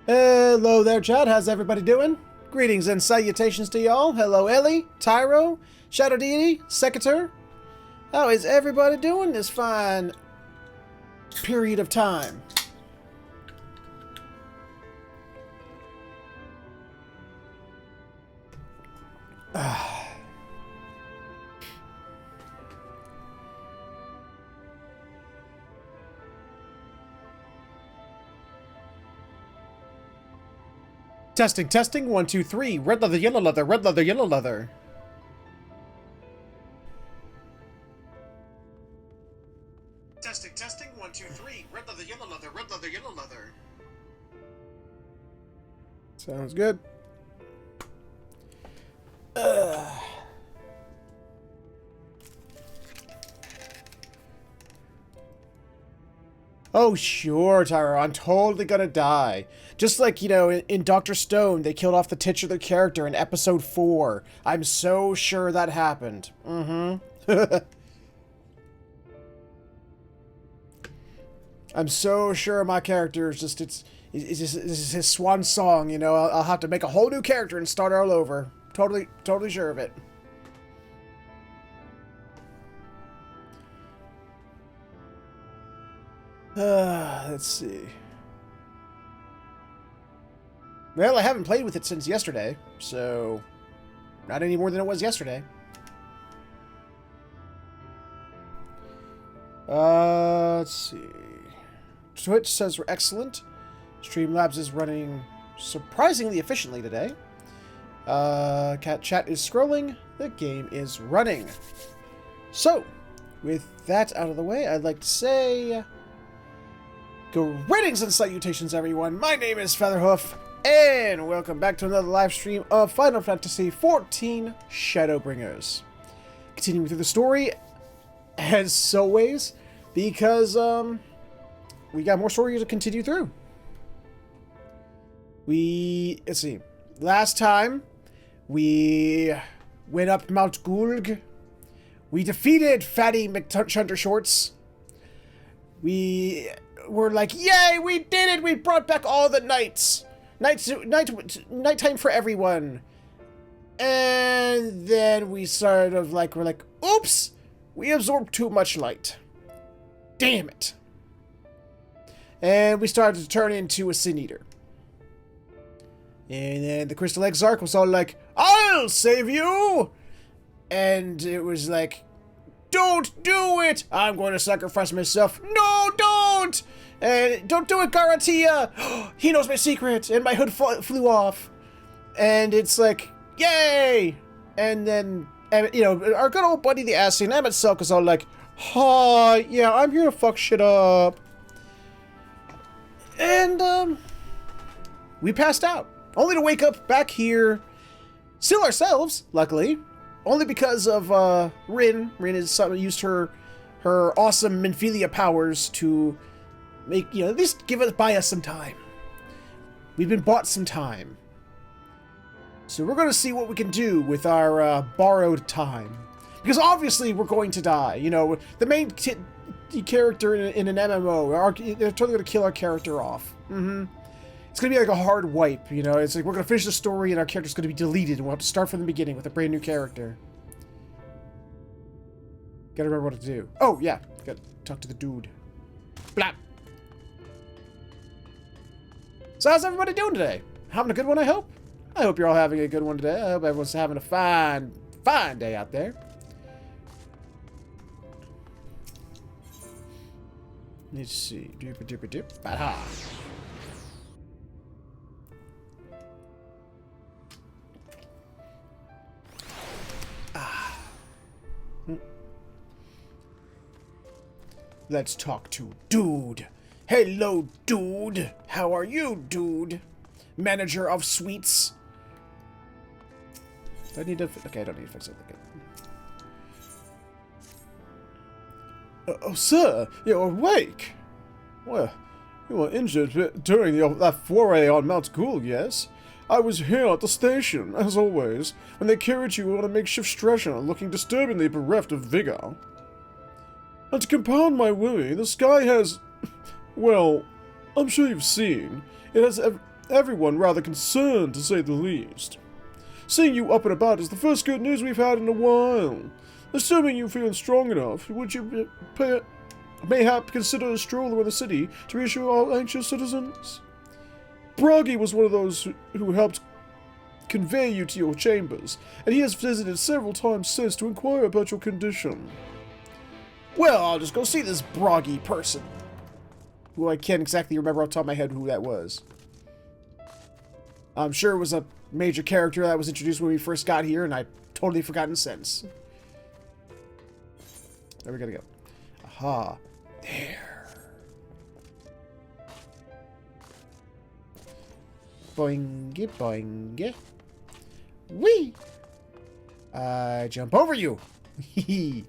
Hello there, chat. How's everybody doing? Greetings and salutations to y'all. Hello, Ellie, Tyro, Shadow Deity, Secator. How is everybody doing this fine period of time? Testing, testing, 1, 2, 3. Red leather, yellow leather, red leather, yellow leather. Testing, testing, 1, 2, 3. Red leather, yellow leather, red leather, yellow leather. Sounds good. Oh, sure, Tyro. I'm totally gonna die. Just like, you know, in Dr. Stone, they killed off the titular character in episode 4. I'm so sure that happened. Mm-hmm. I'm so sure my character is just, it's his swan song, you know. I'll have to make a whole new character and start all over. Totally sure of it. Let's see. Well, I haven't played with it since yesterday, so not any more than it was yesterday. Let's see. Twitch says we're excellent. Streamlabs is running surprisingly efficiently today. Cat chat is scrolling. The game is running. So, with that out of the way, I'd like to say greetings and salutations, everyone. My name is Featherhoof, and welcome back to another live stream of Final Fantasy XIV Shadowbringers. Continuing through the story, as always, because we got more story to continue through. Let's see. Last time, we went up Mount Gulg. We defeated Fatty McShuntershorts. We were like, yay, we did it! We brought back all the knights! Nighttime for everyone. And then we sort of like, we're like, oops! We absorbed too much light. Damn it. And we started to turn into a Sin Eater. And then the Crystal Exarch was all like, I'll save you! And it was like, don't do it! I'm going to sacrifice myself. No, don't! And don't do it, Garatia! He knows my secret! And my hood flew off. And it's like, yay! And then, you know, our good old buddy, the Assassine, Emet-Selch, is all like, hi, yeah, I'm here to fuck shit up. And, we passed out. Only to wake up back here, still ourselves, luckily. Only because of, Rin. Rin has used her awesome Minfilia powers to make, you know, at least buy us some time. We've been bought some time. So we're going to see what we can do with our, borrowed time. Because obviously we're going to die. You know, the main character in an MMO, they're totally going to kill our character off. It's going to be like a hard wipe, you know? It's like we're going to finish the story and our character's going to be deleted and we'll have to start from the beginning with a brand new character. Gotta remember what to do. Oh, yeah. Gotta talk to the dude. Blah. So how's everybody doing today? Having a good one, I hope? I hope you're all having a good one today. I hope everyone's having a fine day out there. Let's see. Doop-a-doop-a-doop. Aha. Let's talk to Dude. Hello, Dude. How are you, Dude? Manager of sweets. Do I need to... Okay, I don't need to fix it. Okay. Oh, sir, you're awake. Well, you were injured during that foray on Mount Gulg, yes? I was here at the station, as always, when they carried you on a makeshift stretcher, looking disturbingly bereft of vigor. And to compound my worry, the sky has... Well, I'm sure you've seen. It has everyone rather concerned, to say the least. Seeing you up and about is the first good news we've had in a while. Assuming you're feeling strong enough, would you mayhap consider a stroll around the city to reassure our anxious citizens? Bragi was one of those who helped convey you to your chambers, and he has visited several times since to inquire about your condition. Well, I'll just go see this Bragi person. Who I can't exactly remember off the top of my head who that was. I'm sure it was a major character that was introduced when we first got here, and I've totally forgotten since. Where are we gonna go? Aha. There. Boingy, boingy. Whee! Jump over you! Hee.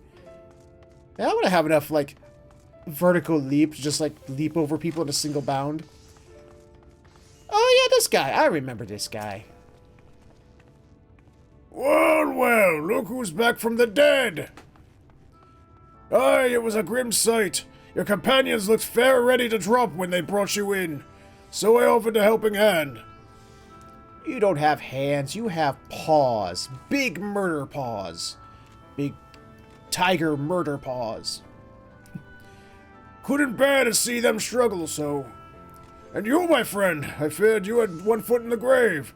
I want to have enough, like, vertical leap to just, like, leap over people in a single bound. Oh, yeah, this guy. I remember this guy. Well, well, look who's back from the dead! Aye, it was a grim sight. Your companions looked fair ready to drop when they brought you in, so I offered a helping hand. You don't have hands, you have paws. Big murder paws. Big tiger murder paws. Couldn't bear to see them struggle so. And you, my friend, I feared you had one foot in the grave.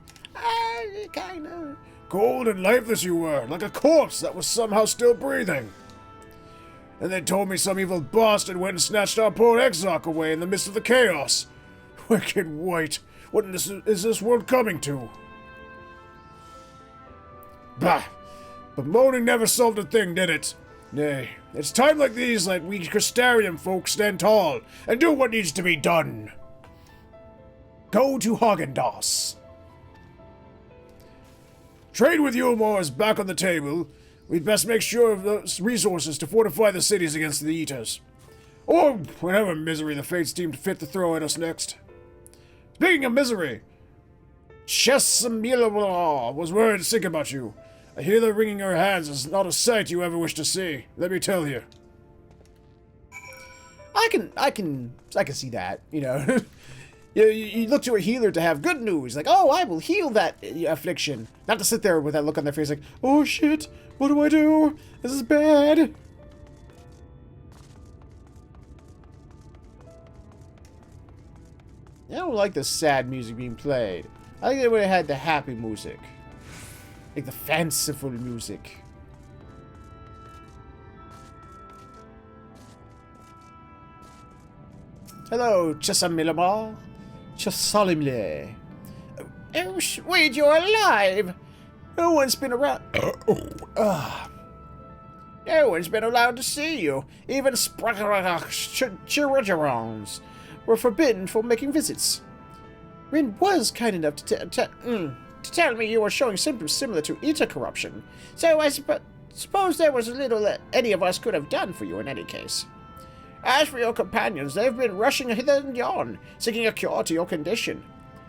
Kinda. Cold and lifeless you were, like a corpse that was somehow still breathing. And they told me some evil bastard went and snatched our poor Exarch away in the midst of the chaos. Wicked wight, what is this world coming to? Bah! But moaning never solved a thing, did it? Nay, it's time like these that we Crystarian folk stand tall and do what needs to be done. Go to Haagen-Dazs. Trade with Yulmore is back on the table. We'd best make sure of those resources to fortify the cities against the Eaters. Or whatever misery the fates deemed fit to throw at us next. Speaking of misery, Chessamila was worried sick about you. I hear the wringing her hands is not a sight you ever wish to see. Let me tell you. I can see that, you know. You look to a healer to have good news, like, oh, I will heal that affliction. Not to sit there with that look on their face like, oh shit, what do I do? This is bad. I don't like the sad music being played. I think they would have had the happy music. Like the fanciful music. Hello, Chessamila. Chessamila. Oh, sweet, you're alive! No one's been around. No one's been allowed to see you. Even Chirurgerons were forbidden from making visits. Rin was kind enough to tell me you were showing symptoms similar to Eater corruption, so I suppose there was little that any of us could have done for you in any case. As for your companions, they've been rushing hither and yon, seeking a cure to your condition.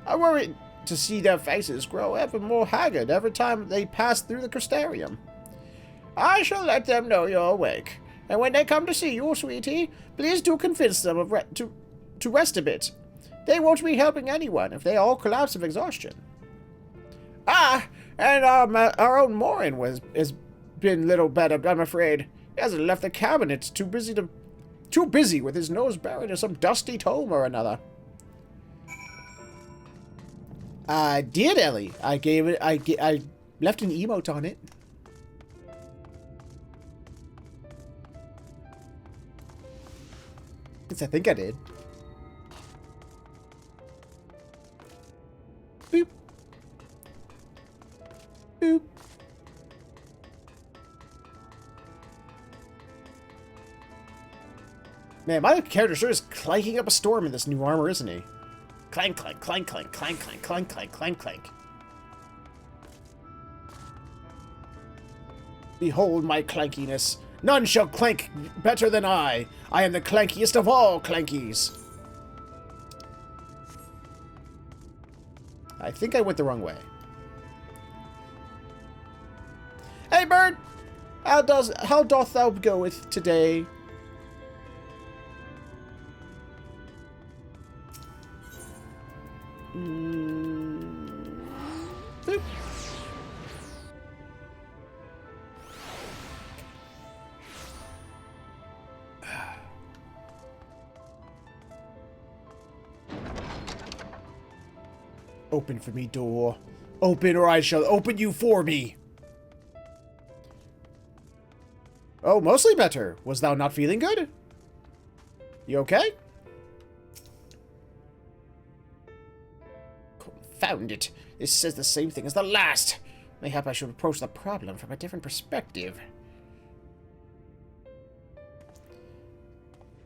I worry to see their faces grow ever more haggard every time they pass through the Crystarium. I shall let them know you're awake, and when they come to see you, sweetie, please do convince them of to rest a bit. They won't be helping anyone if they all collapse of exhaustion. Ah, and our own Morin has been little better, I'm afraid. He hasn't left the cabinet, too busy with his nose buried in some dusty tome or another. I did, Ellie. I left an emote on it. Yes, I think I did. Boop. Boop. Man, my character sure is clanking up a storm in this new armor, isn't he? Clank, clank, clank, clank, clank, clank, clank, clank, clank, clank. Behold my clankiness. None shall clank better than I. I am the clankiest of all clankies. I think I went the wrong way. Hey, bird! How doth thou go with today? you. Open for me, door. Open or I shall open you for me. Oh, mostly better. Was thou not feeling good? You okay? Confound it. This says the same thing as the last. Mayhap I should approach the problem from a different perspective.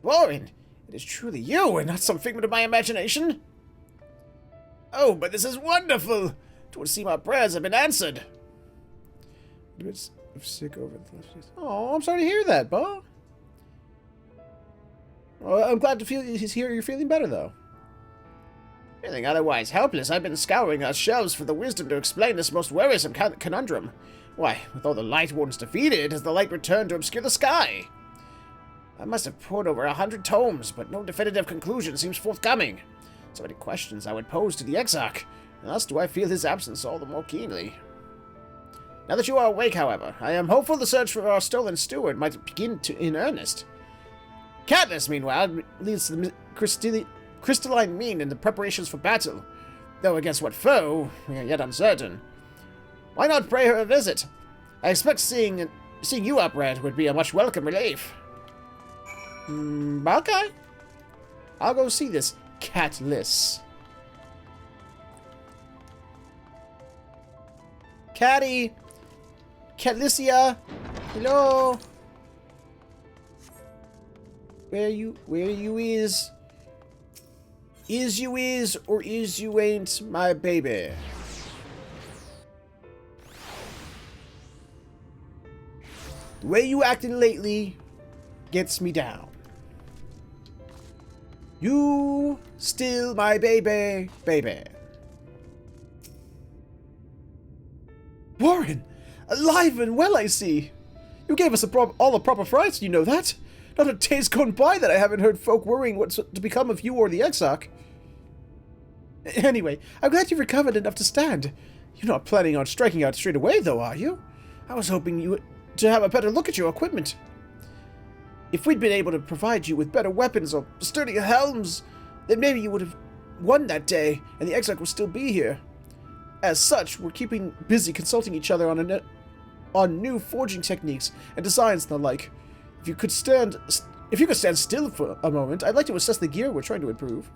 Warren, it is truly you and not some figment of my imagination. Oh, but this is wonderful! It would seem our prayers have been answered. I'm sick over the last days. Oh, I'm sorry to hear that, Bo. Well, I'm glad to hear you're feeling better, though. Feeling otherwise helpless, I've been scouring our shelves for the wisdom to explain this most worrisome conundrum. Why, with all the Lightwardens defeated, has the light returned to obscure the sky? I must have pored over 100 tomes, but no definitive conclusion seems forthcoming. So many questions I would pose to the Exarch, and thus do I feel his absence all the more keenly. Now that you are awake, however, I am hopeful the search for our stolen steward might begin in earnest. Katniss, meanwhile, leads to the crystalline mean in the preparations for battle, though against what foe, we are yet uncertain. Why not pay her a visit? I expect seeing you up, Red, would be a much welcome relief. Okay. I'll go see this Katniss. Catty! Catlissia! Hello! Where you is? Is you is, or is you ain't my baby? The way you acting lately gets me down. You still my baby, baby. Warren! Alive and well, I see. You gave us all the proper frights, you know that? Not a day's gone by that I haven't heard folk worrying what's to become of you or the Exarch. Anyway, I'm glad you've recovered enough to stand. You're not planning on striking out straight away, though, are you? I was hoping you to have a better look at your equipment. If we'd been able to provide you with better weapons or sturdier helms, then maybe you would have won that day, and the Exarch would still be here. As such, we're keeping busy consulting each other on new forging techniques and designs and the like. If you could stand still for a moment, I'd like to assess the gear we're trying to improve.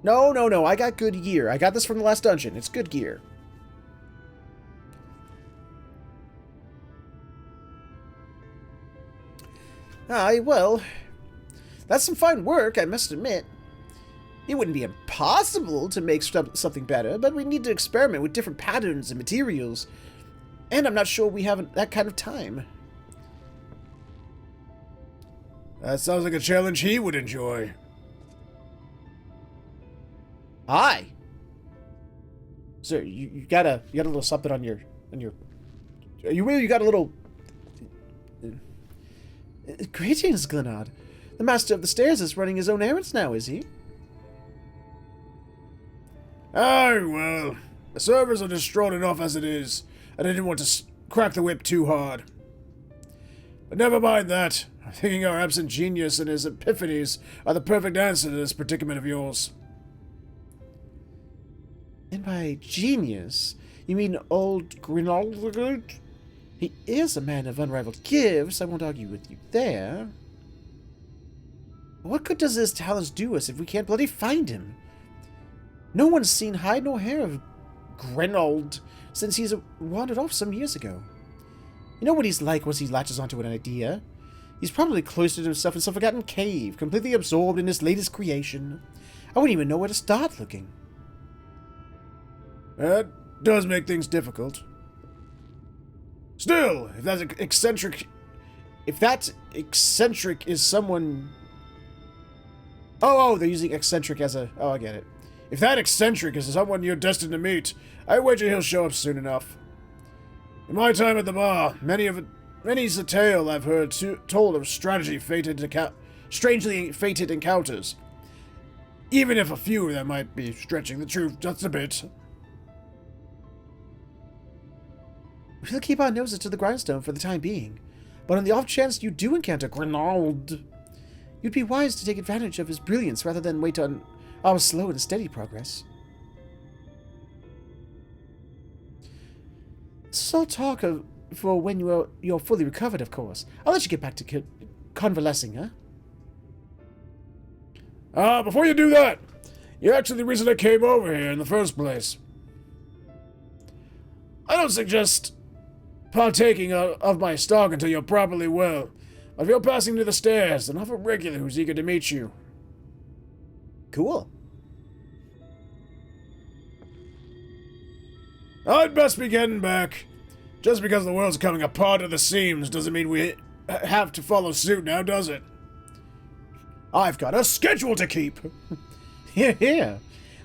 No, I got good gear. I got this from the last dungeon. It's good gear. Aye, well, that's some fine work, I must admit. It wouldn't be impossible to make something better, but we need to experiment with different patterns and materials. And I'm not sure we have that kind of time. That sounds like a challenge he would enjoy. Aye. So you got a little something on your you got a little Greetings, Glenard. The master of the stairs is running his own errands now, is he? Aye, well, the servers are distraught enough as it is, and I didn't want to crack the whip too hard. But never mind that. I'm thinking our absent genius and his epiphanies are the perfect answer to this predicament of yours. And by genius, you mean old Grinald? He is a man of unrivaled gifts, I won't argue with you there. What good does his talents do us if we can't bloody find him? No one's seen hide nor hair of Grinald since he's wandered off some years ago. You know what he's like once he latches onto an idea? He's probably cloistered himself in some forgotten cave, completely absorbed in his latest creation. I wouldn't even know where to start looking. That does make things difficult. Still, if that eccentric is someone... Oh, they're using eccentric as a... Oh, I get it. If that eccentric is someone you're destined to meet, I wager he'll show up soon enough. In my time at the bar, many's the tale I've heard told of strangely fated encounters. Even if a few of them might be stretching the truth just a bit. We'll keep our noses to the grindstone for the time being. But on the off chance you do encounter Grenald, you'd be wise to take advantage of his brilliance rather than wait on our slow and steady progress. This is all talk of for when you're fully recovered, of course. I'll let you get back to convalescing, huh? Before you do that, you're actually the reason I came over here in the first place. I don't suggest partaking of my stock until you're properly well. But if you're passing to the stairs, then have a regular who's eager to meet you. Cool. I'd best be getting back. Just because the world's coming apart at the seams doesn't mean we have to follow suit now, does it? I've got a schedule to keep. Here.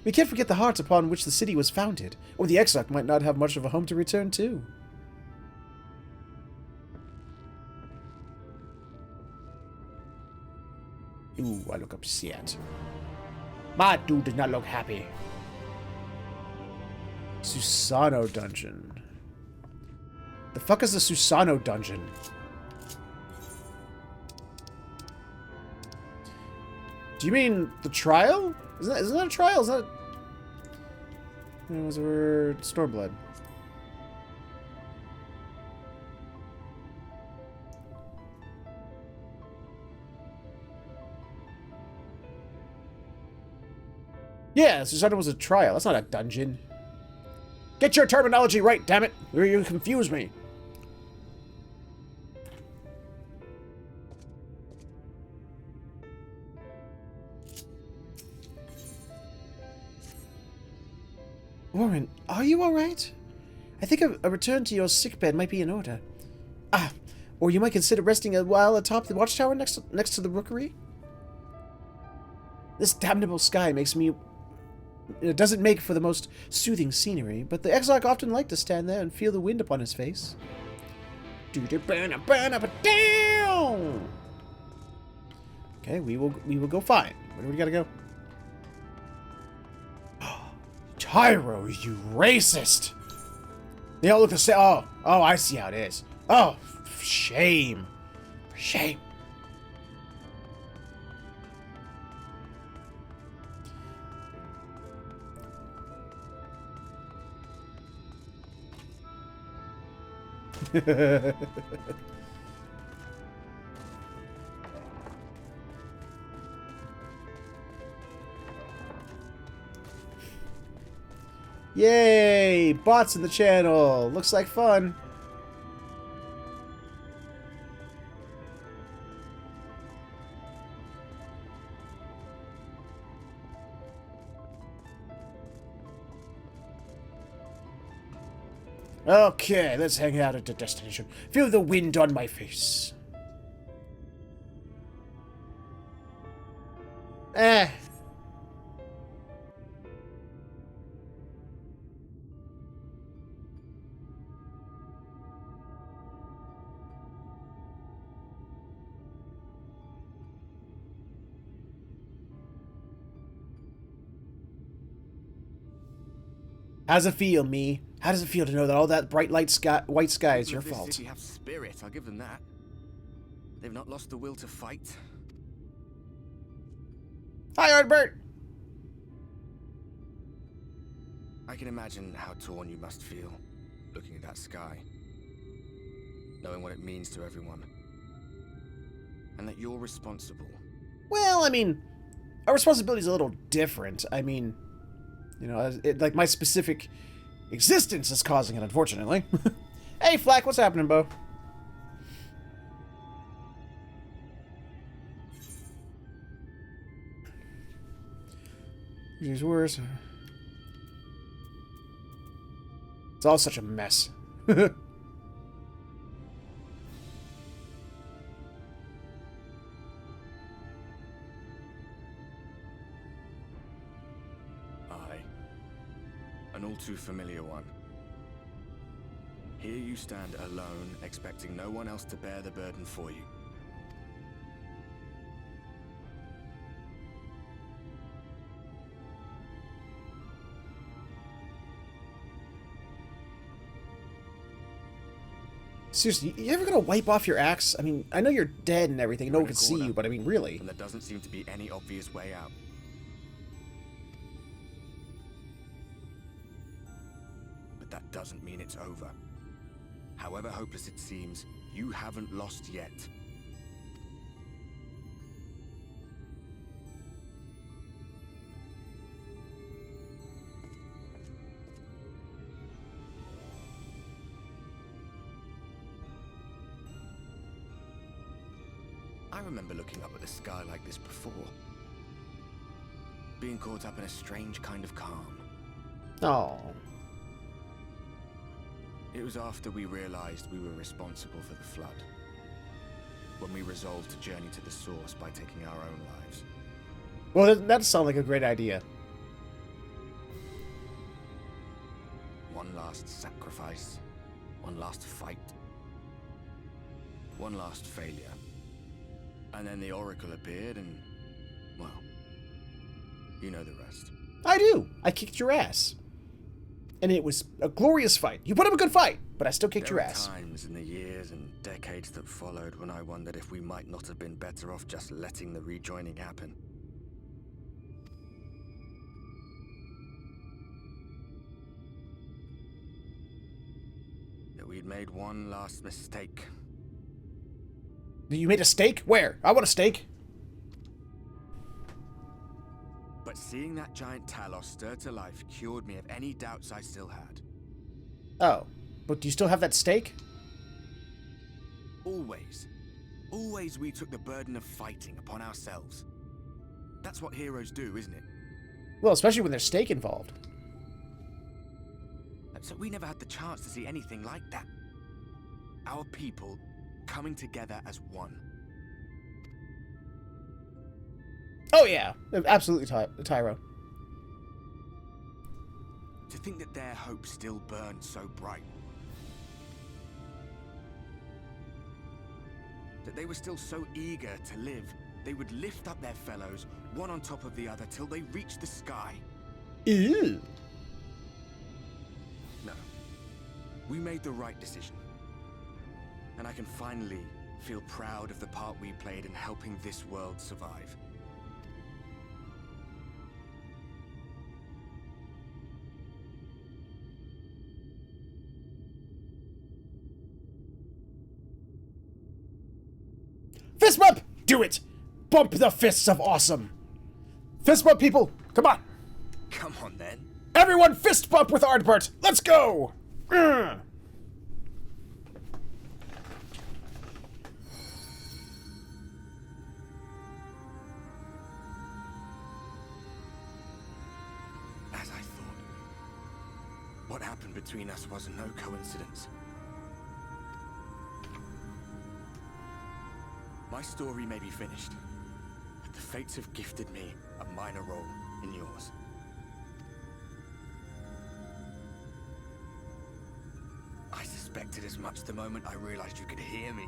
We can't forget the heart upon which the city was founded, or the Exarch might not have much of a home to return to. Ooh, I look upset. My dude does not look happy. Susano Dungeon. The fuck is the Susano Dungeon? Do you mean the trial? Isn't that a trial? Is that... It was a word... Stormblood. Yeah, Susano was a trial. That's not a dungeon. Get your terminology right, damn it! You confuse me. Warren, are you alright? I think a return to your sickbed might be in order. Or you might consider resting a while atop the watchtower next to the rookery? This damnable sky makes me... It doesn't make for the most soothing scenery, but the Exarch often liked to stand there and feel the wind upon his face. Down. Okay, we will go fine. Where do we gotta go? Tyro, you racist! They all look the same. Oh, I see how it is. Oh, shame. Shame. Yay! Bots in the channel! Looks like fun. Okay, let's hang out at the destination. Feel the wind on my face. How does it feel, me? How does it feel to know that all that bright white sky is your fault? This city have spirit, I'll give them that. They've not lost the will to fight. Hi, Ardbert! I can imagine how torn you must feel, looking at that sky. Knowing what it means to everyone. And that you're responsible. Well, I mean, our responsibility is a little different. I mean, you know, like my specific existence is causing it, unfortunately. Hey, Flack, what's happening, Bo? These words. It's all such a mess. An all too familiar one. Here you stand alone, expecting no one else to bear the burden for you. Seriously, you ever gonna wipe off your axe? I mean, I know you're dead and everything, no You're one in a can see corner, you, but I mean, really. And there doesn't seem to be any obvious way out. But that doesn't mean it's over. However hopeless it seems, you haven't lost yet. I remember looking up at the sky like this before. Being caught up in a strange kind of calm. Oh. It was after we realized we were responsible for the flood. When we resolved to journey to the source by taking our own lives. Well, that sounds like a great idea. One last sacrifice. One last fight. One last failure. And then the Oracle appeared and, well, you know the rest. I do. I kicked your ass. And it was a glorious fight. You put up a good fight, but I still kicked your ass. There were times in the years and decades that followed when I wondered if we might not have been better off just letting the rejoining happen. That we'd made one last mistake. You made a steak? Where? I want a steak. But seeing that giant Talos stir to life cured me of any doubts I still had. Oh, but do you still have that steak? Always. Always we took the burden of fighting upon ourselves. That's what heroes do, isn't it? Well, especially when there's steak involved. So we never had the chance to see anything like that. Our people coming together as one. Oh yeah, absolutely, Tyro. To think that their hope still burned so bright. That they were still so eager to live, they would lift up their fellows, one on top of the other, till they reached the sky. Ew. No. We made the right decision. And I can finally feel proud of the part we played in helping this world survive. Fist bump! Do it! Bump the fists of awesome! Fist bump, people! Come on! Come on, then. Everyone fist bump with Ardbert! Let's go! Ugh. As I thought. What happened between us was no coincidence. My story may be finished, but the fates have gifted me a minor role in yours. I suspected as much the moment I realized you could hear me.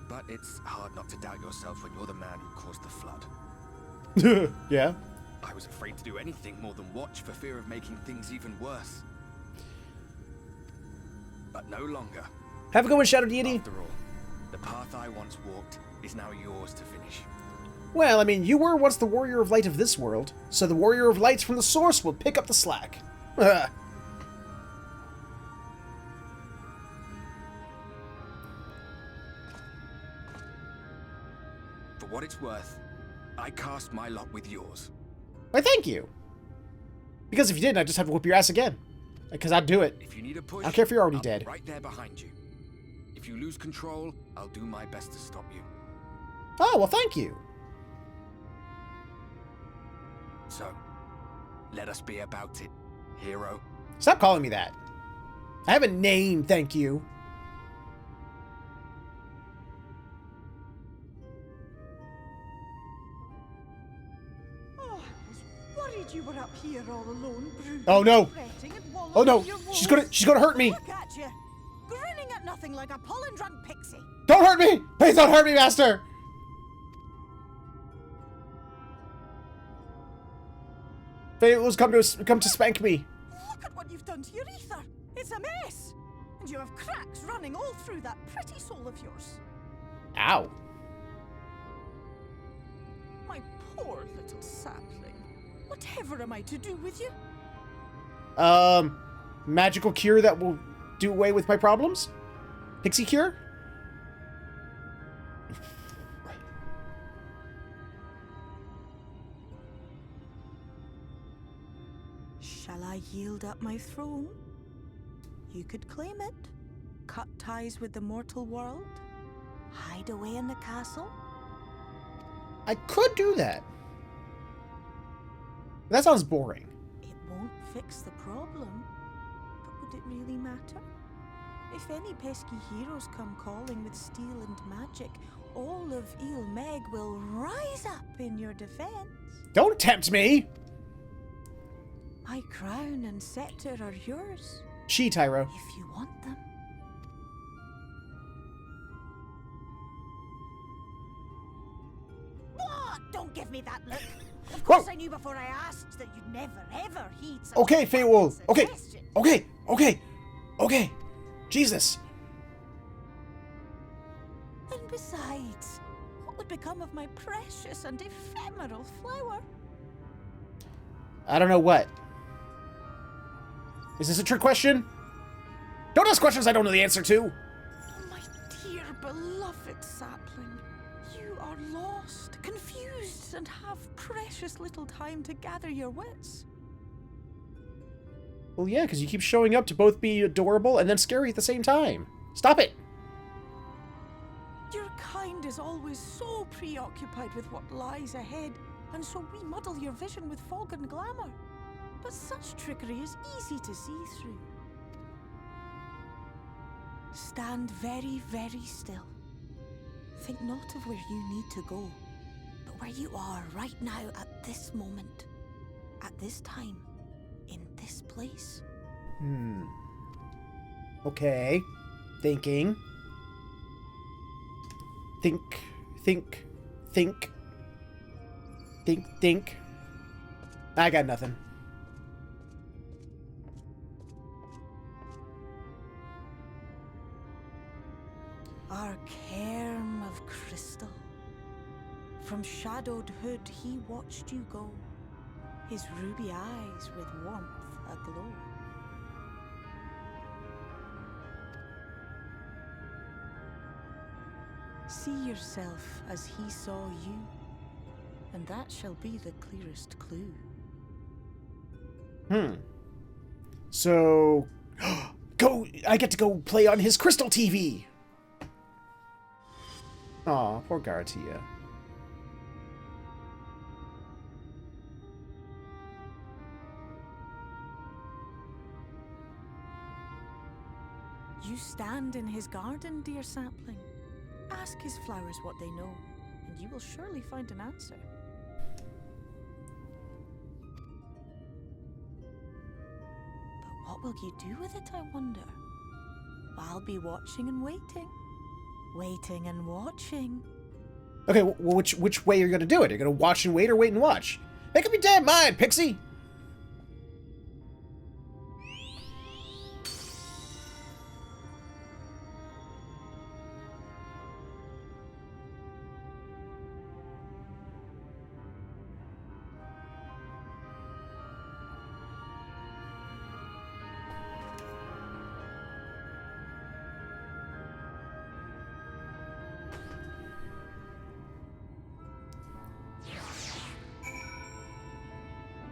But it's hard not to doubt yourself when you're the man who caused the flood. Yeah? I was afraid to do anything more than watch for fear of making things even worse. But no longer. Have a good one, Shadow Deity. After all, the path I once walked is now yours to finish. Well, I mean, you were once the Warrior of Light of this world, so the Warrior of Lights from the Source will pick up the slack. For what it's worth, I cast my lot with yours. Why, thank you. Because if you didn't, I'd just have to whoop your ass again. Because I'd do it. If you need a push, I don't care if you're already I'll dead. be right there behind you. If you lose control, I'll do my best to stop you. Oh, well, thank you. So, let us be about it, hero. Stop calling me that. I have a name, thank you. Oh, I was worried you were up here all alone, brooding, Oh, no. fretting and wallowing Oh no, in your she's woes. gonna hurt me. Look at you, grinning at nothing like a pollen-drunk pixie. Don't hurt me! Please don't hurt me, Master! Fate was come to spank me. Look at what you've done to your ether. It's a mess. And you have cracks running all through that pretty soul of yours. Ow. My poor little sapling. Whatever am I to do with you? Magical cure that will do away with my problems? Pixie cure? Shall I yield up my throne? You could claim it, cut ties with the mortal world, hide away in the castle. I could do that. That sounds boring. It won't fix the problem, but would it really matter? If any pesky heroes come calling with steel and magic, all of Emet-Selch will rise up in your defense. Don't tempt me! My crown and scepter are yours, She, Tyro. if you want them. What? Don't give me that look. Of course Whoa. I knew before I asked that you'd never ever heed such Okay, a Feywild. Okay. suggestion. Okay. Jesus. And besides, what would become of my precious and ephemeral flower? I don't know what. Is this a trick question? Don't ask questions I don't know the answer to. Oh, my dear beloved sapling, you are lost, confused, and have precious little time to gather your wits. Well, yeah, because you keep showing up to both be adorable and then scary at the same time. Stop it. Your kind is always so preoccupied with what lies ahead, and so we muddle your vision with fog and glamour. But such trickery is easy to see through. Stand very, very still. Think not of where you need to go, but where you are right now at this moment, at this time, in this place. Okay. Thinking. Think. I got nothing. Our cairn of crystal. From shadowed hood he watched you go, his ruby eyes with warmth aglow. See yourself as he saw you, and that shall be the clearest clue. So, I get to go play on his Crystal TV. Aw, poor Gartia. You stand in his garden, dear sapling. Ask his flowers what they know, and you will surely find an answer. But what will you do with it, I wonder? I'll be watching and waiting. Waiting and watching. Okay, well, which way you're gonna do it? You're gonna watch and wait or wait and watch? Make up your damn mind, Pixie!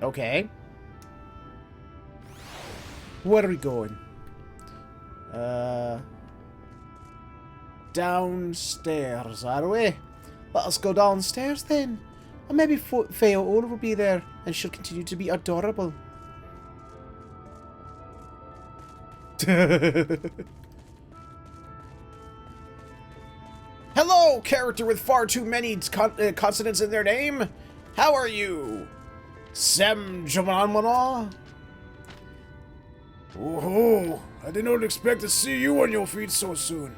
Okay. Where are we going? Downstairs, are we? Let us go downstairs then. And maybe Feywild will be there, and she'll continue to be adorable. Hello, character with far too many consonants in their name. How are you? Sem Jamanmana? Oh, I did not expect to see you on your feet so soon.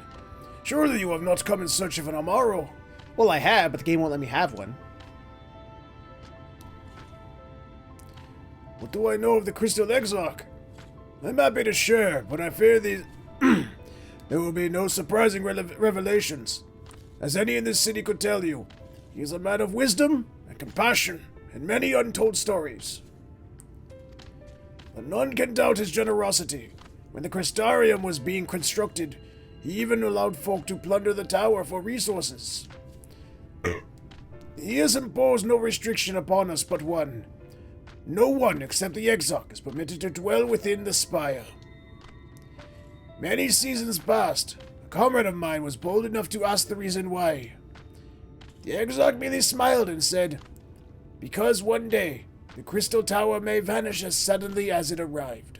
Surely you have not come in search of an Amaro. Well, I have, but the game won't let me have one. What do I know of the Crystal Exarch? I'm happy to share, but I fear these There will be no surprising revelations. As any in this city could tell you, he is a man of wisdom and compassion and many untold stories. But none can doubt his generosity. When the Crystarium was being constructed, he even allowed folk to plunder the tower for resources. He has imposed no restriction upon us but one. No one except the Exarch is permitted to dwell within the spire. Many seasons past, a comrade of mine was bold enough to ask the reason why. The Exarch merely smiled and said, "Because one day, the Crystal Tower may vanish as suddenly as it arrived."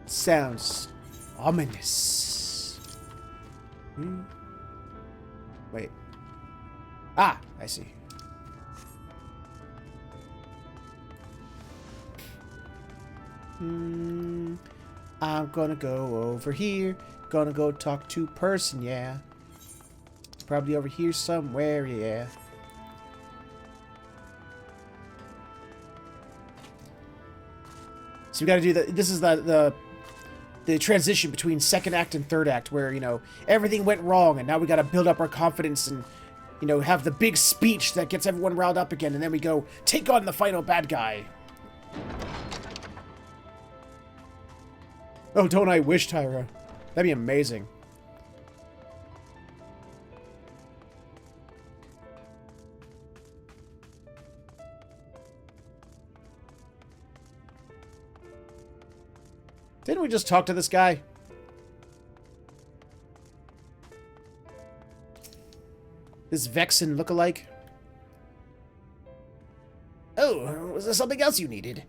Sounds ominous. Wait. Ah, I see. I'm gonna go over here. Gonna go talk to person, yeah. Probably over here somewhere, yeah. So we gotta do this is the transition between second act and third act where, you know, everything went wrong and now we gotta build up our confidence and, you know, have the big speech that gets everyone riled up again, and then we go take on the final bad guy. Oh, don't I wish, Tyra? That'd be amazing. Didn't we just talk to this guy? This Vexen lookalike? Oh, was there something else you needed?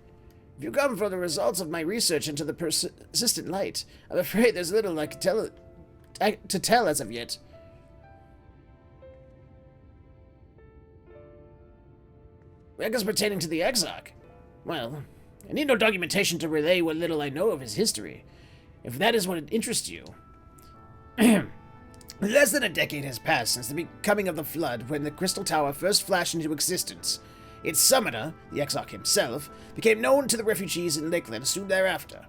If you come for the results of my research into the persistent light, I'm afraid there's little I can to tell as of yet. Records pertaining to the Exarch? Well, I need no documentation to relay what little I know of his history, if that is what interests you. Less than a decade has passed since the becoming of the Flood, when the Crystal Tower first flashed into existence. Its summoner, the Exarch himself, became known to the refugees in Lakeland soon thereafter.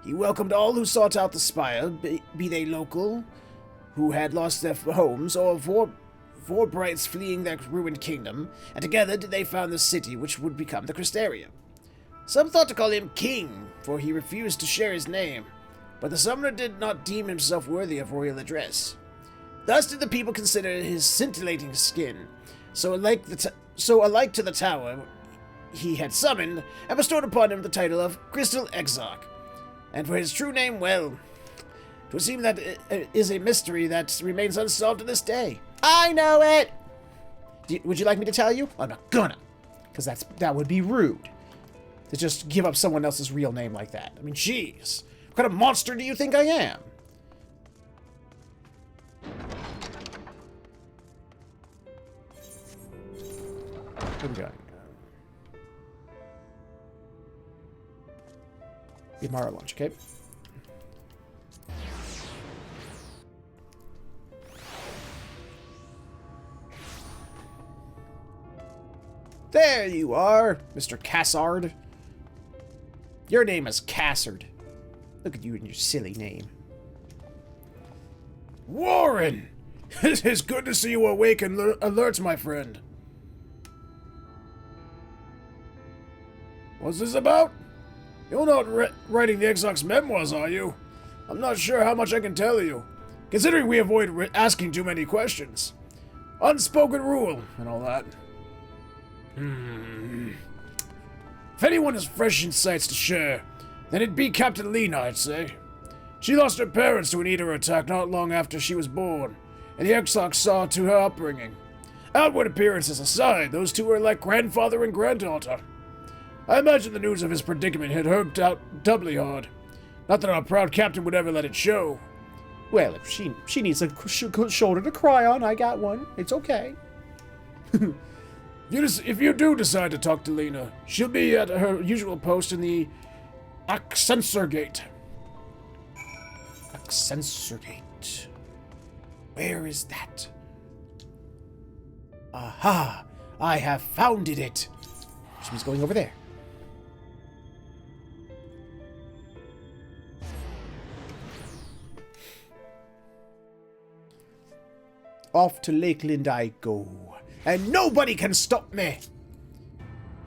He welcomed all who sought out the spire, be they local, who had lost their homes, or Vorbrights fleeing their ruined kingdom, and together did they found the city which would become the Crystarium. Some thought to call him King, for he refused to share his name, but the summoner did not deem himself worthy of royal address. Thus did the people consider his scintillating skin, so alike to the tower he had summoned, and bestowed upon him the title of Crystal Exarch. And for his true name, well, it would seem that it is a mystery that remains unsolved to this day. I know it! Would you like me to tell you? I'm not gonna, because that would be rude. To just give up someone else's real name like that. I mean, jeez. What kind of monster do you think I am? Where are we going? Yamara launch, okay? There you are, Mr. Cassard. Your name is Cassard. Look at you and your silly name. Warren! It is good to see you awake and alert, my friend. What's this about? You're not writing the Exarch's memoirs, are you? I'm not sure how much I can tell you, considering we avoid asking too many questions. Unspoken rule and all that. If anyone has fresh insights to share, then it'd be Captain Lena, I'd say. She lost her parents to an eater attack not long after she was born, and the Exarch saw to her upbringing. Outward appearances aside, those two were like grandfather and granddaughter. I imagine the news of his predicament hit her out doubly hard. Not that our proud captain would ever let it show. Well, if she needs a shoulder to cry on, I got one. It's okay. If you do decide to talk to Lena, she'll be at her usual post in the XIV Gate. XIV Gate. Where is that? Aha! I have founded it! Which means going over there. Off to Lakeland I go, and nobody can stop me.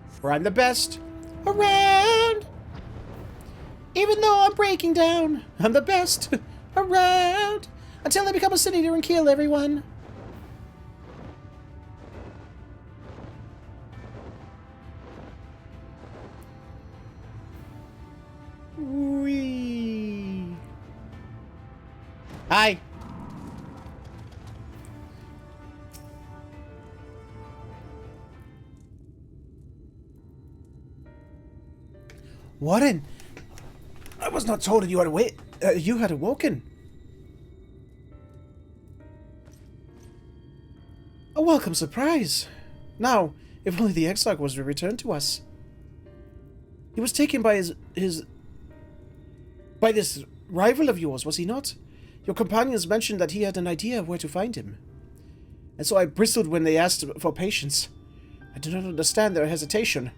For I'm the best around. Even though I'm breaking down, I'm the best around. Until I become a sin eater and kill everyone. Whee. Hi. Warren, I was not told that you had awoken. A welcome surprise. Now, if only the Exarch was to return to us. He was taken by by this rival of yours, was he not? Your companions mentioned that he had an idea of where to find him. And so I bristled when they asked for patience. I did not understand their hesitation,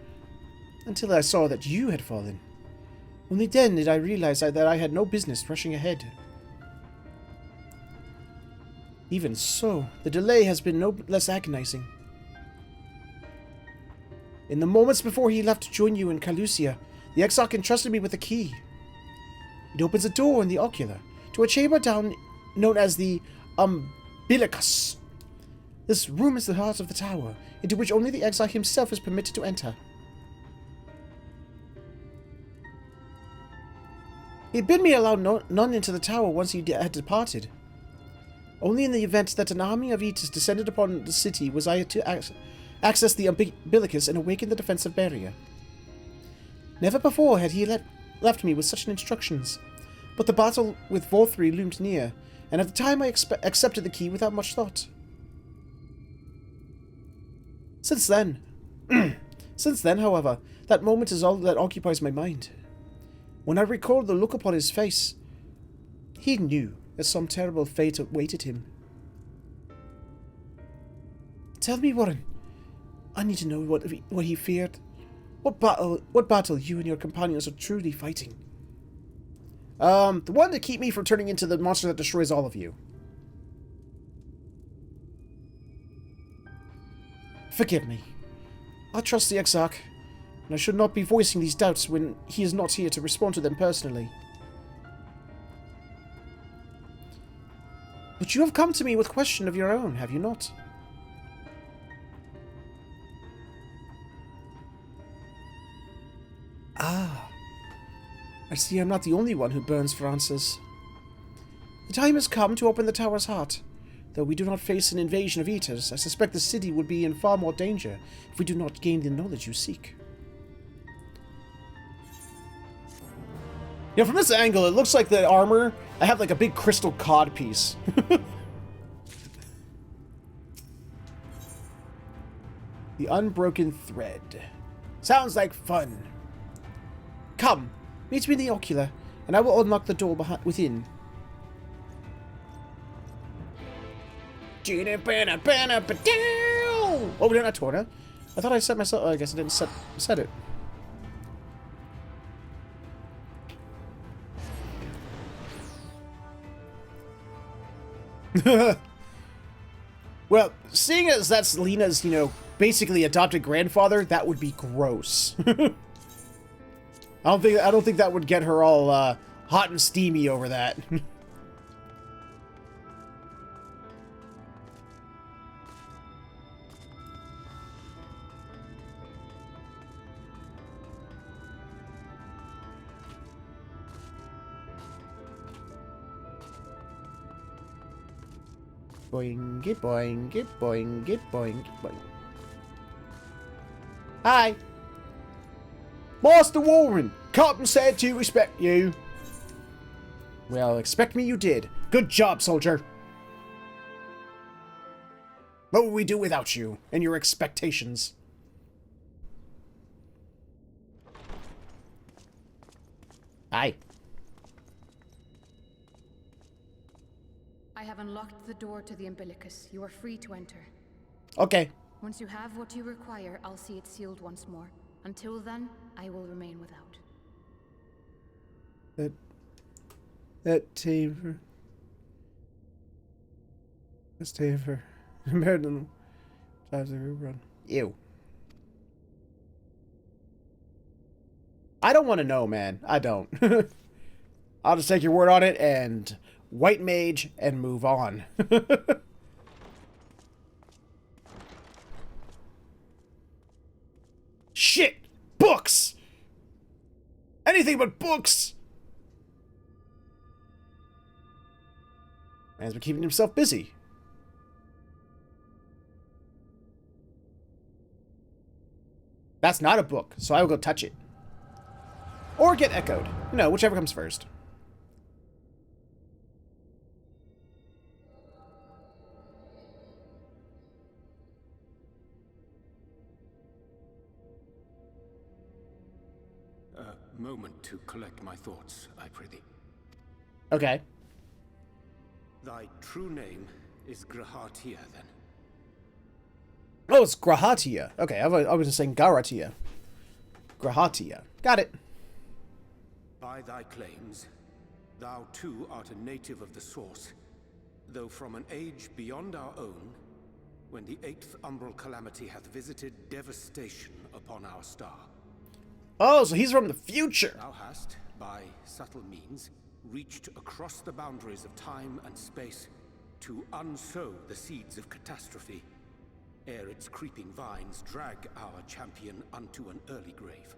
until I saw that you had fallen. Only then did I realize that I had no business rushing ahead. Even so, the delay has been no less agonizing. In the moments before he left to join you in Calusia, the Exarch entrusted me with a key. It opens a door in the ocular to a chamber down known as the Umbilicus. This room is the heart of the tower, into which only the Exarch himself is permitted to enter. He bid me allow none into the tower once he had departed. Only in the event that an army of Eaters descended upon the city was I to access the Umbilicus and awaken the defensive barrier. Never before had he left me with such instructions, but the battle with Vorthri loomed near, and at the time I accepted the key without much thought. Since then, however, that moment is all that occupies my mind. When I recalled the look upon his face, he knew that some terrible fate awaited him. Tell me, Warren. I need to know what he feared. What battle you and your companions are truly fighting? The one to keep me from turning into the monster that destroys all of you. Forgive me. I trust the Exarch, and I should not be voicing these doubts when he is not here to respond to them personally. But you have come to me with question of your own, have you not? Ah. I see I'm not the only one who burns for answers. The time has come to open the tower's heart. Though we do not face an invasion of Eaters, I suspect the city would be in far more danger if we do not gain the knowledge you seek. From this angle, it looks like the armor, I have like a big crystal cod piece. The unbroken thread. Sounds like fun. Come, meet me in the ocular, and I will unlock the door within. Oh, we don't have Torna. I thought I set myself. Oh, I guess I didn't set it. Well, seeing as that's Lena's, basically adopted grandfather, that would be gross. I don't think that would get her all hot and steamy over that. Boing, get boing, get boing, get boing, get boing. Hi! Master Warren! Captain said to respect you. Well, expect me you did. Good job, soldier. What would we do without you and your expectations? Hi. I have unlocked the door to the Umbilicus. You are free to enter. Okay. Once you have what you require, I'll see it sealed once more. Until then, I will remain without. That team. Let's take for compared to the times they run. Ew. I don't want to know, man. I don't. I'll just take your word on it and white mage and move on. Shit! Books! Anything but books! Man's been keeping himself busy. That's not a book, so I will go touch it. Or get echoed. No, whichever comes first. A moment to collect my thoughts, I prithee. Okay. Thy true name is Grahatia, then? Oh, it's Grahatia. Okay, I was just saying Garatia. Grahatia. Got it. By thy claims, thou too art a native of the Source, though from an age beyond our own, when the 8th umbral calamity hath visited devastation upon our star. Oh, so he's from the future. Thou hast, by subtle means, reached across the boundaries of time and space to unsow the seeds of catastrophe, ere its creeping vines drag our champion unto an early grave.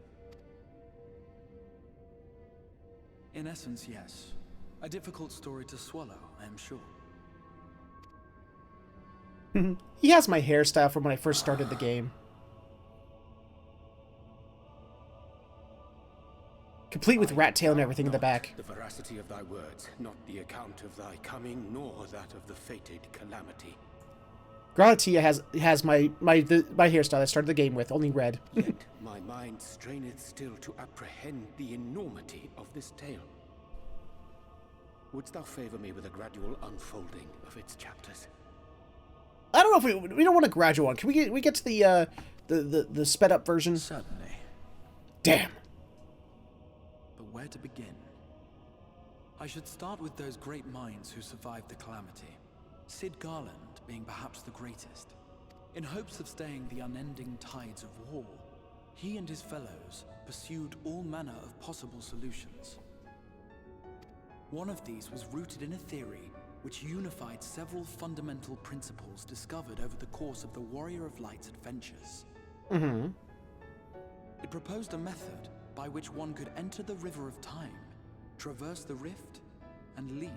In essence, yes. A difficult story to swallow, I am sure. He has my hairstyle from when I first started the game. Complete with rat tail and everything in the back. The veracity of thy words, not the account of thy coming, nor that of the fated calamity. Grahatia has my hairstyle I started the game with, only red. Yet my mind straineth still to apprehend the enormity of this tale. Wouldst thou favor me with a gradual unfolding of its chapters? I don't know if we don't want a gradual one. Can we get to the sped up version? Certainly. Damn. But where to begin? I should start with those great minds who survived the calamity. Sid Garland being perhaps the greatest. In hopes of staying the unending tides of war, he and his fellows pursued all manner of possible solutions. One of these was rooted in a theory which unified several fundamental principles discovered over the course of the Warrior of Light's adventures. Mm-hmm. It proposed a method by which one could enter the river of time, traverse the rift, and leap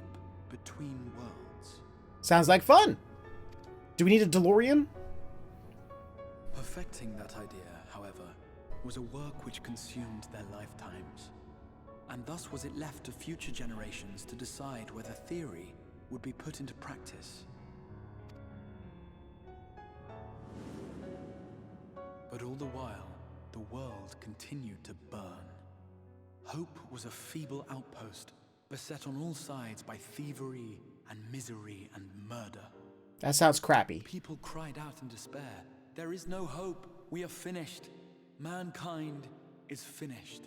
between worlds. Sounds like fun. Do we need a DeLorean? Perfecting that idea, however, was a work which consumed their lifetimes. And thus was it left to future generations to decide whether theory would be put into practice. But all the while, the world continued to burn. Hope was a feeble outpost, beset on all sides by thievery and misery and murder. That sounds crappy. People cried out in despair. There is no hope. We are finished. Mankind is finished.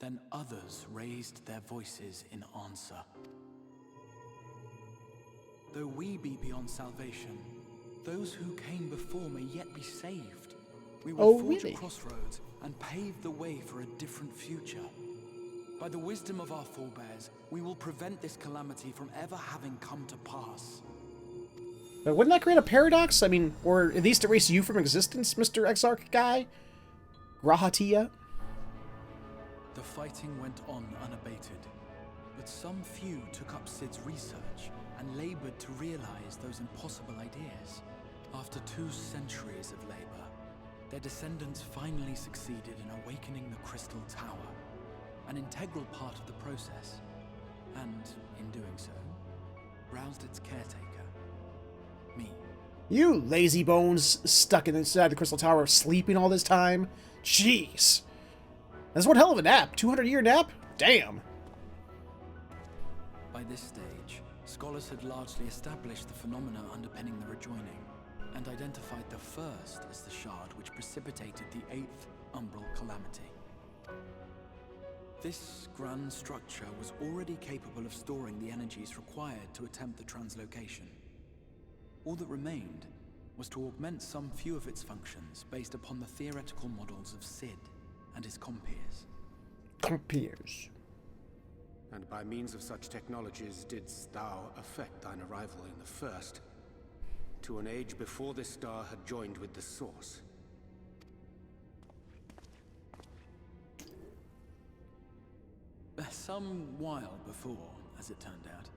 Then others raised their voices in answer. Though we be beyond salvation, those who came before may yet be saved. We will forge a crossroads and pave the way for a different future. By the wisdom of our forebears, we will prevent this calamity from ever having come to pass. But wouldn't that create a paradox? I mean, or at least erase you from existence, Mr. Exarch guy? Grahatia? The fighting went on unabated, but some few took up Sid's research and labored to realize those impossible ideas. After 2 centuries of labor, their descendants finally succeeded in awakening the Crystal Tower, an integral part of the process, and, in doing so, roused its caretaker, me. You lazy bones stuck inside the Crystal Tower sleeping all this time? Jeez. That's one hell of a nap. 200-year nap? Damn. By this stage, scholars had largely established the phenomena underpinning the rejoining, and identified the first as the shard which precipitated the 8th umbral calamity. This grand structure was already capable of storing the energies required to attempt the translocation. All that remained was to augment some few of its functions based upon the theoretical models of Sid and his compeers. Compeers. And by means of such technologies didst thou effect thine arrival in the first, to an age before this star had joined with the source. Some while before, as it turned out.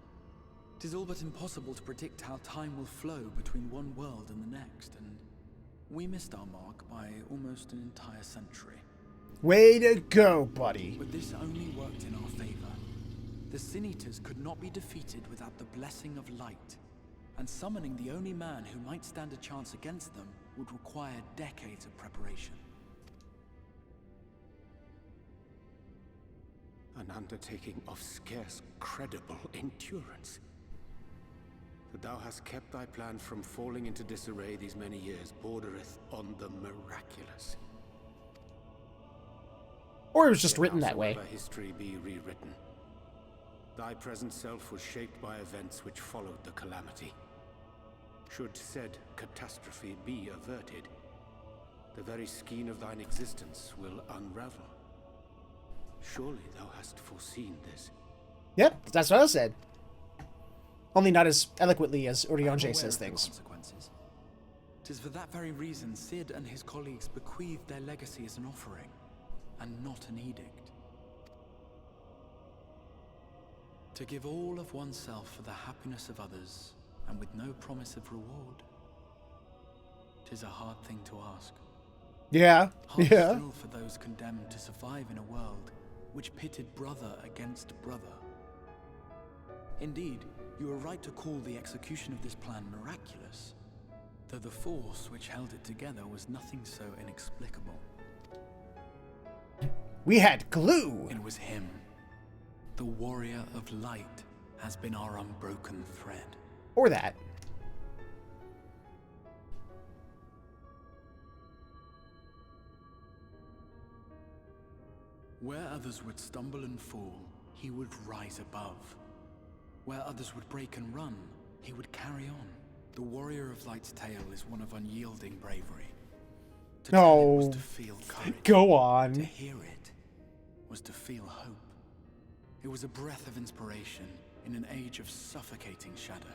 'Tis all but impossible to predict how time will flow between one world and the next, and we missed our mark by almost an entire century. Way to go, buddy. But this only worked in our favor. The Sin Eaters could not be defeated without the blessing of light, and summoning the only man who might stand a chance against them would require decades of preparation. An undertaking of scarce credible endurance. That thou hast kept thy plan from falling into disarray these many years bordereth on the miraculous. Or it was just written that way. Howsoever history be rewritten, thy present self was shaped by events which followed the calamity. Should said catastrophe be averted, the very skein of thine existence will unravel. Surely thou hast foreseen this. Yep, that's what I said. Only not as eloquently as Urianger says things. Consequences. 'Tis for that very reason Sid and his colleagues bequeathed their legacy as an offering, and not an edict. To give all of oneself for the happiness of others, and with no promise of reward. 'Tis a hard thing to ask. Yeah, Hard yeah. still for those condemned to survive in a world which pitted brother against brother. Indeed, you are right to call the execution of this plan miraculous, though the force which held it together was nothing so inexplicable. We had glue. It was him. The warrior of light has been our unbroken thread. Or that. Where others would stumble and fall, he would rise above. Where others would break and run, he would carry on. The warrior of light's tale is one of unyielding bravery. To tell it was to feel courage. Go To on. hear it was to feel hope. It was a breath of inspiration in an age of suffocating shadow.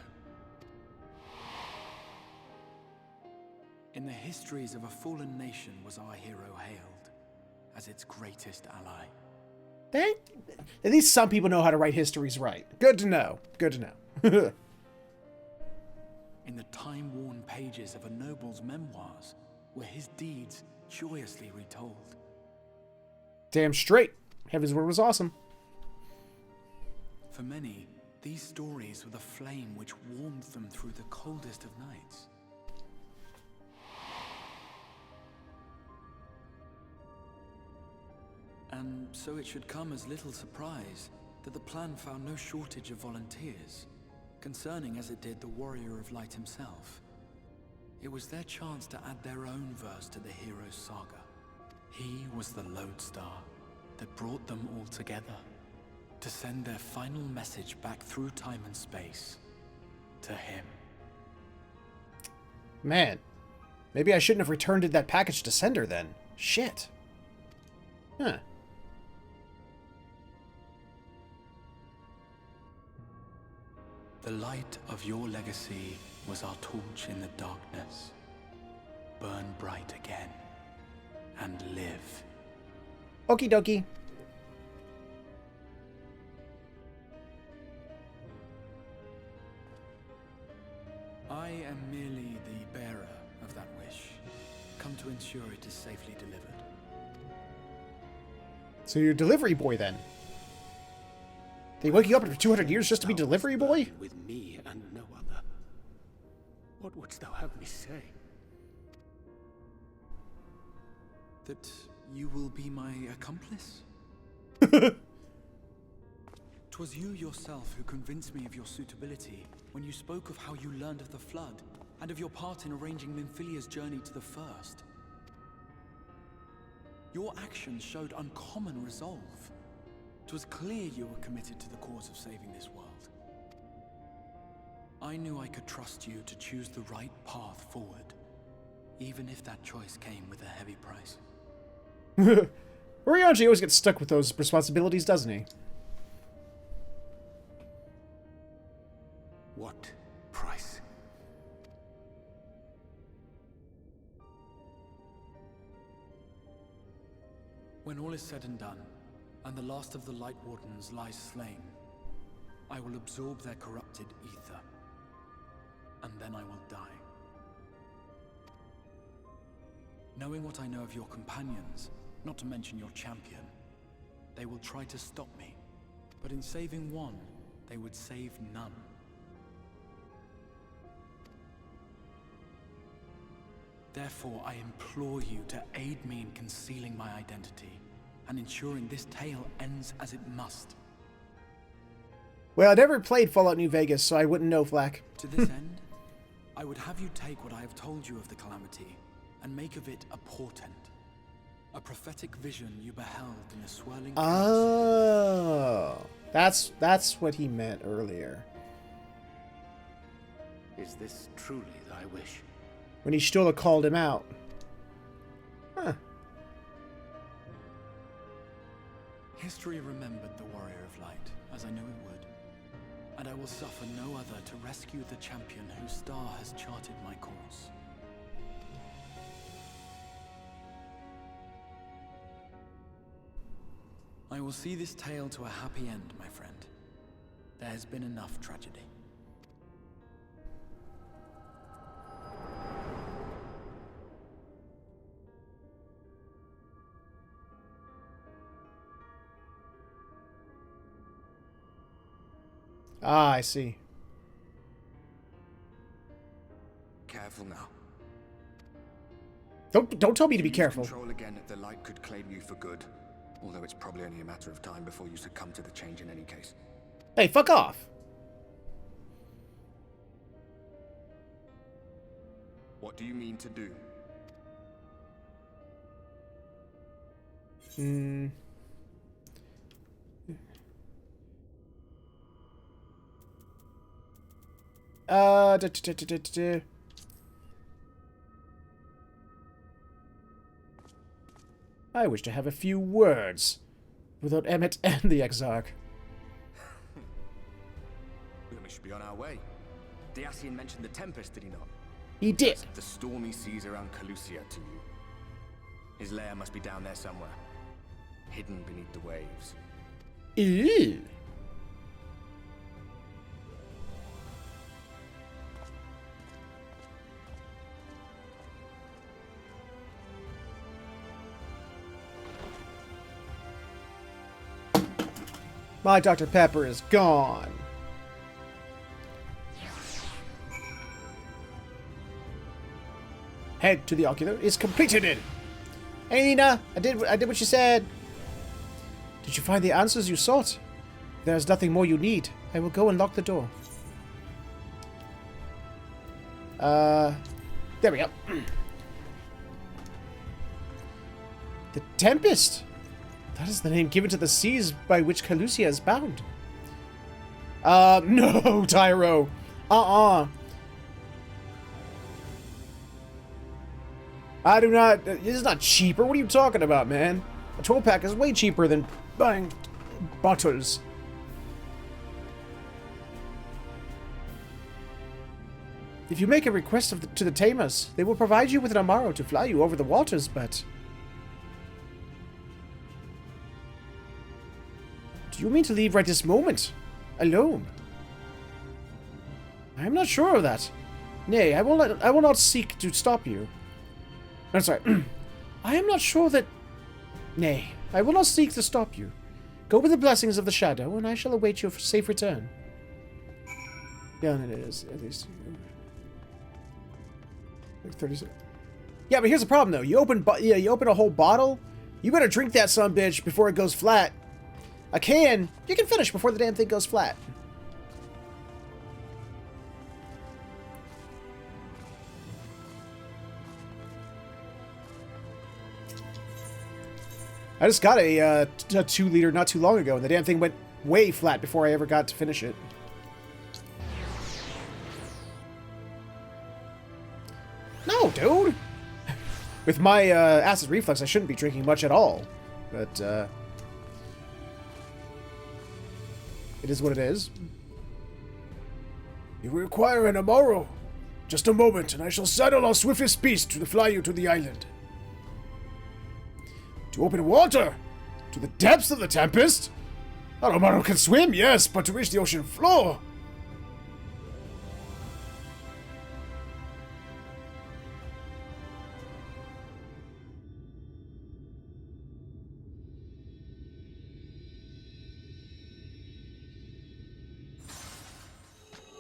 In the histories of a fallen nation was our hero hailed as its greatest ally. At least some people know how to write histories right. Good to know. Good to know. In the time-worn pages of a noble's memoirs were his deeds joyously retold. Damn straight. Heaven's Word was awesome. For many, these stories were the flame which warmed them through the coldest of nights. And so it should come as little surprise that the plan found no shortage of volunteers, concerning as it did the warrior of light himself. It was their chance to add their own verse to the hero's saga. He was the lodestar that brought them all together, to send their final message back through time and space to him. Man, maybe I shouldn't have returned that package to sender then. Shit. Huh. The light of your legacy was our torch in the darkness. Burn bright again and live. Okie dokie. I am merely the bearer of that wish, come to ensure it is safely delivered. So you're delivery boy then? They wake you up after 200 years just to be delivery boy? With me and no other. What wouldst thou have me say? That you will be my accomplice? 'Twas you yourself who convinced me of your suitability when you spoke of how you learned of the Flood and of your part in arranging Minfilia's journey to the First. Your actions showed uncommon resolve. It was clear you were committed to the cause of saving this world. I knew I could trust you to choose the right path forward, even if that choice came with a heavy price. Urianger always gets stuck with those responsibilities, doesn't he? What price? When all is said and done, and the last of the Lightwardens lies slain, I will absorb their corrupted ether, and then I will die. Knowing what I know of your companions, not to mention your champion, they will try to stop me, but in saving one, they would save none. Therefore, I implore you to aid me in concealing my identity, and ensuring this tale ends as it must. Well, I never played Fallout New Vegas, so I wouldn't know, Flack. To this end, I would have you take what I have told you of the Calamity, and make of it a portent. A prophetic vision you beheld in the swirling... Oh, that's what he meant earlier. Is this truly thy wish? When Y'shtola called him out. Huh. History remembered the Warrior of Light, as I knew it would. And I will suffer no other to rescue the champion whose star has charted my course. I will see this tale to a happy end, my friend. There has been enough tragedy. Ah, I see. Careful now. Don't tell me to be Use careful. Control again, the light could claim you for good. Although it's probably only a matter of time before you succumb to the change in any case. Hey, fuck off. What do you mean to do? I wish to have a few words without Emmet and the Exarch. We should be on our way. Dacian mentioned the Tempest, did he not? He did. The stormy seas around Calusia to you. His lair must be down there somewhere, hidden beneath the waves. Ew. My Dr. Pepper is gone. Head to the ocular is completed. Hey, Nina, I did what you said. Did you find the answers you sought? There's nothing more you need. I will go and lock the door. There we go. The Tempest. That is the name given to the seas by which Calusia is bound. No, Tyro. I do not... This is not cheaper. What are you talking about, man? A 12-pack is way cheaper than buying bottles. If you make a request to the Tamers, they will provide you with an Amaro to fly you over the waters, but... Do you mean to leave right this moment? Alone? I am not sure of that. Nay, I will not seek to stop you. I'm sorry. I am not sure that... Nay, I will not seek to stop you. Go with the blessings of the Shadow, and I shall await your safe return. Yeah, it is, at least. Like 36. Yeah, but here's the problem, though. You open a whole bottle, you better drink that sumbitch before it goes flat. A can, you can finish before the damn thing goes flat. I just got a 2-liter not too long ago, and the damn thing went way flat before I ever got to finish it. No, dude! With my acid reflux, I shouldn't be drinking much at all. But, it is what it is. You require an Amaro. Just a moment, and I shall saddle our swiftest beast to fly you to the island. To open water? To the depths of the tempest? Our Amaro can swim, yes, but to reach the ocean floor...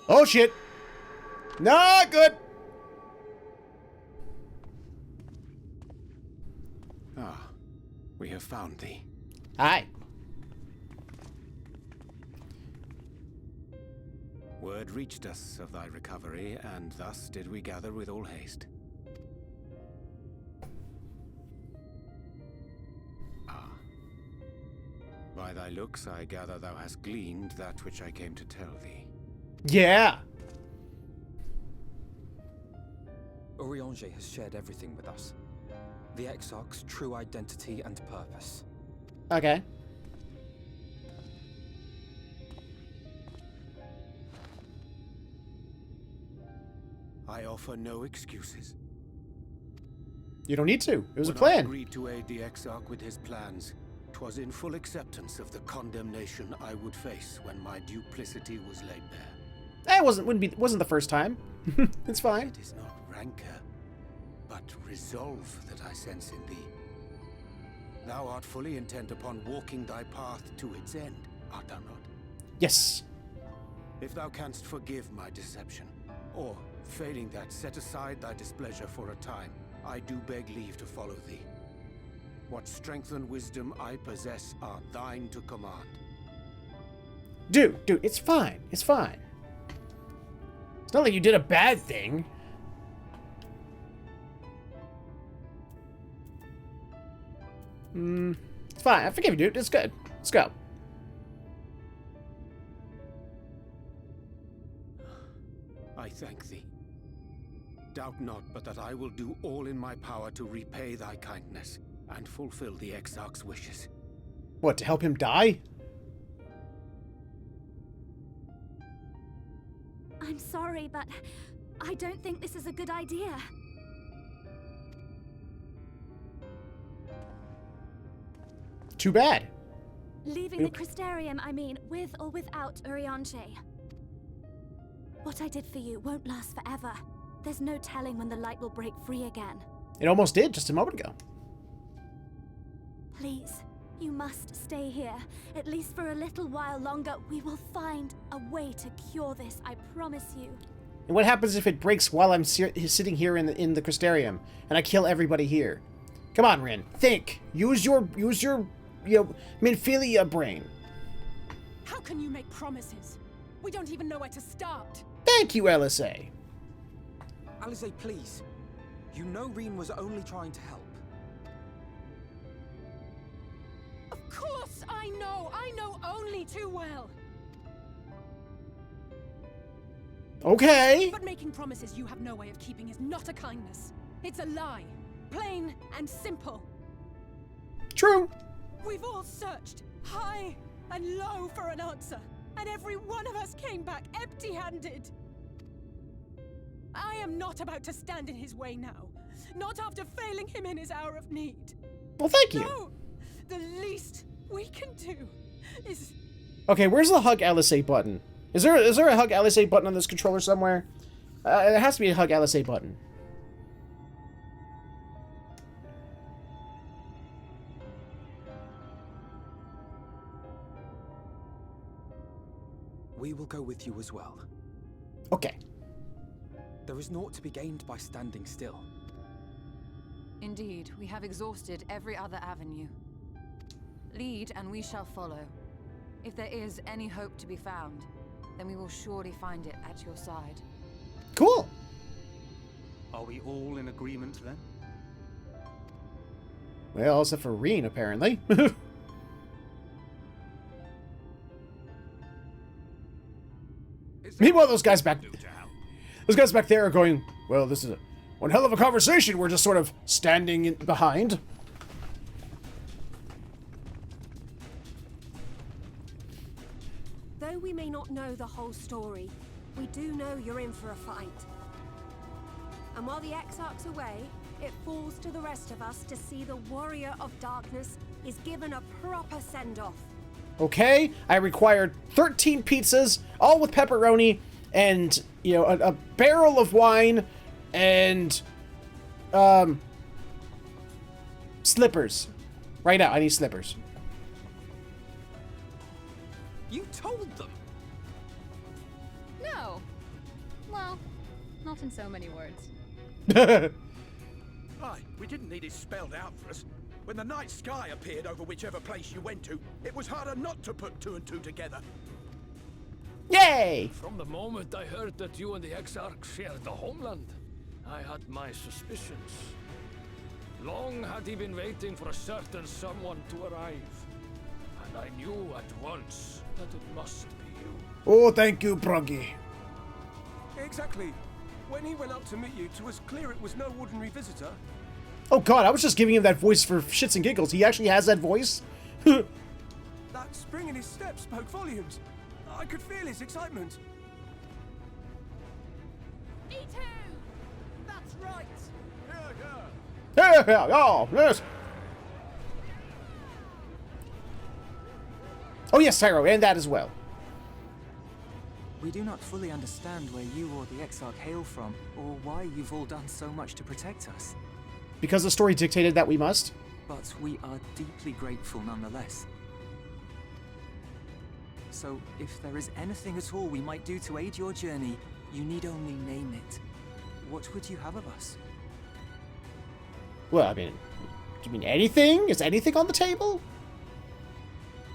Oh, shit! Not good! Ah, we have found thee. Hi. Word reached us of thy recovery, and thus did we gather with all haste. Ah. By thy looks, I gather thou hast gleaned that which I came to tell thee. Yeah! Urianger has shared everything with us. The Exarch's true identity and purpose. Okay. I offer no excuses. You don't need to. It was a When I plan. agreed to aid the Exarch with his plans, 'twas in full acceptance of the condemnation I would face when my duplicity was laid bare. It wasn't the first time. It's fine. It is not rancor, but resolve that I sense in thee. Thou art fully intent upon walking thy path to its end, art thou not? Yes. If thou canst forgive my deception, or, failing that, set aside thy displeasure for a time, I do beg leave to follow thee. What strength and wisdom I possess are thine to command. Dude, it's fine. It's fine. It's not like you did a bad thing. It's fine. I forgive you, dude. It's good. Let's go. I thank thee. Doubt not but that I will do all in my power to repay thy kindness and fulfill the Exarch's wishes. What, to help him die? I'm sorry, but I don't think this is a good idea. Too bad. Leaving the Crystarium, I mean, with or without Urianger. What I did for you won't last forever. There's no telling when the light will break free again. It almost did just a moment ago. Please, you must stay here. At least for a little while longer. We will find a way to cure this, I promise you. And what happens if it breaks while I'm sitting here in the Crystarium and I kill everybody here? Come on, Rin. Think. Use your Minfilia brain. How can you make promises? We don't even know where to start. Thank you, LSA. Alizé, please. You know Reen was only trying to help. Of course I know! I know only too well! Okay. But making promises you have no way of keeping is not a kindness. It's a lie. Plain and simple. True. We've all searched high and low for an answer, and every one of us came back empty-handed. I am not about to stand in his way now. Not after failing him in his hour of need. Well, thank you. No! The least we can do is... Okay, where's the hug LSA button? Is there a hug LSA button on this controller somewhere? There has to be a hug LSA button. We will go with you as well. Okay. There is naught to be gained by standing still. Indeed, we have exhausted every other avenue. Lead, and we shall follow. If there is any hope to be found, then we will surely find it at your side. Cool. Are we all in agreement then? Well, except for Reen, apparently. Meanwhile, those guys back there are going, well, this is one hell of a conversation. We're just sort of standing behind. Though we may not know the whole story, we do know you're in for a fight. And while the Exarch's away, it falls to the rest of us to see the Warrior of Darkness is given a proper send-off. Okay, I required 13 pizzas, all with pepperoni, and, you know, a barrel of wine, and, slippers. Right now, I need slippers. You told them! No. Well, not in so many words. Aye, we didn't need it spelled out for us. When the night sky appeared over whichever place you went to, it was harder not to put two and two together. Yay! From the moment I heard that you and the Exarch shared the homeland, I had my suspicions. Long had he been waiting for a certain someone to arrive. And I knew at once that it must be you. Oh, thank you, Proggy. Exactly. When he went up to meet you, it was clear it was no ordinary visitor. Oh god, I was just giving him that voice for shits and giggles. He actually has that voice? That spring in his step spoke volumes. I could feel his excitement. Me too! That's right! Yeah, oh, yes. Oh yes, Tyro, and that as well. We do not fully understand where you or the Exarch hail from, or why you've all done so much to protect us. Because the story dictated that we must. But we are deeply grateful nonetheless. So, if there is anything at all we might do to aid your journey, you need only name it. What would you have of us? Well, I mean, do you mean anything? Is anything on the table?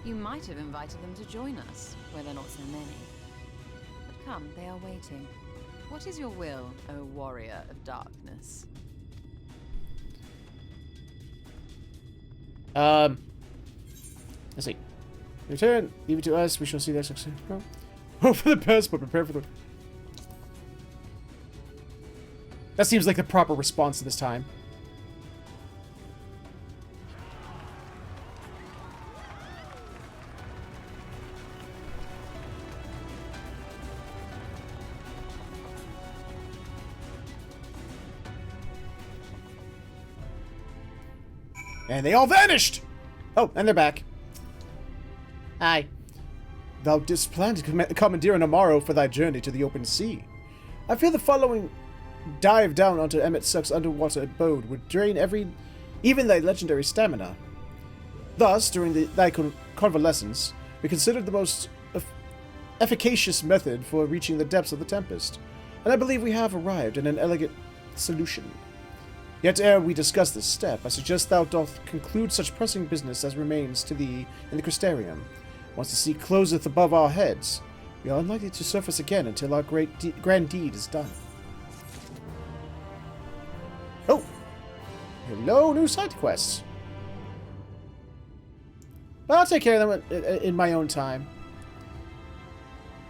You might have invited them to join us, where there are not so many. But come, they are waiting. What is your will, O Warrior of Darkness? Let's see. Return, leave it to us, we shall see that success. Hope for the best, but prepare for the... That seems like the proper response to this time. And they all vanished! Oh, and they're back. Hi. Thou didst plan to commandeer an Amaro for thy journey to the open sea. I fear the following dive down onto Emet-Selch's underwater abode would drain even thy legendary stamina. Thus, during thy convalescence, we considered the most efficacious method for reaching the depths of the Tempest, and I believe we have arrived at an elegant solution. Yet ere we discuss this step, I suggest thou doth conclude such pressing business as remains to thee in the Crystarium. Once the sea closeth above our heads, we are unlikely to surface again until our grand deed is done. Oh! Hello, new side quests. I'll take care of them in my own time.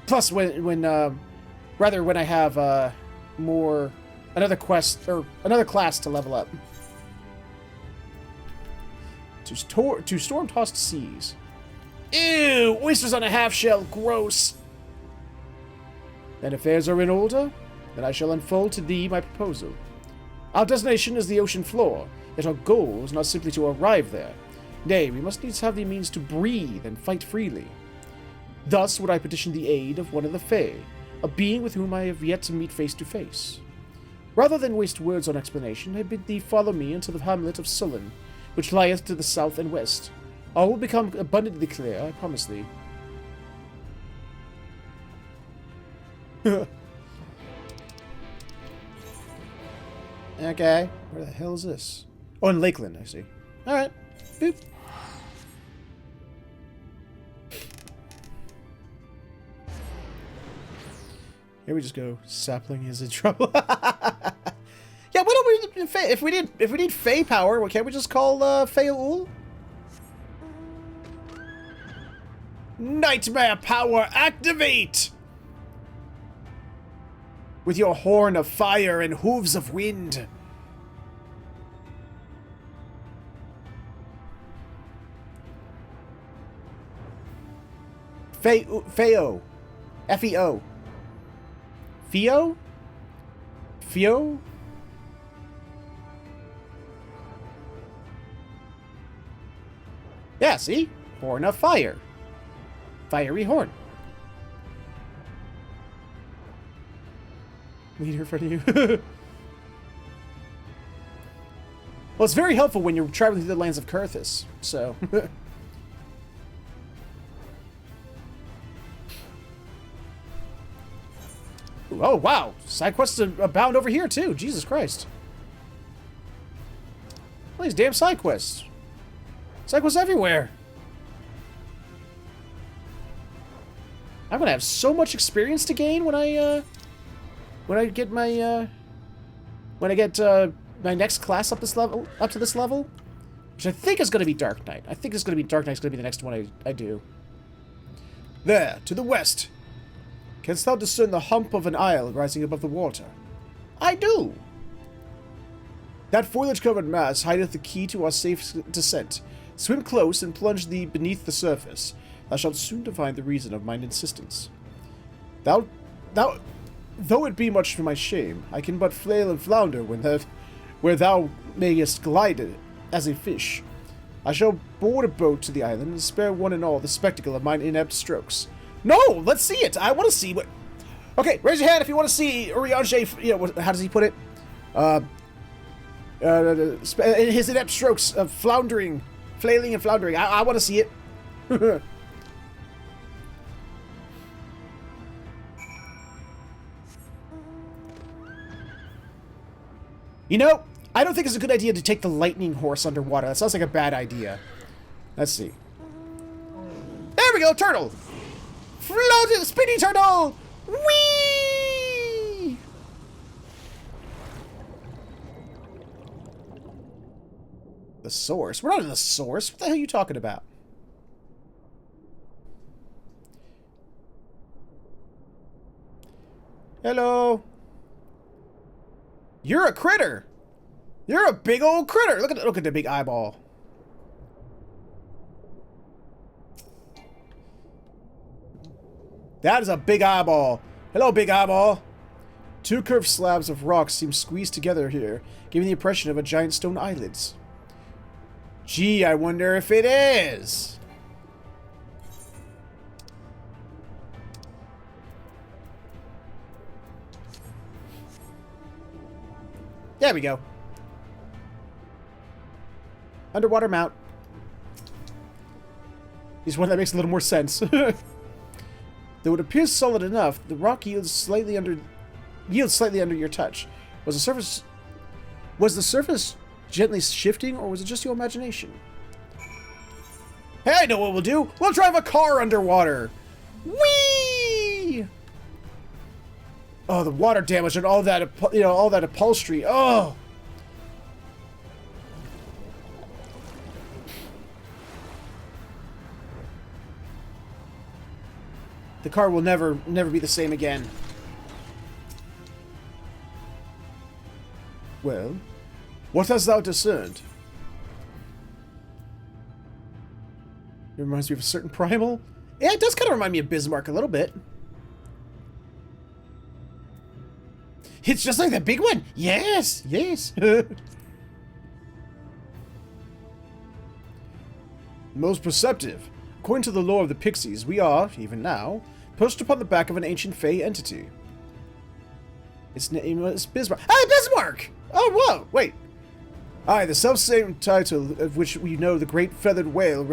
Plus, when I have another quest or another class to level up. To storm-tossed seas. Ew! Oysters on a half-shell. Gross. And affairs are in order, then I shall unfold to thee my proposal. Our destination is the ocean floor, yet our goal is not simply to arrive there. Nay, we must needs have the means to breathe and fight freely. Thus would I petition the aid of one of the Fae, a being with whom I have yet to meet face to face. Rather than waste words on explanation, I bid thee follow me into the hamlet of Sullen, which lieth to the south and west. All will become abundantly clear, I promise thee. Okay, where the hell is this? Oh, in Lakeland, I see. Alright. Boop. Here we just go, sapling is in trouble. Yeah, if we need Fey power, well, can't we just call Feaul? Nightmare power activate! With your horn of fire and hooves of wind. Feo. F-E-O. Feo? Feo? Yeah, see? Horn of fire. Fiery horn. Leader in front of you. Well, it's very helpful when you're traveling through the lands of Kurthus, so... Oh, wow. Side quests abound over here, too. Jesus Christ. All these damn side quests. Side quests everywhere. I'm gonna have so much experience to gain when I get my my next class up to this level, which I think is gonna be Dark Knight. I think it's gonna be Dark Knight's gonna be the next one I do. There, to the west. Canst thou discern the hump of an isle rising above the water? I do. That foliage-covered mass hideth the key to our safe descent. Swim close and plunge thee beneath the surface. Thou shalt soon divine the reason of mine insistence. Though it be much to my shame, I can but flail and flounder where thou mayest glide as a fish. I shall board a boat to the island and spare one and all the spectacle of mine inept strokes. No, let's see it. I want to see what. Okay, raise your hand if you want to see Urianger. You know, how does he put it? His inept strokes of flailing and floundering. I want to see it. You know, I don't think it's a good idea to take the lightning horse underwater. That sounds like a bad idea. Let's see. There we go, turtle! Floating, spinny turtle! Whee! The source? We're not in the source. What the hell are you talking about? Hello. You're a critter. You're a big old critter. Look at the big eyeball. That is a big eyeball. Hello, big eyeball. Two curved slabs of rock seem squeezed together here, giving the impression of a giant stone eyelids. Gee, I wonder if it is. There we go. Underwater mount. He's one that makes a little more sense. Though it appears solid enough, the rock yields slightly under your touch. Was the surface gently shifting, or was it just your imagination? Hey, I know what we'll do. We'll drive a car underwater. Whee! Oh, the water damage and all that, all that upholstery. Oh. The car will never be the same again. Well, what hast thou discerned? It reminds me of a certain primal. Yeah, it does kind of remind me of Bismarck a little bit. It's just like that big one. Yes, yes. Most perceptive. According to the lore of the Pixies, we are, even now, perched upon the back of an ancient Fey entity. Its name is Bismarck. Ah, Bismarck! Oh, whoa, wait. Aye, the self-same title of which we know the great feathered whale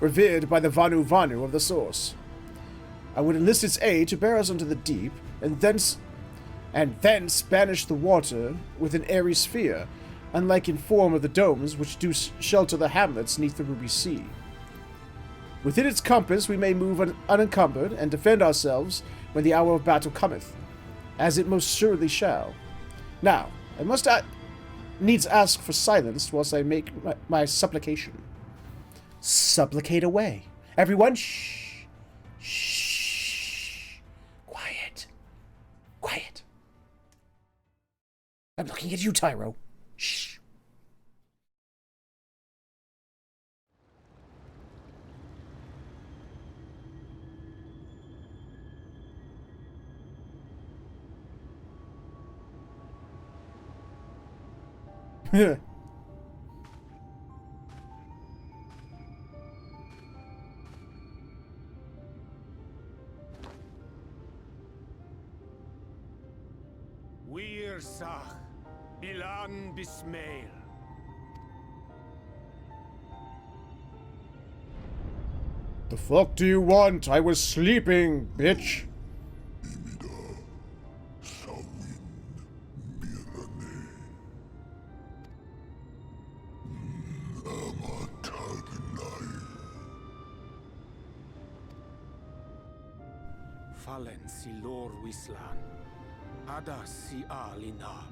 revered by the Vanu Vanu of the source. I would enlist its aid to bear us onto the deep, and thence banish the water with an airy sphere, unlike in form of the domes which do shelter the hamlets neath the ruby sea. Within its compass we may move unencumbered, and defend ourselves when the hour of battle cometh, as it most surely shall. Now, I must add... needs ask for silence whilst I make my supplication. Supplicate away. Everyone, shh. Shh. Quiet. Quiet. I'm looking at you, Tyro. Shh. Weersach, Bilan Bismail. The fuck do you want? I was sleeping, bitch. Fallen si lor wislan, ada si alina.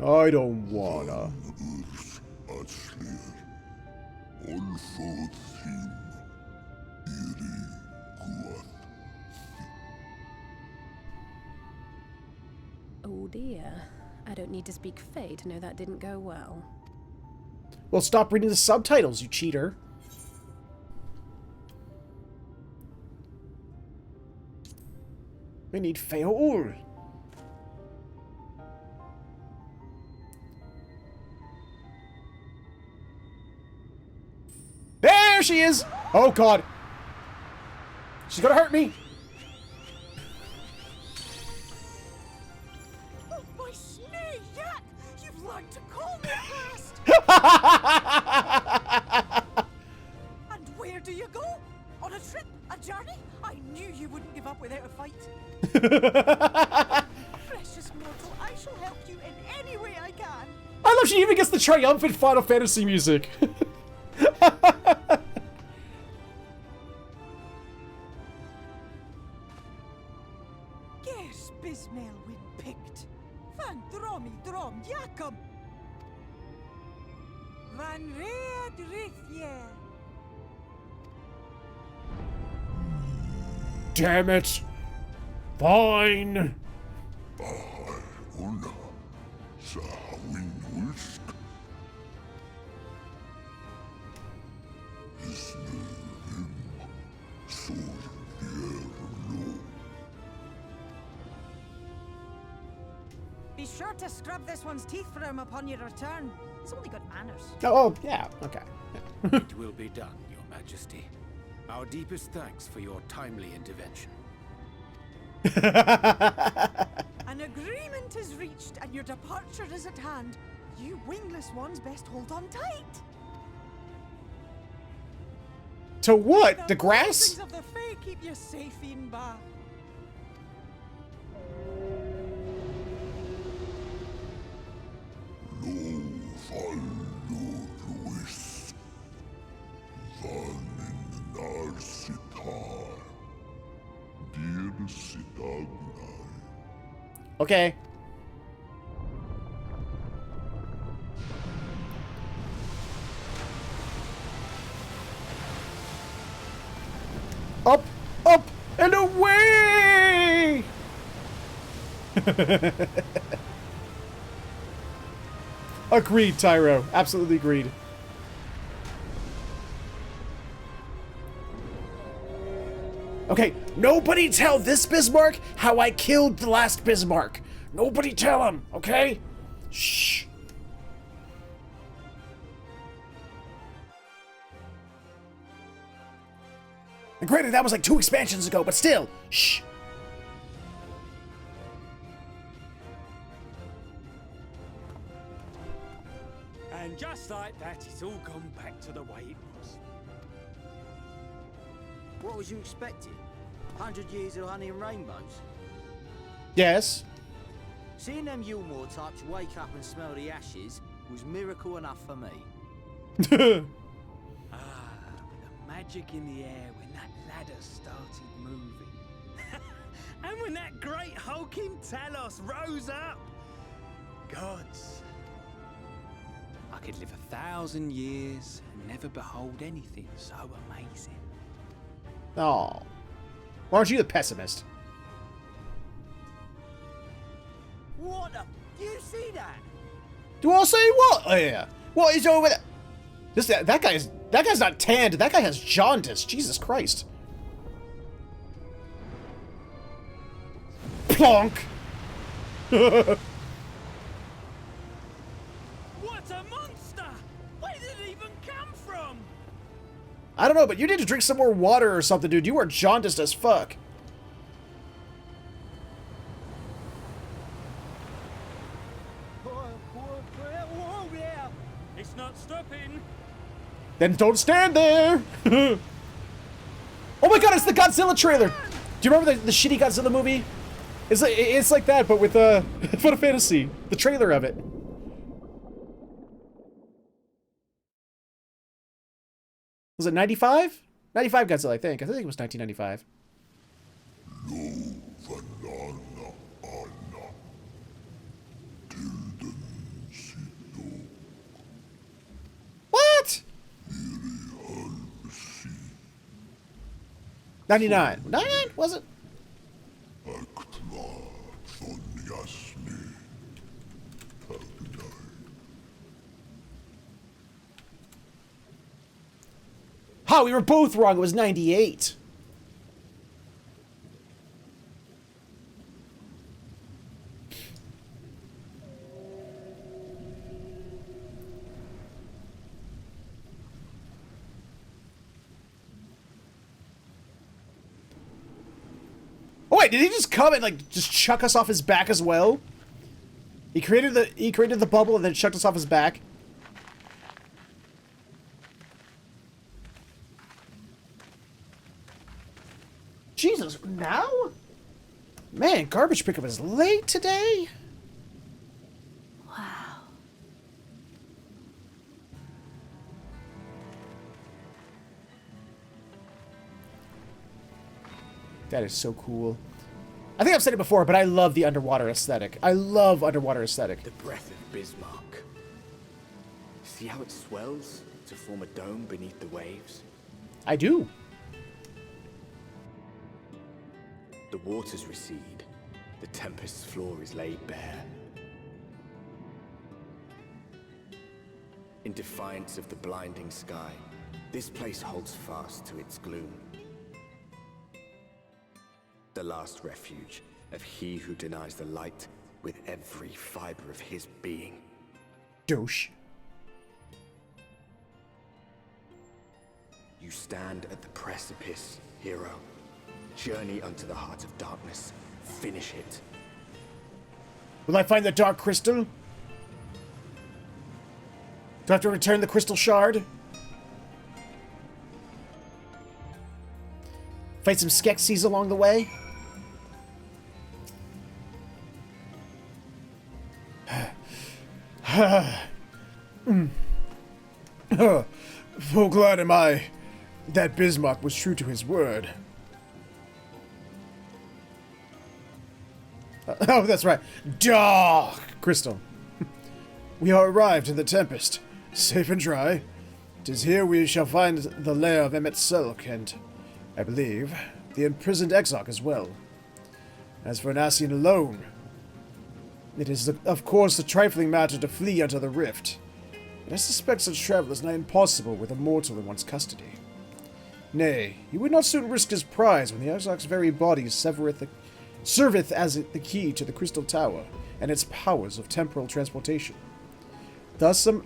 I don't wanna. Oh dear. I don't need to speak Fae to know that didn't go well. Well, stop reading the subtitles, you cheater. We need Feoul. There she is! Oh god. She's gonna hurt me. Oh, my snake yak! You've learned to call me first! And where do you go? On a trip? A journey? I knew you wouldn't give up without a fight. Precious mortal, I shall help you in any way I can. I love she even gets the triumphant Final Fantasy music. Gers Bismail win picked. Van dromi drom jakom. Van red rithje. Damn it. Fine. Be sure to scrub this one's teeth for him upon your return. He's only got manners. Oh, yeah, okay. It will be done, Your Majesty. Our deepest thanks for your timely intervention. An agreement is reached and your departure is at hand. You wingless ones best hold on tight. To what? The grass? Blessings of the Fae keep you safe in Ba. Okay. Up, up, and away! Agreed, Tyro. Absolutely agreed. Okay, nobody tell this Bismarck how I killed the last Bismarck. Nobody tell him, okay? Shh. And granted, that was like 2 expansions ago, but still, shh. And just like that, it's all gone back to the way it was. What was you expecting? 100 years of honey and rainbows? Yes. Seeing them Yulmore types wake up and smell the ashes was miracle enough for me. The magic in the air when that ladder started moving. And when that great hulking Talos rose up, gods, I could live 1,000 years and never behold anything so amazing. Oh. Why aren't you the pessimist? What the? You see that? Do I say what? Oh yeah. What is over there? That guy's not tanned. That guy has jaundice. Jesus Christ. Plonk. What a monster! Where did it even come from? I don't know, but you need to drink some more water or something, dude. You are jaundiced as fuck. It's not stopping. Then don't stand there. Oh my god, it's the Godzilla trailer. Do you remember the shitty Godzilla movie? It's like that, but with Final Fantasy. The trailer of it. Was it 95? 95 Godzilla, I think. I think it was 1995. What? 99. 99? Was it? Ha, we were both wrong. It was 98. Oh wait, did he just come and like just chuck us off his back as well? He created the bubble and then chucked us off his back. Jesus, now? Man, garbage pickup is late today? Wow. That is so cool. I think I've said it before, but I love the underwater aesthetic. I love underwater aesthetic. The breath of Bismarck. See how it swells to form a dome beneath the waves? I do. The waters recede. The tempest's floor is laid bare. In defiance of the blinding sky, this place holds fast to its gloom. The last refuge of he who denies the light with every fiber of his being. Douche. You stand at the precipice, hero. Journey unto the heart of darkness. Finish it. Will I find the dark crystal? Do I have to return the crystal shard? Fight some Skeksis along the way? Full glad am I that Bismarck was true to his word. Oh, that's right. Dark crystal. We are arrived in the Tempest, safe and dry. 'Tis here we shall find the lair of Emet-Selch and, I believe, the imprisoned Exarch as well. As for Nassian alone, it is, of course, a trifling matter to flee unto the rift, but I suspect such travel is nigh impossible with a mortal in one's custody. Nay, he would not soon risk his prize when the Exarch's very body serveth as the key to the Crystal Tower and its powers of temporal transportation. Thus am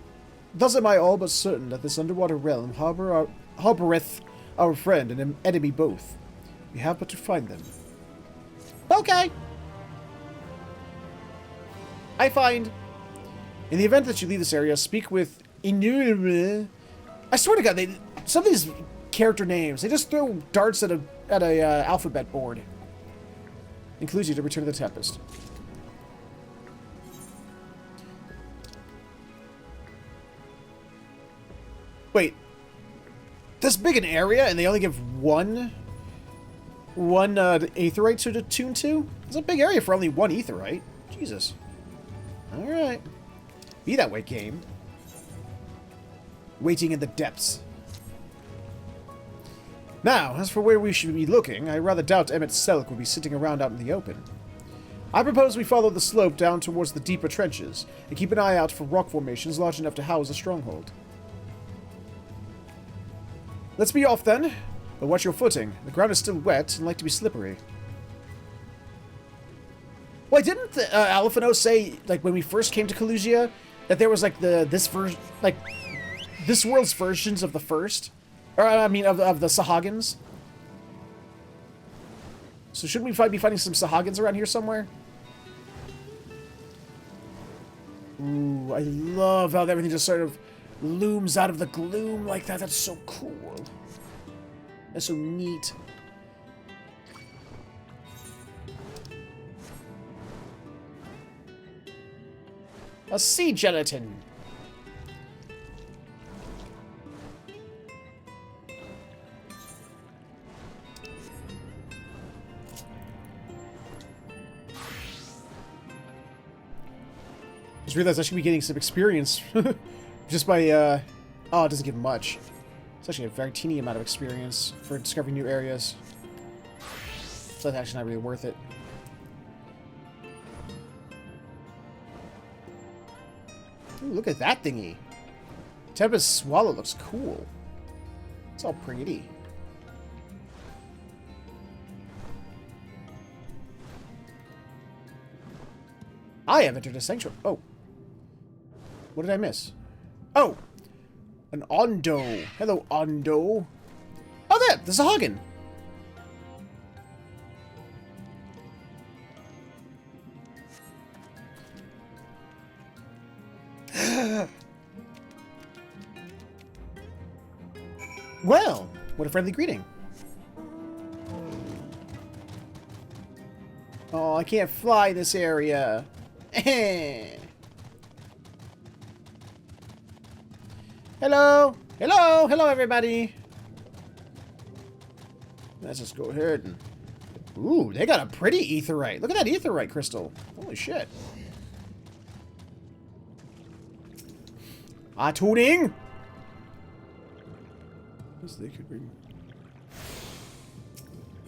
I all but certain that this underwater realm harboureth our friend and enemy both. We have but to find them. Okay. I find. In the event that you leave this area, speak with Inu. I swear to God, some of these character names, they just throw darts at a alphabet board. Includes you to return to the Tempest. Wait. This big an area and they only give one one aetherite to attune to? It's a big area for only one aetherite. Jesus. Alright. Be that way, game. Waiting in the depths. Now, as for where we should be looking, I rather doubt Emet-Selch would be sitting around out in the open. I propose we follow the slope down towards the deeper trenches, and keep an eye out for rock formations large enough to house a stronghold. Let's be off then, but watch your footing. The ground is still wet and like to be slippery. Wait, didn't Alphino say, like, when we first came to Kalusia, that there was, like, this world's versions of the first? Or, I mean, of the Sahagins? So shouldn't we be finding some Sahagins around here somewhere? Ooh, I love how everything just sort of looms out of the gloom like that. That's so cool. That's so neat. A sea gelatin. Just realized I should be getting some experience just by, oh, it doesn't give much. It's actually a very teeny amount of experience for discovering new areas. So that's actually not really worth it. Ooh, look at that thingy. Tempest Swallow looks cool. It's all pretty. I have entered a sanctuary. Oh. What did I miss? Oh! An Ondo. Hello, Ondo. Oh, there! There's a Hagen. Well, what a friendly greeting. Oh, I can't fly this area. Hello! Hello! Hello, everybody! Let's just go ahead and... Ooh, they got a pretty aetherite. Look at that aetherite crystal. Holy shit. Tuning! They could bring...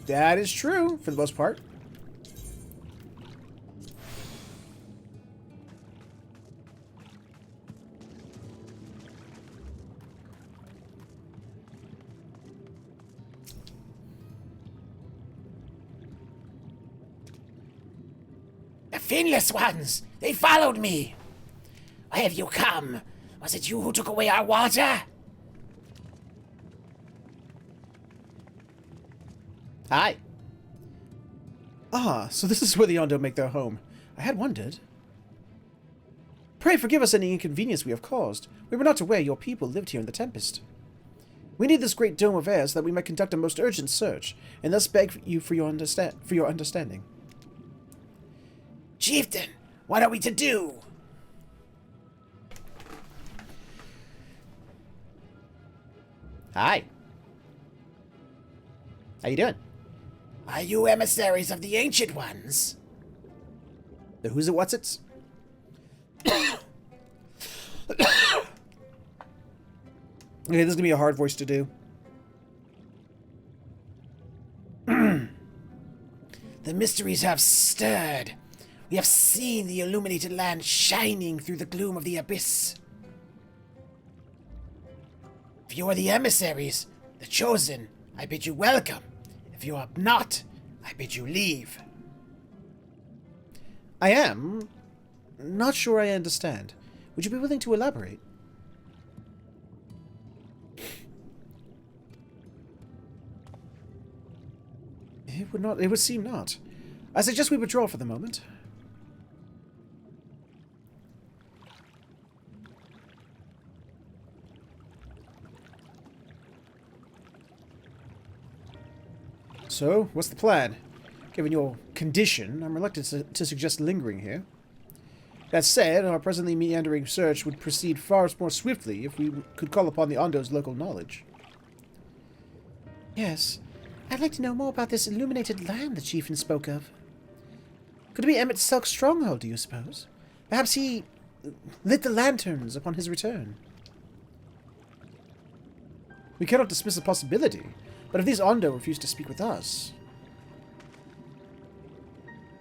That is true, for the most part. The finless ones! They followed me! Why have you come? Was it you who took away our water? Hi. Ah, so this is where the Ondo make their home. I had wondered. Pray forgive us any inconvenience we have caused. We were not aware your people lived here in the Tempest. We need this great dome of air so that we might conduct a most urgent search, and thus beg you for your understanding. Chieftain, what are we to do? Hi. How you doing? Are you emissaries of the Ancient Ones? The who's it, what's it? Okay, this is gonna be a hard voice to do. The mysteries have stirred. We have seen the illuminated land shining through the gloom of the abyss. If you are the emissaries, the chosen, I bid you welcome. If you are not, I bid you leave. I am not sure I understand. Would you be willing to elaborate? It would seem not. I suggest we withdraw for the moment. So, what's the plan? Given your condition, I'm reluctant to suggest lingering here. That said, our presently meandering search would proceed far more swiftly if we could call upon the Ondo's local knowledge. Yes, I'd like to know more about this illuminated land the chieftain spoke of. Could it be Emet-Selch's stronghold, do you suppose? Perhaps he lit the lanterns upon his return. We cannot dismiss the possibility, but if these Ondo refuse to speak with us...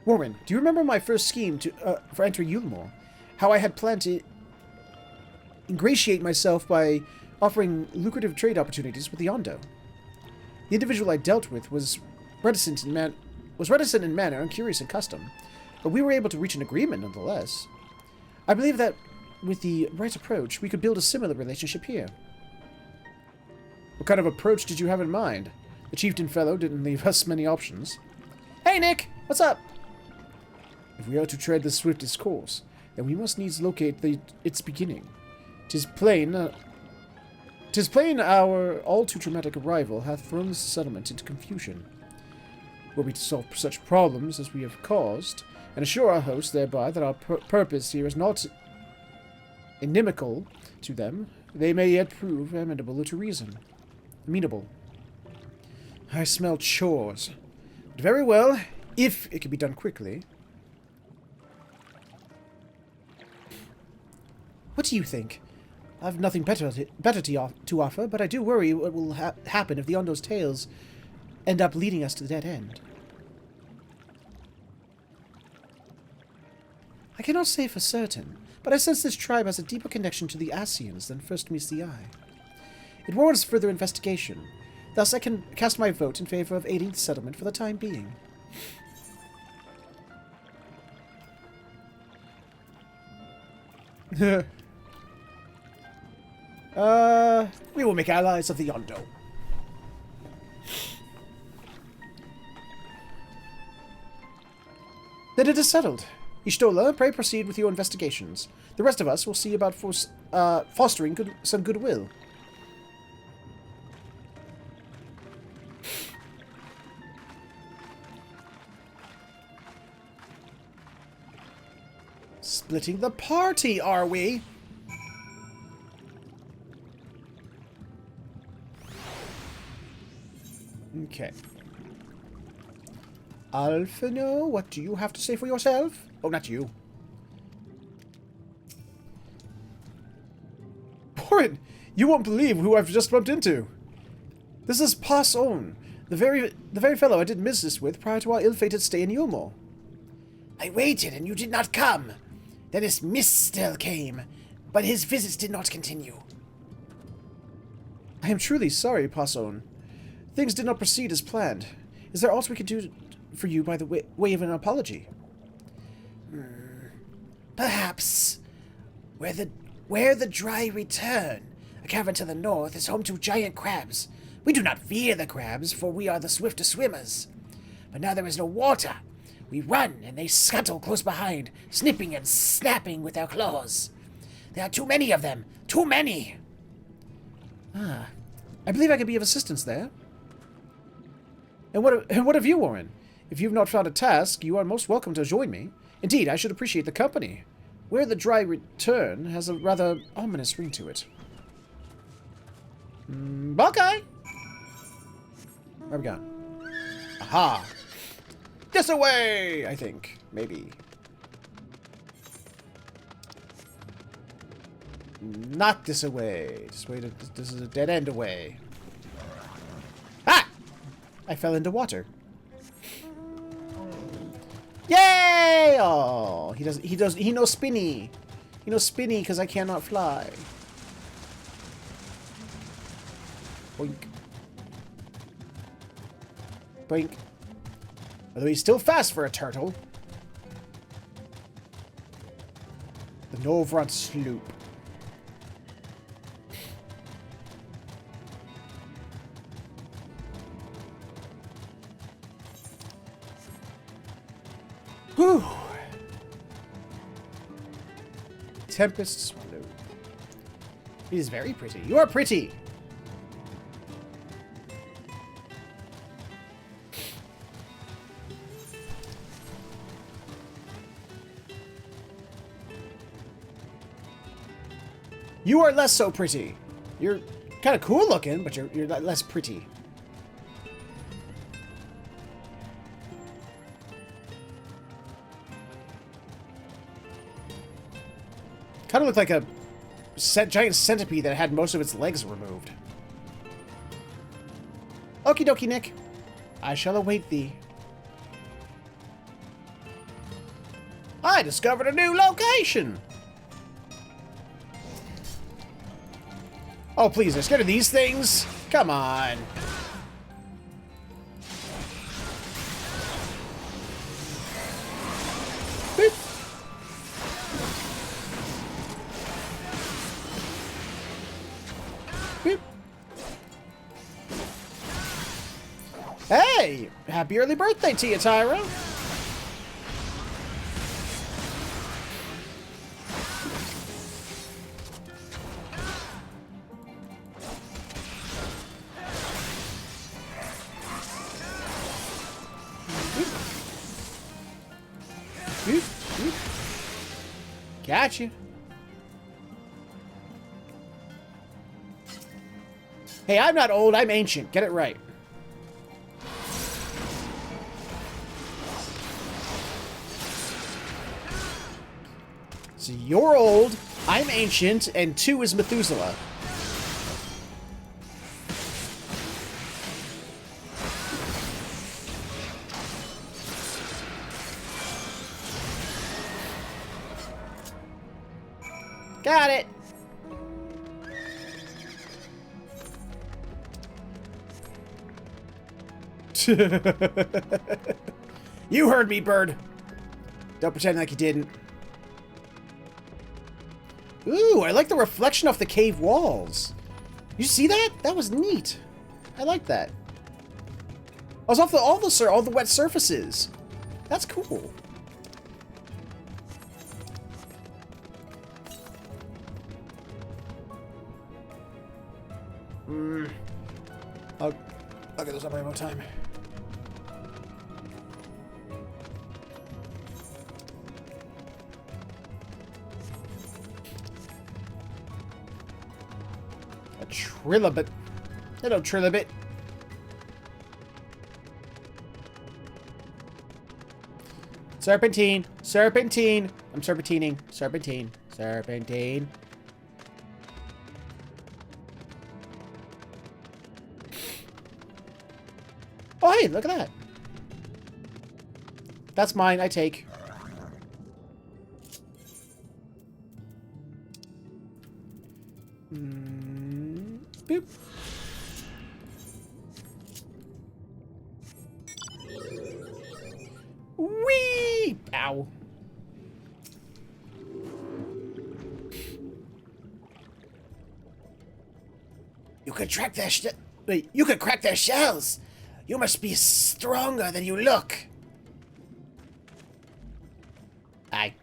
Warren, do you remember my first scheme for entering Yulmore? How I had planned to ingratiate myself by offering lucrative trade opportunities with the Ondo. The individual I dealt with was reticent in manner and curious in custom, but we were able to reach an agreement nonetheless. I believe that with the right approach, we could build a similar relationship here. What kind of approach did you have in mind? The chieftain fellow didn't leave us many options. Hey, Nick! What's up? If we are to tread the swiftest course, then we must needs locate its beginning. 'Tis plain our all-too-traumatic arrival hath thrown this settlement into confusion. Were we to solve such problems as we have caused, and assure our hosts thereby that our purpose here is not inimical to them, they may yet prove amenable to reason. Amenable. I smell chores. But very well, if it can be done quickly. What do you think? I have nothing better to offer, but I do worry what will happen if the Ondo's tales end up leading us to the dead end. I cannot say for certain, but I sense this tribe has a deeper connection to the Ascians than first meets the eye. It warrants further investigation. Thus, I can cast my vote in favor of aiding the settlement for the time being. We will make allies of the Ondo. Then it is settled. Ishtola, pray proceed with your investigations. The rest of us will see about fostering some goodwill. Splitting the party, are we? Okay. Alphino, what do you have to say for yourself? Oh, not you. Borin, you won't believe who I've just bumped into. This is Pas On, the very fellow I did business with prior to our ill-fated stay in Yulmore. I waited and you did not come. Then his mistel came, but his visits did not continue. I am truly sorry, Pas On. Things did not proceed as planned. Is there aught we can do for you by the way of an apology? Perhaps. Where the dry return, a cavern to the north, is home to giant crabs. We do not fear the crabs, for we are the swiftest swimmers. But now there is no water. We run, and they scuttle close behind, snipping and snapping with their claws. There are too many of them. Too many! Ah, I believe I can be of assistance there. And what of you, Warren? If you've not found a task, you are most welcome to join me. Indeed, I should appreciate the company. Where the dry return has a rather ominous ring to it. Buckeye! Where we gone? Aha! This away, I think. Maybe. Not this away. This is a dead end away. Ah! I fell into water. Yay! Oh, he knows spinny. He knows spinny because I cannot fly. Boink. Boink. Although he's still fast for a turtle. The Novrant sloop. Whew. Tempest Swallow. It is very pretty. You are pretty. You are less so pretty. You're kind of cool looking, but you're less pretty. Kind of looked like a giant centipede that had most of its legs removed. Okie dokie, Nick. I shall await thee. I discovered a new location! Oh, please, I'm scared of these things? Come on. Boop. Boop. Hey! Happy early birthday to you, Tyra! Gotcha. Hey, I'm not old, I'm ancient. Get it right. So you're old, I'm ancient, and 2 is Methuselah. Got it. You heard me, bird. Don't pretend like you didn't. Ooh, I like the reflection off the cave walls. You see that? That was neat. I like that. I was off all the wet surfaces. That's cool. I'll get those up one more time. A trilobit. Hello, trilobit. Serpentine. Serpentine. I'm serpentining. Serpentine. Serpentine. Oh, hey, look at that. That's mine, I take. Boop. Whee! Ow. You could crack their you could crack their shells. You must be stronger than you look. Aye.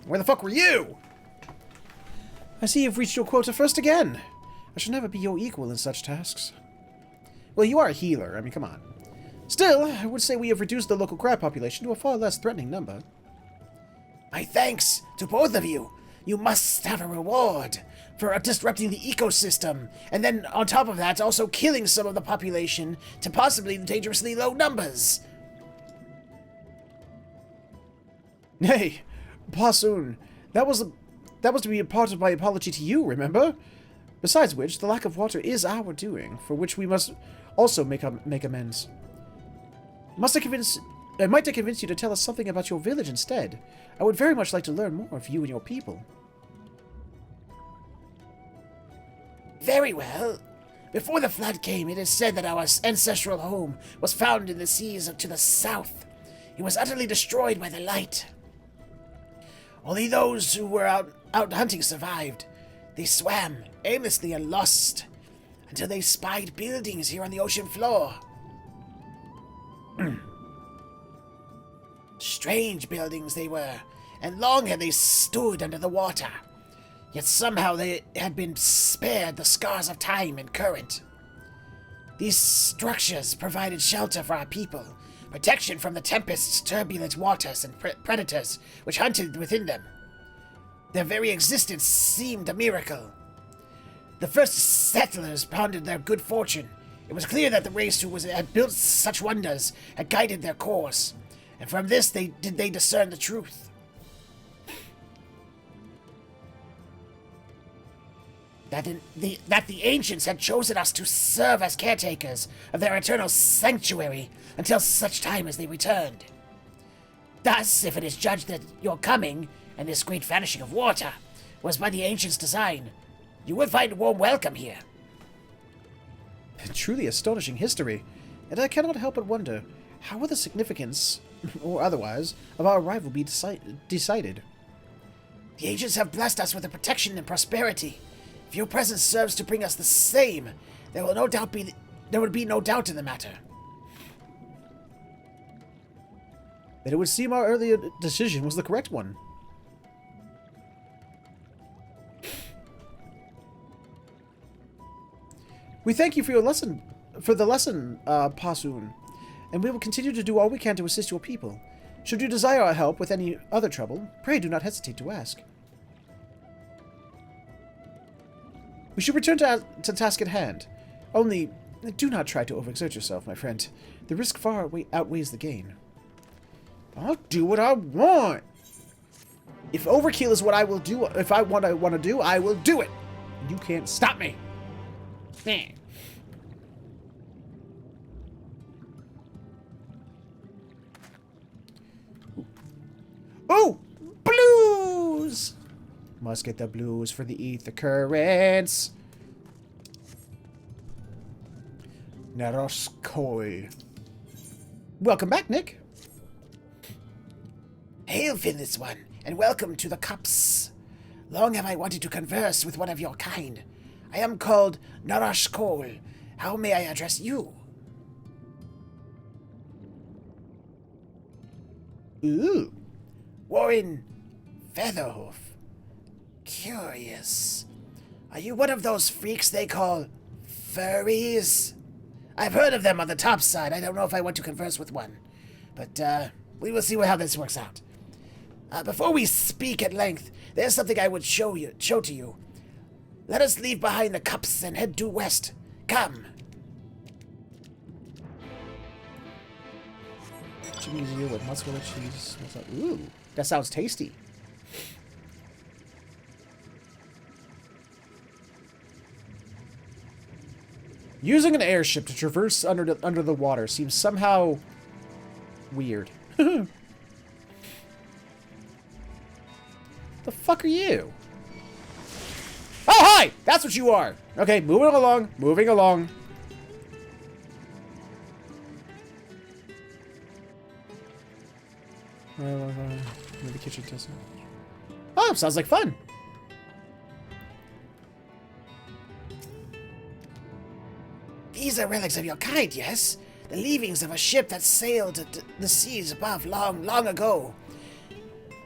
Where the fuck were you? I see you've reached your quota first again. I shall never be your equal in such tasks. Well, you are a healer. I mean, come on. Still, I would say we have reduced the local crab population to a far less threatening number. My thanks to both of you. You must have a reward for disrupting the ecosystem, and then on top of that, also killing some of the population to possibly dangerously low numbers. Hey, Passoon, that was to be a part of my apology to you, remember? Besides which, the lack of water is our doing, for which we must also make amends. Might I convince you to tell us something about your village instead? I would very much like to learn more of you and your people. Very well. Before the flood came, it is said that our ancestral home was found in the seas to the south. It was utterly destroyed by the light. Only those who were out hunting survived. They swam aimlessly and lost until they spied buildings here on the ocean floor. Strange buildings they were, and long had they stood under the water. Yet somehow they had been spared the scars of time and current. These structures provided shelter for our people, protection from the tempest's turbulent waters and predators which hunted within them. Their very existence seemed a miracle. The first settlers pondered their good fortune. It was clear that the race who had built such wonders had guided their course, and from this they discern the truth. that the ancients had chosen us to serve as caretakers of their eternal sanctuary until such time as they returned. Thus, if it is judged that your coming and this great vanishing of water was by the ancients' design, you will find a warm welcome here. Truly astonishing history, and I cannot help but wonder, how will the significance, or otherwise, of our arrival be decided? The ancients have blessed us with the protection and prosperity. If your presence serves to bring us the same, there will be no doubt in the matter. Then it would seem our earlier decision was the correct one. We thank you for the lesson, Pasun, and we will continue to do all we can to assist your people. Should you desire our help with any other trouble, pray do not hesitate to ask. We should return to task at hand. Only, do not try to overexert yourself, my friend. The risk far outweighs the gain. I'll do what I want. If overkill is what I will do, if I want to do, I will do it. You can't stop me. Oh, blues! Must get the blues for the ether currents. Naroskoi. Welcome back, Nick. Hail, Finless One, and welcome to the Cups. Long have I wanted to converse with one of your kind. I am called Narashkol. How may I address you? Ooh. Warren Featherhoof. Curious. Are you one of those freaks they call furries? I've heard of them on the top side. I don't know if I want to converse with one. But, we will see how this works out. Before we speak at length, there's something I would show to you. Let us leave behind the Cups and head due west. Come. Chicken easier with mozzarella cheese. Ooh, that sounds tasty. Using an airship to traverse under the water seems somehow weird. The fuck are you? Oh, hi! That's what you are! Okay, moving along, moving along. Maybe kitchen test. Oh, sounds like fun. These are relics of your kind, yes? The leavings of a ship that sailed the seas above long ago.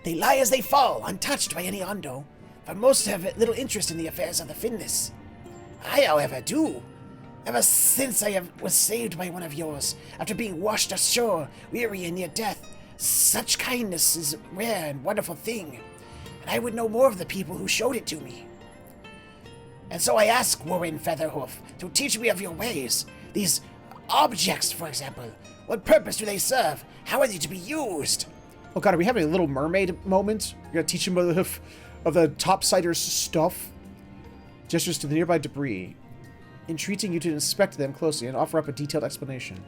They lie as they fall, untouched by any Ondo, for most have little interest in the affairs of the Finless. I, however, do. Ever since I was saved by one of yours, after being washed ashore, weary and near death, such kindness is a rare and wonderful thing, and I would know more of the people who showed it to me. And so I ask Warren Featherhoof to teach me of your ways. These objects, for example, what purpose do they serve? How are they to be used? Oh god, are we having a Little Mermaid moment? You're gonna teach him of the topsiders' stuff? Gestures to the nearby debris, entreating you to inspect them closely and offer up a detailed explanation.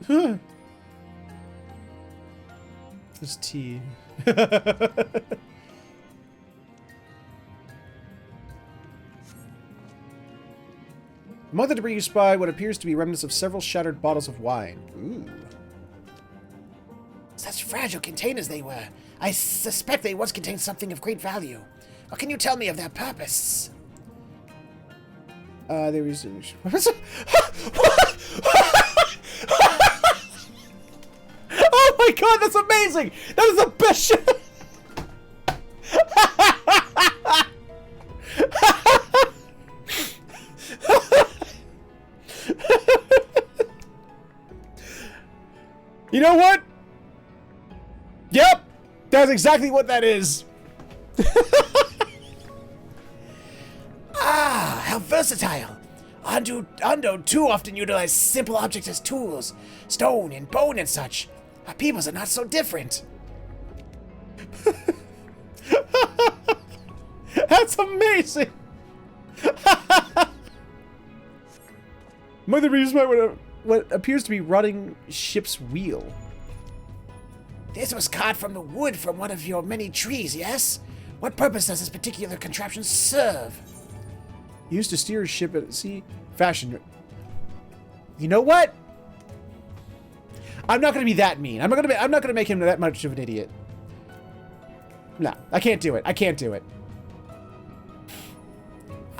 Huh. This tea. Among the debris you spy what appears to be remnants of several shattered bottles of wine. Ooh. Such fragile containers they were. I suspect they once contained something of great value. What can you tell me of their purpose? There is... Oh my god, that's amazing! That is the best shit! You know what? Yep! That's exactly what that is. Ah, how versatile. Ondo too often utilize simple objects as tools. Stone and bone and such. Our peoples are not so different. That's That's amazing. Mother reads by what appears to be rotting ship's wheel. This was cut from the wood from one of your many trees, yes? What purpose does this particular contraption serve? Used to steer a ship at sea. Fashion. You know what? I'm not going to be that mean. I'm not going to make him that much of an idiot. No, I can't do it. I can't do it.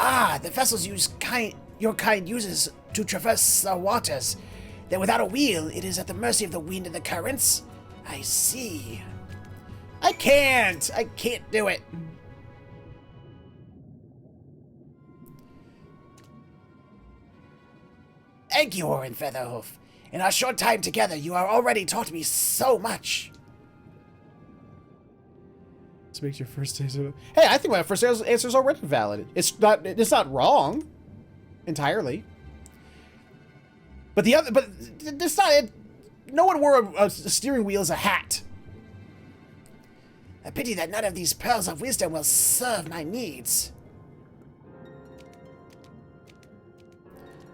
Ah, the vessels your kind uses to traverse the waters. That without a wheel, it is at the mercy of the wind and the currents. I see. I can't do it. Thank you, Orin Featherhoof. In our short time together, you have already taught me so much. This makes your first answer. Hey, I think my first answer is already valid. It's not wrong entirely. But it's not. No one wore a steering wheel as a hat. A pity that none of these pearls of wisdom will serve my needs.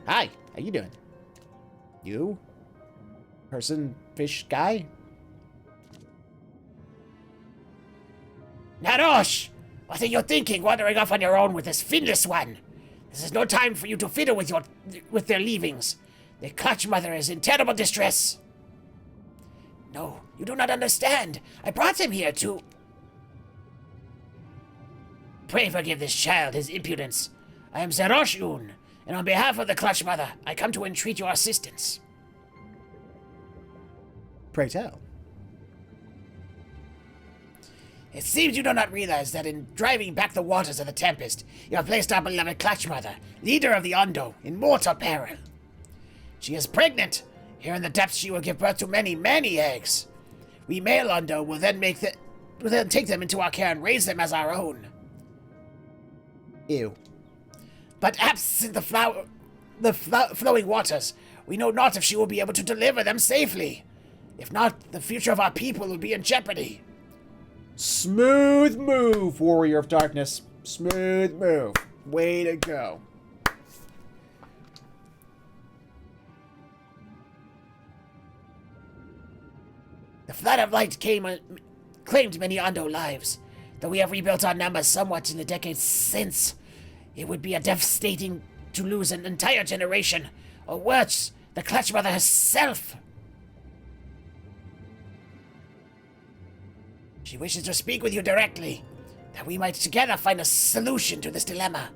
Hi, how you doing? You? Person, fish, guy? Narosh! What are you thinking, wandering off on your own with this finless one? This is no time for you to fiddle with their leavings. The Clutch Mother is in terrible distress. No, you do not understand. I brought him here to... Pray forgive this child his impudence. I am Zerosh-un, and on behalf of the Clutch Mother, I come to entreat your assistance. Pray tell. It seems you do not realize that in driving back the waters of the Tempest, you have placed our beloved Clutch Mother, leader of the Ondo, in mortal peril. She is pregnant. Here in the depths she will give birth to many, many eggs. We male Ondo will then take them into our care and raise them as our own. Ew. But absent the flowing waters, we know not if she will be able to deliver them safely. If not, the future of our people will be in jeopardy. Smooth move, Warrior of Darkness. Smooth move. Way to go. The flood of light claimed many Ondo lives. Though we have rebuilt our numbers somewhat in the decades since, it would be a devastating to lose an entire generation, or worse, the Clutch Mother herself. She wishes to speak with you directly, that we might together find a solution to this dilemma.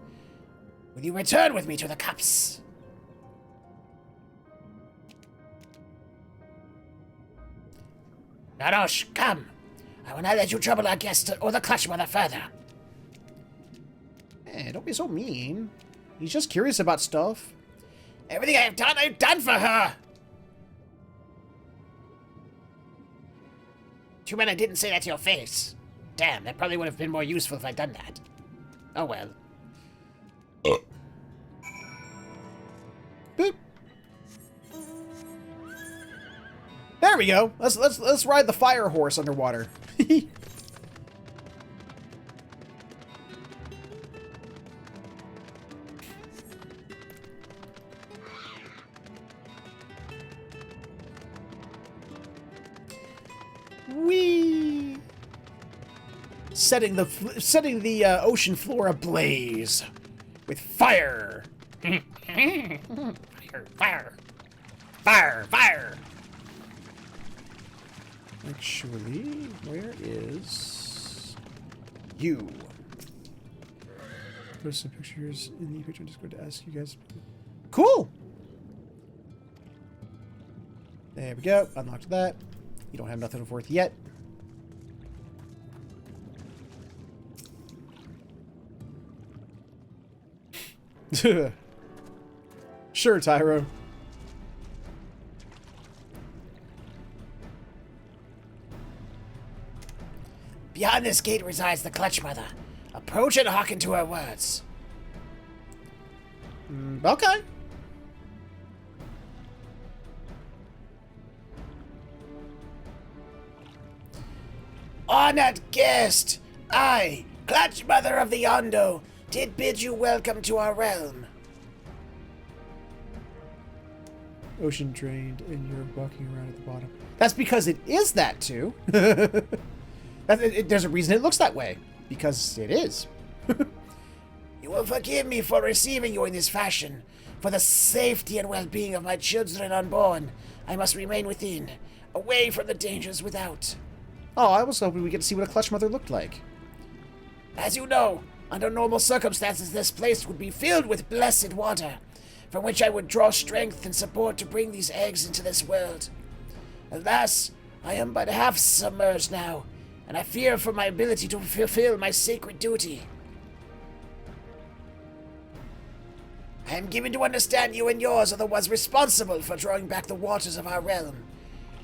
Will you return with me to the cups? Narosh, come. I will not let you trouble our guest or the Clutch Mother further. Hey, don't be so mean. He's just curious about stuff. Everything I've done for her. Too bad I didn't say that to your face. Damn, that probably would have been more useful if I'd done that. Oh well. Boop. There we go. Let's ride the fire horse underwater. Whee! Setting the ocean floor ablaze with fire. Fire! Fire! Fire! Actually, where is you? Post some pictures in the picture Discord to ask you guys. Cool. There we go. Unlocked that. You don't have nothing worth yet. Sure, Tyro. Beyond this gate resides the Clutch Mother. Approach and hearken to her words. Okay. Honored guest, I, Clutch Mother of the Yondo did bid you welcome to our realm. Ocean drained, and you're walking around at the bottom. That's because it is that, too. There's a reason it looks that way. Because it is. You will forgive me for receiving you in this fashion. For the safety and well-being of my children unborn, I must remain within, away from the dangers without. Oh, I was hoping we get to see what a clutch mother looked like. As you know, under normal circumstances, this place would be filled with blessed water, from which I would draw strength and support to bring these eggs into this world. Alas, I am but half submerged now, and I fear for my ability to fulfill my sacred duty. I am given to understand you and yours are the ones responsible for drawing back the waters of our realm.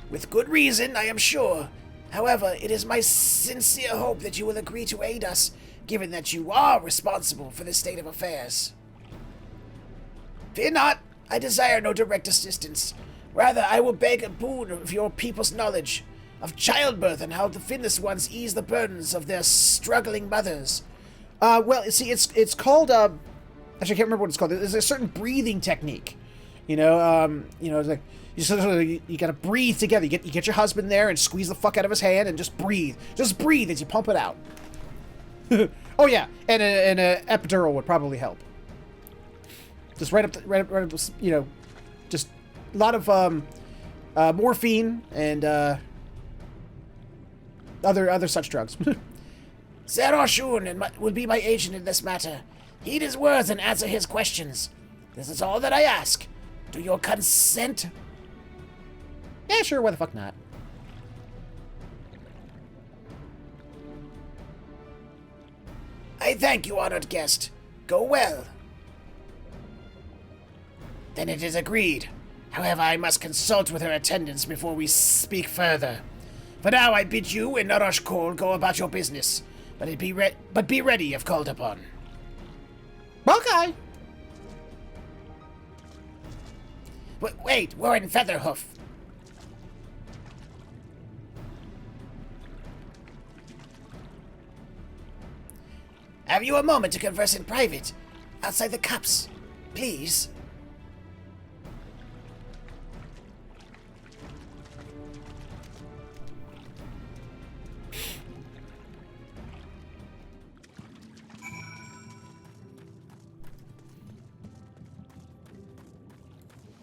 With good reason, I am sure. However, it is my sincere hope that you will agree to aid us, given that you are responsible for this state of affairs. Fear not, I desire no direct assistance. Rather, I will beg a boon of your people's knowledge of childbirth and how the finless ones ease the burdens of their struggling mothers. Well, see, it's called, actually, I can't remember what it's called. There's a certain breathing technique. It's like, you gotta breathe together. You get your husband there and squeeze the fuck out of his hand and just breathe. Just breathe as you pump it out. Oh, yeah, and an epidural would probably help. Just right up, just a lot of morphine and other such drugs. Zerashun will be my agent in this matter. Heed his words and answer his questions. This is all that I ask. Do you consent? Yeah, sure, why the fuck not? I thank you, honored guest. Go well. Then it is agreed. However, I must consult with her attendants before we speak further. For now, I bid you and Narosh Kol go about your business, but be ready if called upon. Okay. Wait, we're in Featherhoof. Have you a moment to converse in private, outside the cups, please?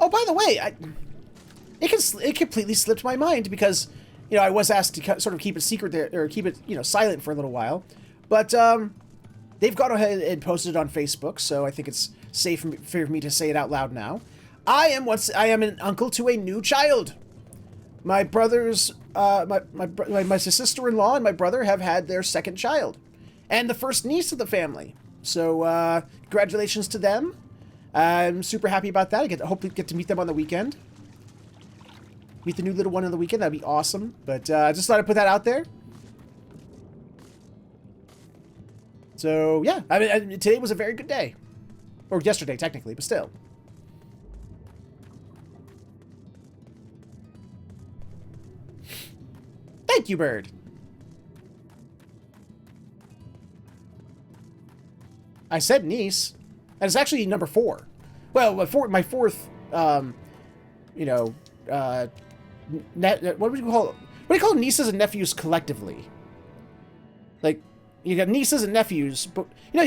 Oh, by the way, it completely slipped my mind because, I was asked to sort of keep it secret there, or keep it, silent for a little while. But, they've gone ahead and posted it on Facebook, so I think it's safe for me to say it out loud now. I am an uncle to a new child. My brother's, my sister-in-law and my brother have had their second child. And the first niece of the family. So, congratulations to them. I'm super happy about that. I hopefully get to meet them on the weekend. Meet the new little one on the weekend. That'd be awesome. But I just thought I'd put that out there. So, yeah. I mean, today was a very good day. Or yesterday, technically, but still. Thank you, bird. I said niece. And it's actually number 4. Well, my fourth, what do you call nieces and nephews collectively? Like, you got nieces and nephews, but you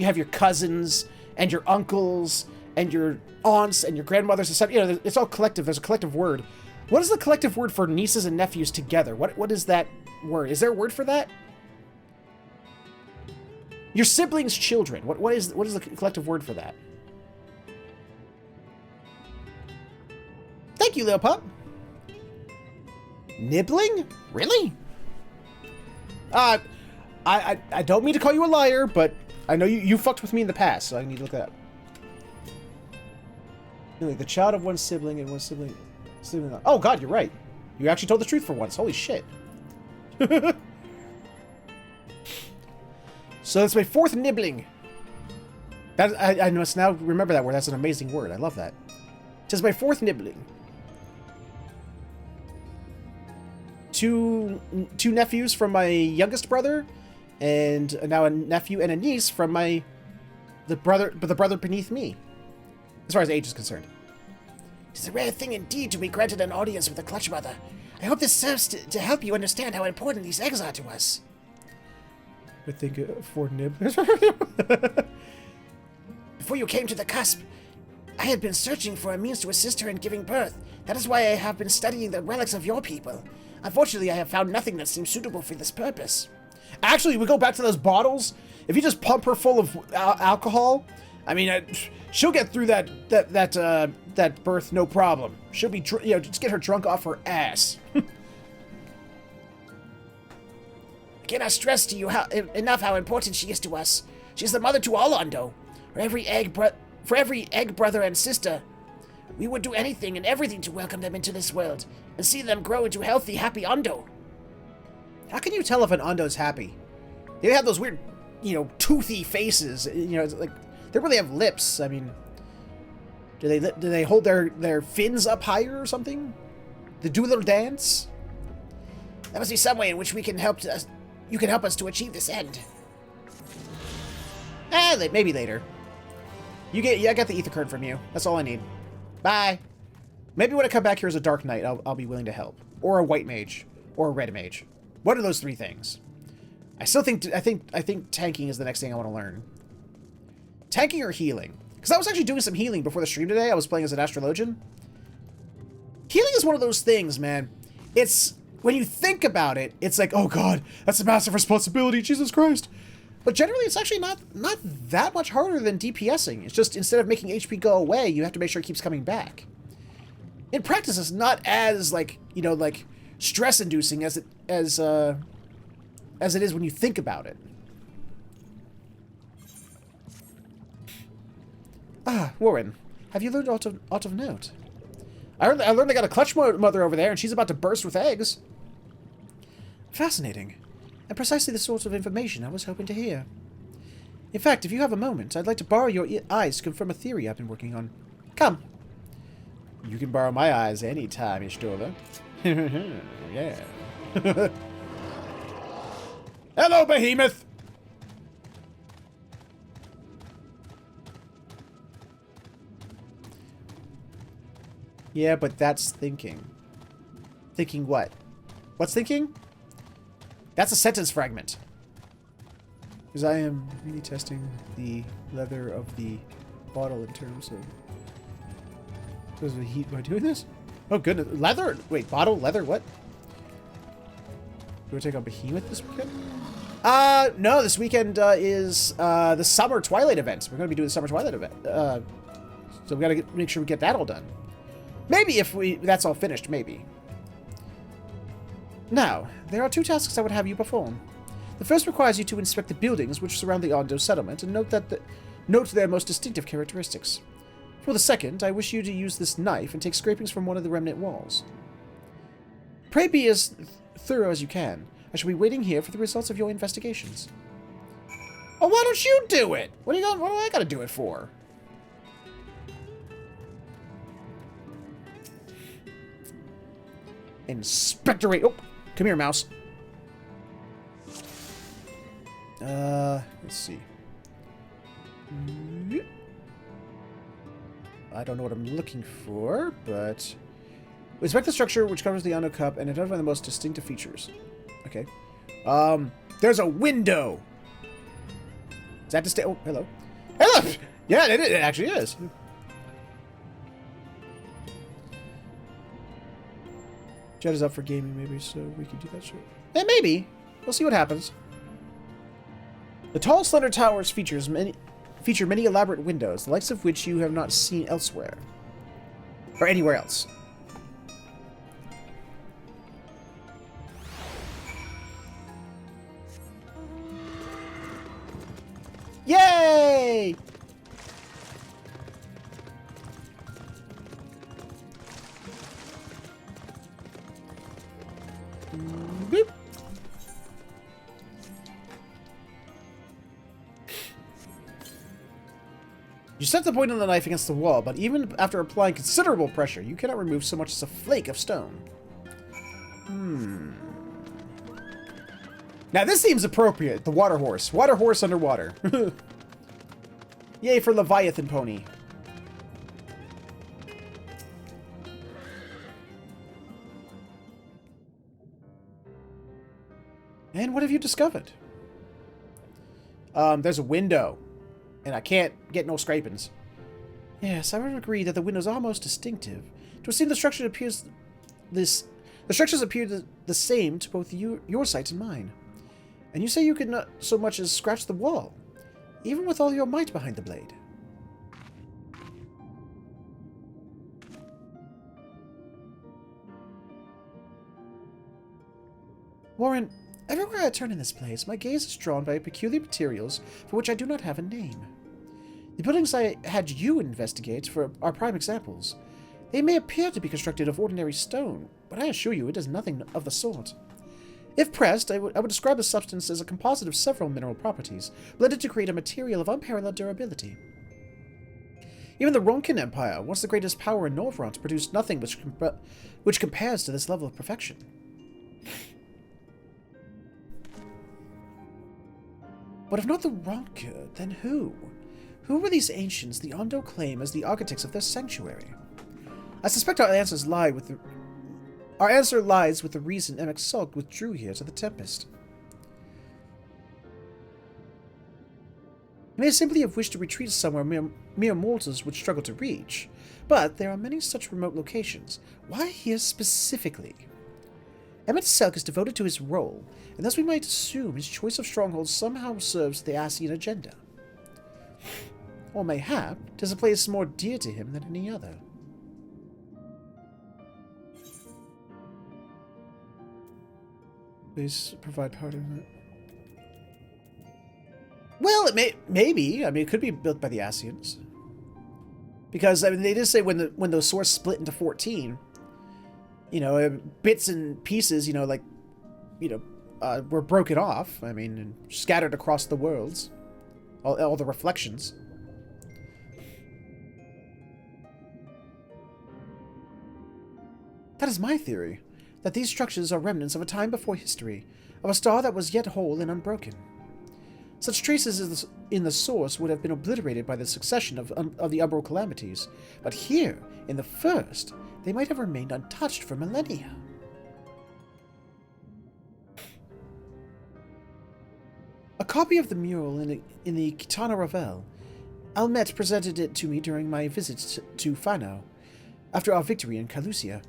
have your cousins and your uncles and your aunts and your grandmothers and stuff. It's all collective. There's a collective word. What is the collective word for nieces and nephews together? What is that word? Is there a word for that? Your siblings' children. What is the collective word for that? Thank you, little pup. Nibbling? Really? I don't mean to call you a liar, but I know you fucked with me in the past, so I need to look that up. Like the child of one sibling and one sibling. Oh God, you're right. You actually told the truth for once. Holy shit. So that's my 4th nibbling. That I must now remember that word. That's an amazing word. I love that. It says my 4th nibbling. Two nephews from my youngest brother, and now a nephew and a niece from the brother beneath me, as far as age is concerned. It is a rare thing indeed to be granted an audience with the Clutch Mother. I hope this serves to help you understand how important these eggs are to us. I think 4 nib. Before you came to the cusp, I had been searching for a means to assist her in giving birth. That is why I have been studying the relics of your people. Unfortunately, I have found nothing that seems suitable for this purpose. Actually, we go back to those bottles. If you just pump her full of alcohol, I mean, she'll get through that birth no problem. She'll be, just get her drunk off her ass. I cannot stress to you enough how important she is to us. She is the mother to all Ondo. For every egg brother and sister, we would do anything and everything to welcome them into this world and see them grow into healthy, happy Ondo. How can you tell if an Ondo's happy? They have those weird, toothy faces. It's like they really have lips. I mean, do they hold their fins up higher or something? The Doolittle dance? There must be some way in which we can help us. You can help us to achieve this end. Maybe later. I got the ether card from you. That's all I need. Bye. Maybe when I come back here as a Dark Knight, I'll be willing to help, or a White Mage, or a Red Mage. One of those 3 things. I think tanking is the next thing I want to learn. Tanking or healing? Because I was actually doing some healing before the stream today. I was playing as an astrologian. Healing is one of those things, man. It's when you think about it, it's like, oh god, that's a massive responsibility, Jesus Christ. But generally, it's actually not that much harder than DPSing. It's just instead of making HP go away, you have to make sure it keeps coming back. In practice, it's not as stress-inducing as it is when you think about it. Warren, have you learned aught of note? I learned they got a Clutch Mother over there, and she's about to burst with eggs. Fascinating. And precisely the sort of information I was hoping to hear. In fact, if you have a moment, I'd like to borrow your eyes to confirm a theory I've been working on. Come. You can borrow my eyes anytime, Ishtola. Yeah. Hello, Behemoth! Yeah, but that's thinking. Thinking what? What's thinking? That's a sentence fragment. Because I am really testing the leather of the bottle in terms of... Does the heat... Am I doing this? Oh, goodness. Leather? Wait, bottle? Leather? What? Do I take on Behemoth this weekend? No. This weekend is the Summer Twilight event. We're going to be doing the Summer Twilight event. So we got to make sure we get that all done. Maybe if that's all finished, maybe. Now, there are 2 tasks I would have you perform. The first requires you to inspect the buildings which surround the Ondo settlement and note their most distinctive characteristics. For the second, I wish you to use this knife and take scrapings from one of the remnant walls. Pray be as thorough as you can. I shall be waiting here for the results of your investigations. Oh, why don't you do it? What do I gotta do it for? Inspectorate. Oh, come here, mouse. Let's see. I don't know what I'm looking for, but... Inspect the structure which covers the Ondo Cup and identify the most distinctive features. Okay. There's a window! Is that oh, hello. Hello! Yeah, it actually is. Jed is up for gaming, maybe, so we can do that shit. Yeah, maybe. We'll see what happens. The tall, slender towers feature many elaborate windows, the likes of which you have not seen elsewhere. Or anywhere else. Yay! Boop. You set the point of the knife against the wall, but even after applying considerable pressure, you cannot remove so much as a flake of stone. Now this seems appropriate. The water horse. Water horse underwater. Yay for Leviathan pony. And what have you discovered? There's a window. And I can't get no scrapings. Yes, I would agree that the windows are most distinctive. To have seen the structure appears the structures appear the same to both your sight and mine. And you say you could not so much as scratch the wall, even with all your might behind the blade. Warren, everywhere I turn in this place, my gaze is drawn by peculiar materials for which I do not have a name. The buildings I had you investigate are prime examples. They may appear to be constructed of ordinary stone, but I assure you it is nothing of the sort. If pressed, I would describe the substance as a composite of several mineral properties, blended to create a material of unparalleled durability. Even the Ronkin Empire, once the greatest power in Norvrot, produced nothing which compares to this level of perfection. But if not the Ronkin, then who? Who were these ancients the Ondo claim as the architects of their sanctuary? I suspect our answer lies with the reason Emet-Selch withdrew here to the Tempest. He may simply have wished to retreat somewhere mere mortals would struggle to reach, but there are many such remote locations. Why here specifically? Emet-Selch is devoted to his role, and thus we might assume his choice of strongholds somehow serves the Ascian agenda. Or mayhap, 'tis a place more dear to him than any other. Please provide part of it. Well, maybe. I mean, it could be built by the Ascians. Because, I mean, they did say when the source split into 14, bits and pieces, were broken off. I mean, and scattered across the worlds. All the reflections. That is my theory. That these structures are remnants of a time before history, of a star that was yet whole and unbroken. Such traces in the source would have been obliterated by the succession of the umbral calamities, but here, in the first, they might have remained untouched for millennia. A copy of the mural in the Kitana Ravel. Almet presented it to me during my visit to Fano, after our victory in Calusia.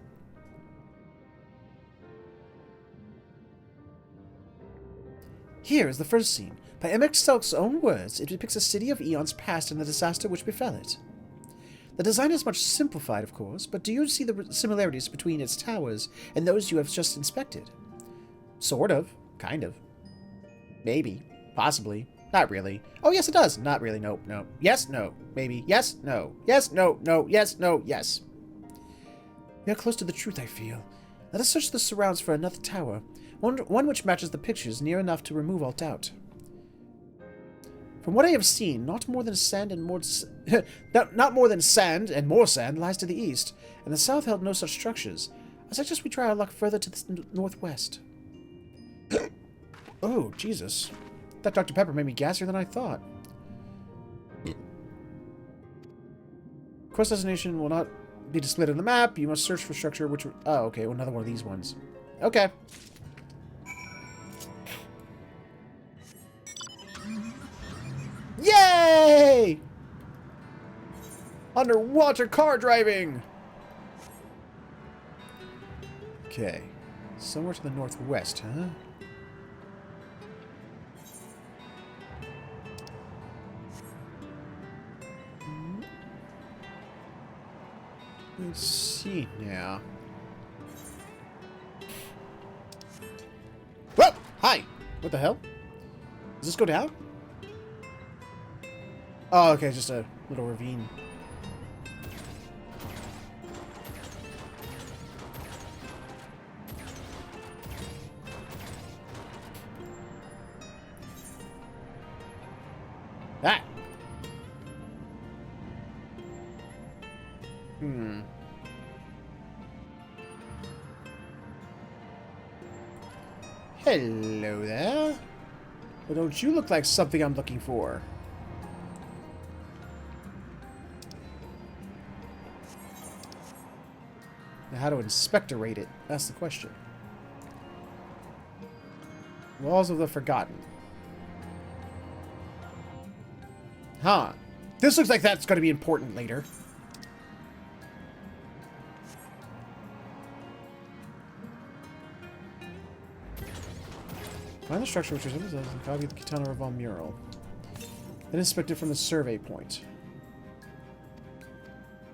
Here is the first scene. By Emet-Selch's own words, it depicts a city of eons past and the disaster which befell it. The design is much simplified, of course, but do you see the similarities between its towers and those you have just inspected? Sort of. Kind of. Maybe. Possibly. Not really. Oh, yes, it does. Not really. Nope. No. Yes. No. Maybe. Yes. No. Yes. No. No. Yes. No. Yes. We are close to the truth, I feel. Let us search the surrounds for another tower. One which matches the pictures near enough to remove all doubt. From what I have seen, not more than sand and more sand lies to the east, and the south held no such structures. I suggest we try our luck further to the northwest. Oh, Jesus. That Dr. Pepper made me gassier than I thought. Quest destination will not be displayed on the map. You must search for structure which... Oh, okay. Well, another one of these ones. Okay. Yay! Underwater car driving! Okay. Somewhere to the northwest, huh? Let's see now. Whoa! Hi! What the hell? Does this go down? Oh, okay, just a little ravine. Ah! Hello there. Well, don't you look like something I'm looking for? Now, how to inspectorate it? That's the question. Walls of the Forgotten. Huh. This looks like that's going to be important later. Find the structure which resembles and copy the Katana Revolve mural. Then inspect it from the survey point.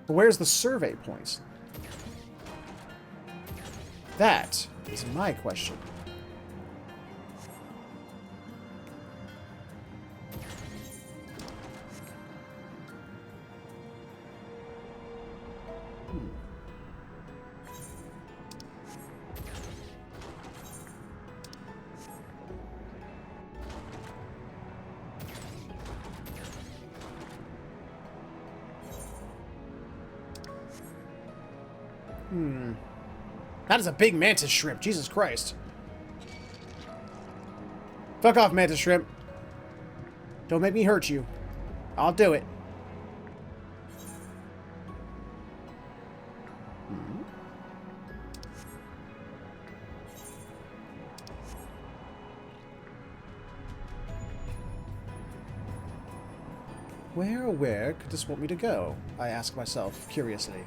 But where's the survey point? That is my question. That is a big mantis shrimp. Jesus Christ. Fuck off, mantis shrimp. Don't make me hurt you. I'll do it. Where, oh where could this want me to go? I ask myself, curiously.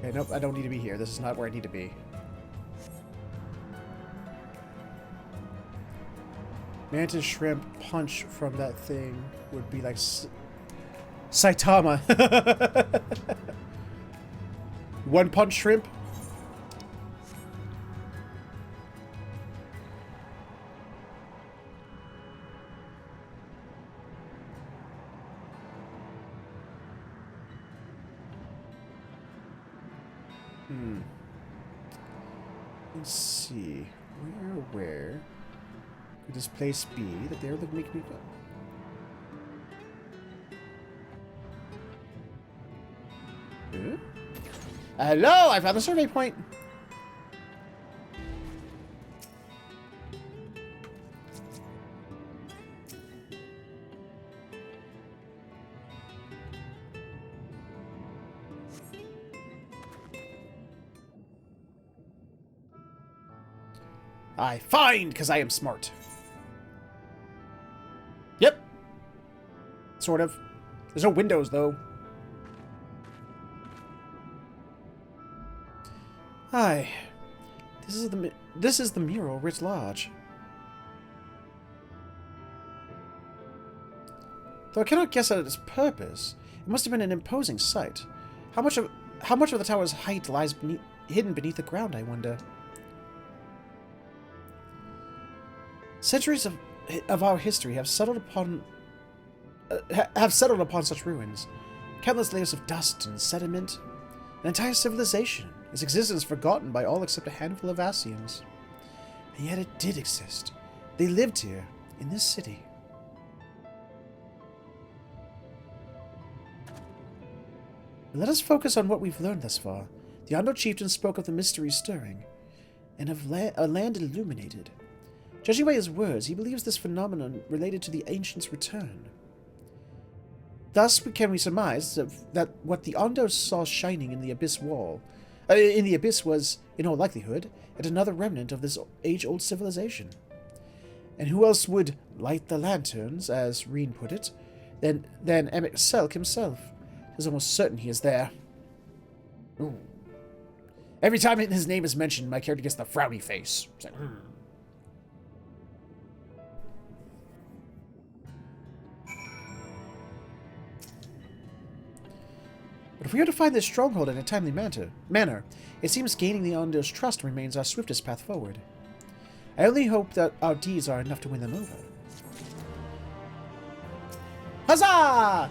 Okay, nope, I don't need to be here. This is not where I need to be. Mantis shrimp punch from that thing would be like Saitama. One punch shrimp? Let's see. Where could this place be that they're looking to make me go? Huh? Hello! I found the survey point! I find, because I am smart. Yep. Sort of. There's no windows, though. Aye. This is the mural writ large. Though I cannot guess at its purpose, it must have been an imposing sight. How much of the tower's height lies hidden beneath the ground, I wonder? Centuries of our history have settled upon such ruins. Countless layers of dust and sediment. An entire civilization, its existence forgotten by all except a handful of Asians. And yet it did exist. They lived here, in this city. Let us focus on what we've learned thus far. The Ondo chieftain spoke of the mystery stirring, and of a land illuminated. Judging by his words, he believes this phenomenon related to the ancients' return. Thus, can we surmise that what the Ondos saw shining in the abyss was, in all likelihood, yet another remnant of this age-old civilization. And who else would light the lanterns, as Reen put it, than Emet-Selch himself? It is almost certain he is there. Ooh. Every time his name is mentioned, my character gets the frowny face. It's like, But if we are to find this stronghold in a timely manner, it seems gaining the Ondo's trust remains our swiftest path forward. I only hope that our deeds are enough to win them over. Huzzah!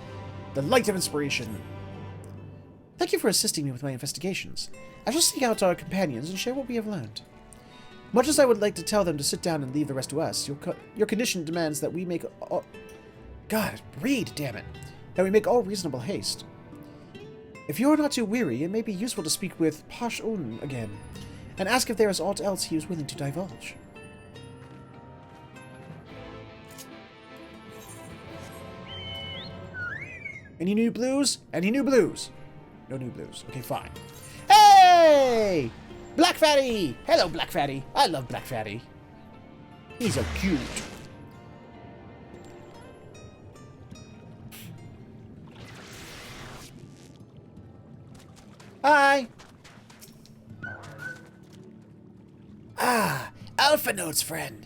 The light of inspiration. Thank you for assisting me with my investigations. I shall seek out our companions and share what we have learned. Much as I would like to tell them to sit down and leave the rest to us, your condition demands that we make all... God, read, damn it. That we make all reasonable haste. If you are not too weary, it may be useful to speak with Pash-Un again, and ask if there is aught else he is willing to divulge. Any new blues? Any new blues? No new blues. Okay, fine. Hey! Black Fatty! Hello, Black Fatty. I love Black Fatty. He's so cute. Hi! Ah, Alpha Note's friend.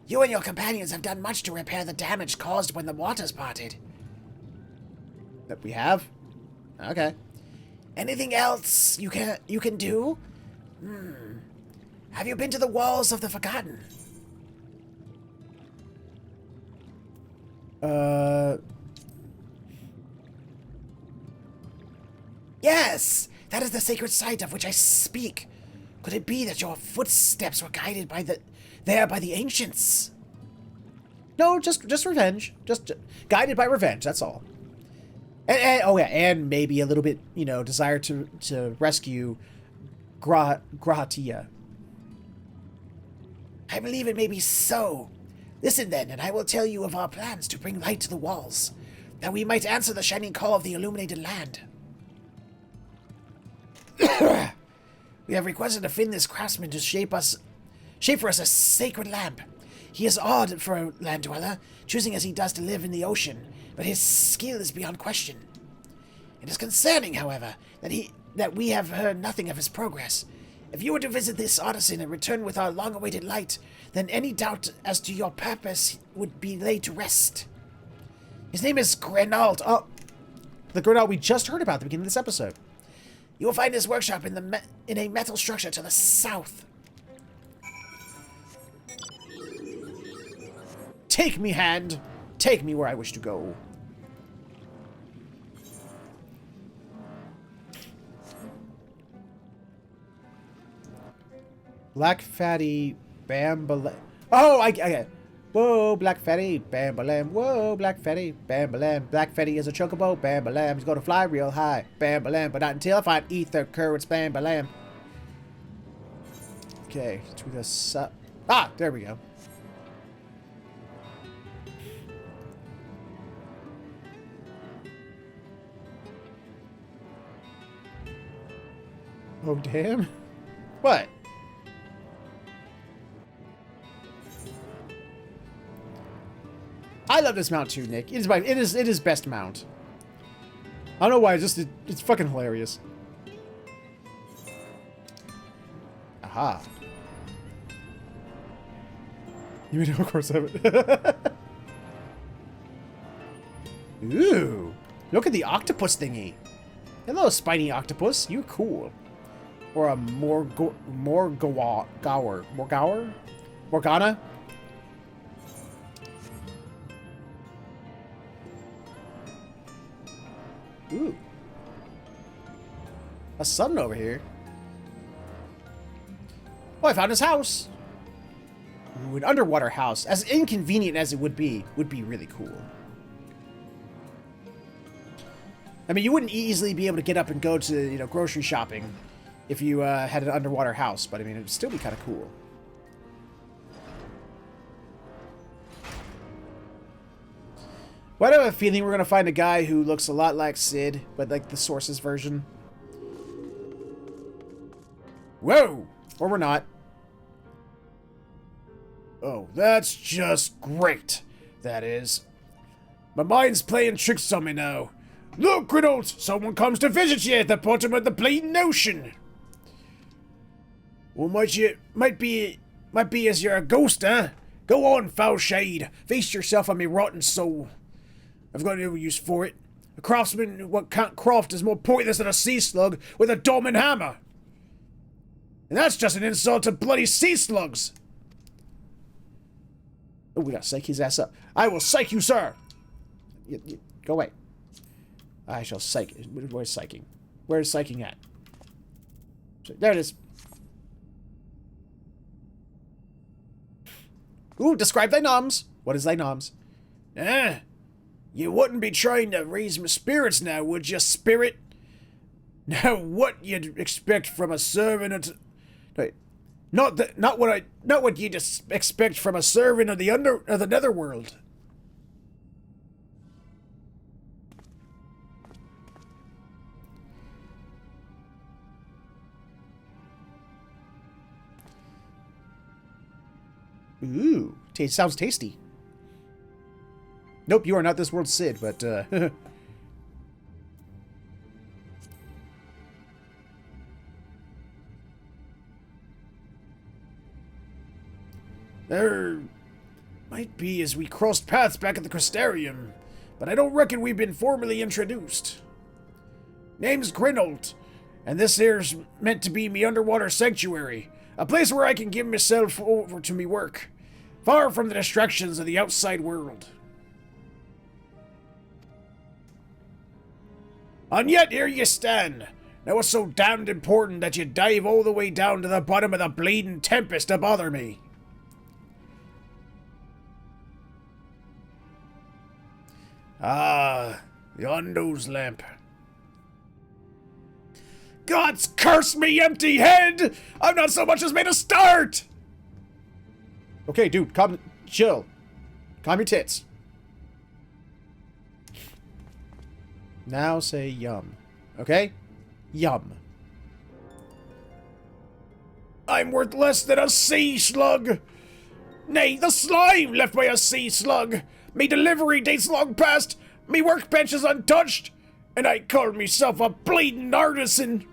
You and your companions have done much to repair the damage caused when the waters parted. That we have? Okay. Anything else you can do? Have you been to the walls of the Forgotten? Yes! That is the sacred site of which I speak. Could it be that your footsteps were guided by the ancients? No, just revenge. Just guided by revenge, that's all. And maybe a little bit, desire to rescue Grahatia. I believe it may be so. Listen then, and I will tell you of our plans to bring light to the walls, that we might answer the shining call of the illuminated land. We have requested a Finless craftsman to shape for us a sacred lamp. He is odd for a land dweller, choosing as he does to live in the ocean, but his skill is beyond question. It is concerning, however, that we have heard nothing of his progress. If you were to visit this artisan and return with our long-awaited light, then any doubt as to your purpose would be laid to rest. His name is Grenault. Oh, the Grenault we just heard about at the beginning of this episode. You will find his workshop in a metal structure to the south. Take me, hand. Take me where I wish to go. Black Fatty Bambalam. Oh, I get it. Whoa, Black Fatty Bambalam. Whoa, Black Fatty Bambalam. Black Fatty is a chocobo. Bambalam. He's going to fly real high. Bambalam. But not until I find ether currents. Bambalam. Okay, to the sub. Ah, there we go. Oh, damn. What? I love this mount too, Nick. It is best mount. I don't know why, it's fucking hilarious. Aha. You know, of course I have it. Ooh. Look at the octopus thingy. Hello, spiny octopus. You're cool. Or a Morgana? Ooh. A sun over here. Oh, I found his house. Ooh, an underwater house. As inconvenient as it would be really cool. I mean, you wouldn't easily be able to get up and go to, grocery shopping if you had an underwater house, but I mean, it would still be kind of cool. Why do I have a feeling we're going to find a guy who looks a lot like Sid, but like the Sources version? Whoa! Or we're not. Oh, that's just great. That is. My mind's playing tricks on me now. Look, Grenault! Someone comes to visit you at the bottom of the bleeding ocean! Well, might be as you're a ghost, huh? Go on, foul shade. Feast yourself on me rotten soul. I've got no use for it. A craftsman what can't craft is more pointless than a sea slug with a dome and hammer. And that's just an insult to bloody sea slugs. Oh, we gotta psych his ass up. I will psych you, sir! Go away. I shall psych. Where's psyching? Where's psyching at? There it is. Ooh, describe thy noms. What is thy noms? You wouldn't be trying to raise my spirits now, would you, spirit? Now, what you'd expect from a servant of... Wait, not what you'd expect from a servant of the netherworld. Ooh, sounds tasty. Nope, you are not this world's Cid, but there might be as we crossed paths back at the Crystarium, but I don't reckon we've been formally introduced. Name's Grinald, and this here's meant to be me underwater sanctuary, a place where I can give myself over to me work, far from the distractions of the outside world. And yet here you stand. Now what's so damned important that you dive all the way down to the bottom of the bleeding tempest to bother me? Ah, the Ondo's lamp. God's curse me, empty head! I've not so much as made a start! Okay, dude, chill. Calm your tits. Now say yum. Okay? Yum. I'm worth less than a sea slug! Nay, the slime left by a sea slug! Me delivery date's long past, me workbench is untouched, and I call myself a bleeding artisan!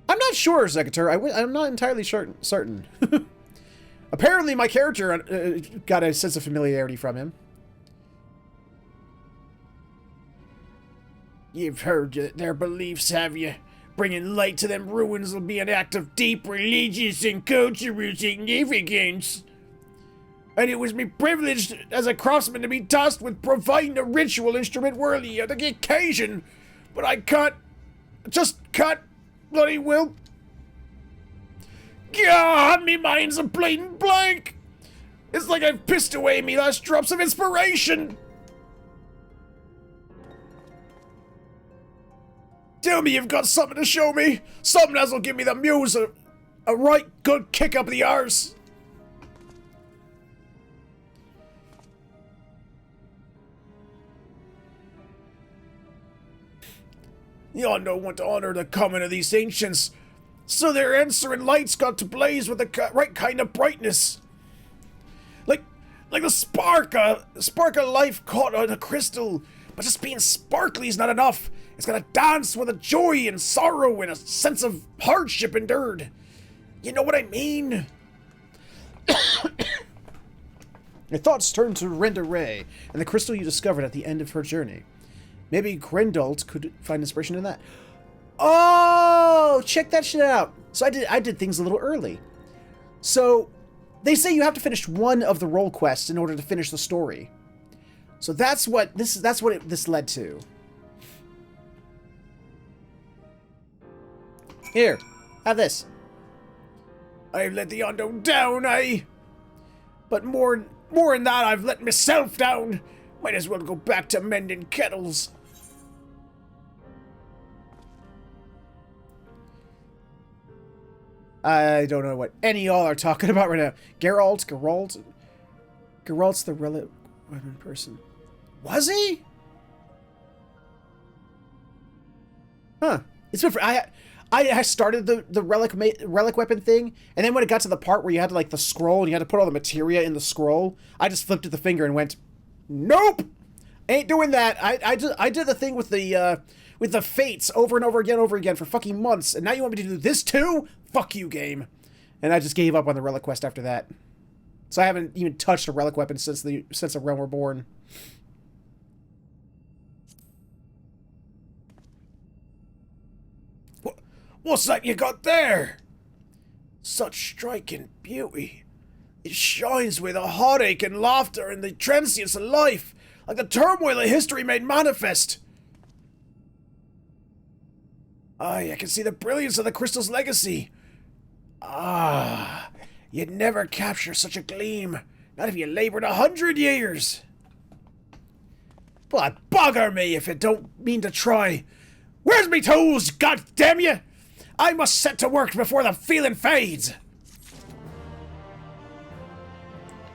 I'm not sure, Zecatur. I'm not entirely certain. Apparently my character got a sense of familiarity from him. You've heard their beliefs, have you? Bringing light to them ruins will be an act of deep religious and cultural significance. And it was me privilege as a craftsman to be tasked with providing a ritual instrument worthy of the occasion. But I just can't bloody well. God, me mind's a blatant blank. It's like I've pissed away me last drops of inspiration. Tell me you've got something to show me. Something that'll give me the muse a right good kick up the arse. Y'all don't want to honor the coming of these ancients, so their answering lights got to blaze with the right kind of brightness. Like the spark of life caught on a crystal, but just being sparkly is not enough. It's gotta dance with a joy and sorrow and a sense of hardship endured. You know what I mean? Your thoughts turn to Renda Ray and the crystal you discovered at the end of her journey. Maybe Grindolt could find inspiration in that. Oh, check that shit out. So I did things a little early. So they say you have to finish one of the role quests in order to finish the story. So that's what this led to. Here, have this. I've let the Ondo down, but more than that, I've let myself down. Might as well go back to mending kettles. I don't know what any of y'all are talking about right now. Geralt's the relic weapon person. Was he? Huh. It's been for, I started the relic weapon thing, and then when it got to the part where you had to, like, the scroll and you had to put all the materia in the scroll, I just flipped the finger and went, nope, ain't doing that. I did the thing with the fates over and over again for fucking months, and now you want me to do this too? Fuck you, game. And I just gave up on the relic quest after that. So I haven't even touched a relic weapon since the Realm Reborn. What's that you got there? Such striking beauty. It shines with a heartache and laughter and the transience of life, like the turmoil of history made manifest. Aye, I can see the brilliance of the crystal's legacy. Ah, you'd never capture such a gleam, not if you labored 100 years. But bugger me if you don't mean to try. Where's me tools, god damn you? I must set to work before the feeling fades.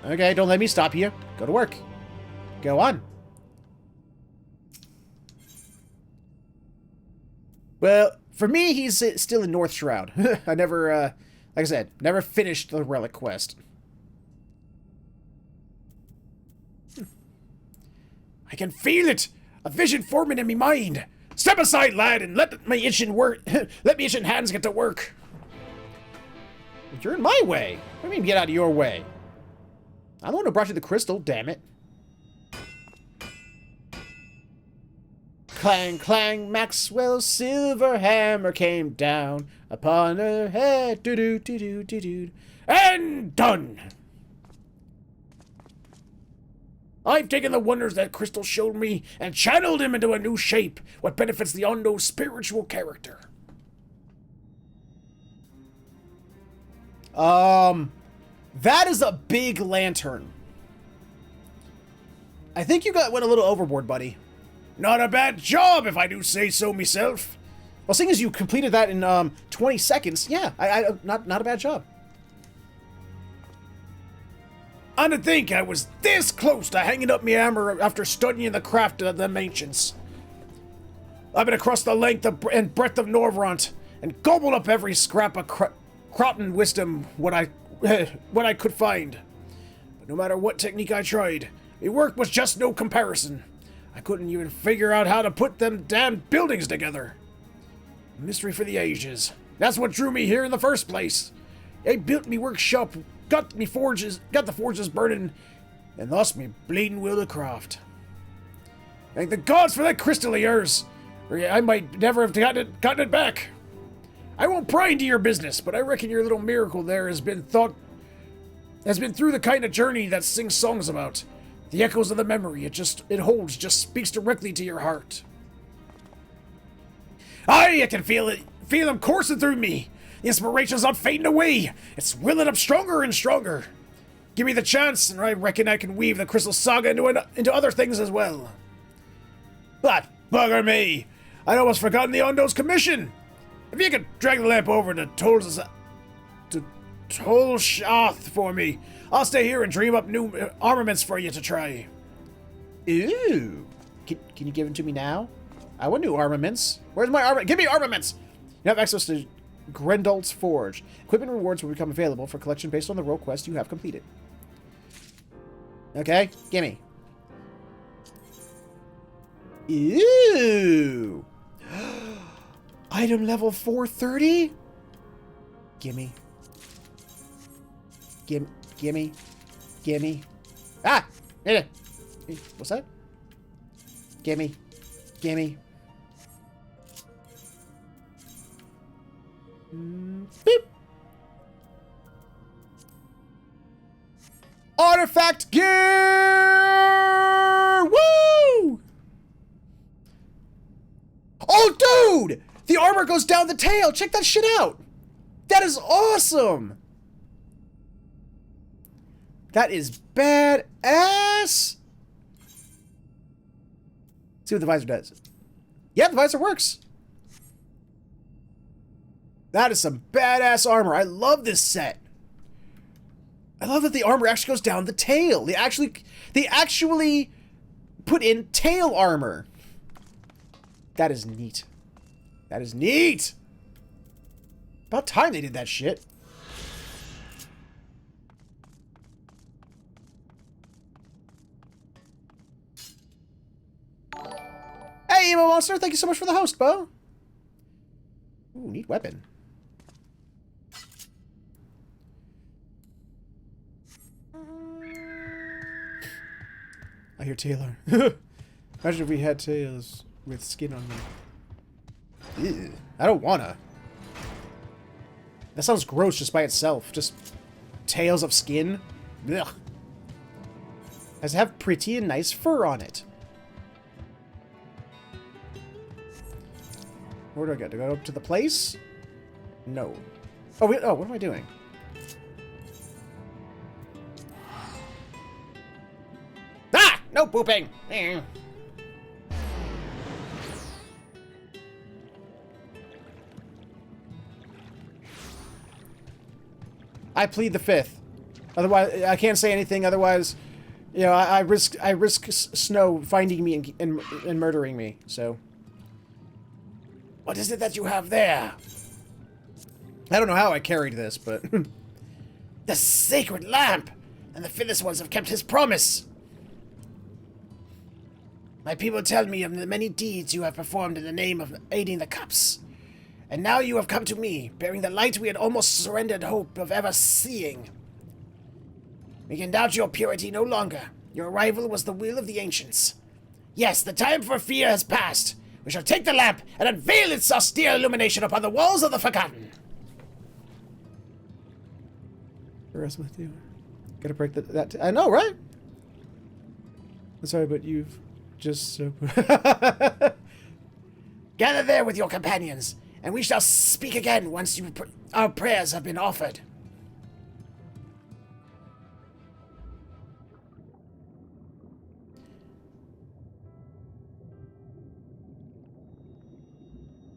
Okay, don't let me stop you. Go to work. Go on. Well, for me, he's still in North Shroud. I never, like I said, never finished the relic quest. I can feel it! A vision forming in me mind! Step aside, lad, and let my itching hands get to work! You're in my way! What do you mean, get out of your way? I'm the one who brought you the crystal, damn it. Clang, clang, Maxwell's silver hammer came down upon her head. Doo-doo, doo-doo, doo-doo. And done! I've taken the wonders that crystal showed me and channeled him into a new shape, what benefits the unknown's spiritual character. That is a big lantern. I think you went a little overboard, buddy. Not a bad job, if I do say so myself. Well, seeing as you completed that in 20 seconds, yeah, not a bad job. And to think I was this close to hanging up me hammer after studying the craft of them ancients. I've been across the length and breadth of Norvront and gobbled up every scrap of Croton wisdom what I could find. But no matter what technique I tried, my work was just no comparison. I couldn't even figure out how to put them damn buildings together. A mystery for the ages. That's what drew me here in the first place. I built me workshop, got the forges burning, and lost me bleeding will to craft. Thank the gods for that crystal of yours, or I might never have gotten it back. I won't pry into your business, but I reckon your little miracle there has been through the kind of journey that sings songs about. The echoes of the memory it holds just speaks directly to your heart. I can feel them coursing through me. The inspiration's not fading away. It's welling up stronger and stronger. Give me the chance, and I reckon I can weave the Crystal Saga into other things as well. But, bugger me, I'd almost forgotten the Undo's commission. If you could drag the lamp over to Tolshath for me, I'll stay here and dream up new armaments for you to try. Ooh. Can you give them to me now? I want new armaments. Where's my armament? Give me armaments! You have access to Grendal's Forge. Equipment rewards will become available for collection based on the role quest you have completed. Okay, gimme. Ew! Item level 430? Gimme. Gimme. Ah! What's that? Gimme. Beep. Artifact gear! Woo! Oh, dude! The armor goes down the tail. Check that shit out. That is awesome. That is badass. See what the visor does. Yeah, the visor works. That is some badass armor. I love this set. I love that the armor actually goes down the tail. They actually put in tail armor. That is neat. That is neat. About time they did that shit. Hey, Emo Monster, thank you so much for the host, Bo. Ooh, neat weapon. I hear Taylor. Imagine if we had tails with skin on them. Ew, I don't wanna. That sounds gross just by itself. Just tails of skin. Ugh. Has to have pretty and nice fur on it. Where do I go? Do I go up to the place? No. Oh, wait. Oh, what am I doing? Ah! No pooping! I plead the fifth. Otherwise, I can't say anything. Otherwise, you know, I risk Snow finding me and murdering me. So, What is it that you have there? I don't know how I carried this, but The sacred lamp! And the fittest ones have kept his promise! My people tell me of the many deeds you have performed in the name of aiding the cups. And now you have come to me, bearing the light we had almost surrendered hope of ever seeing. We can doubt your purity no longer. Your arrival was the will of the ancients. Yes, the time for fear has passed. We shall take the lamp and unveil its austere illumination upon the walls of the Forgotten. Gotta break that. I know, right? I'm sorry, but you've just so. Gather there with your companions, and we shall speak again once our prayers have been offered.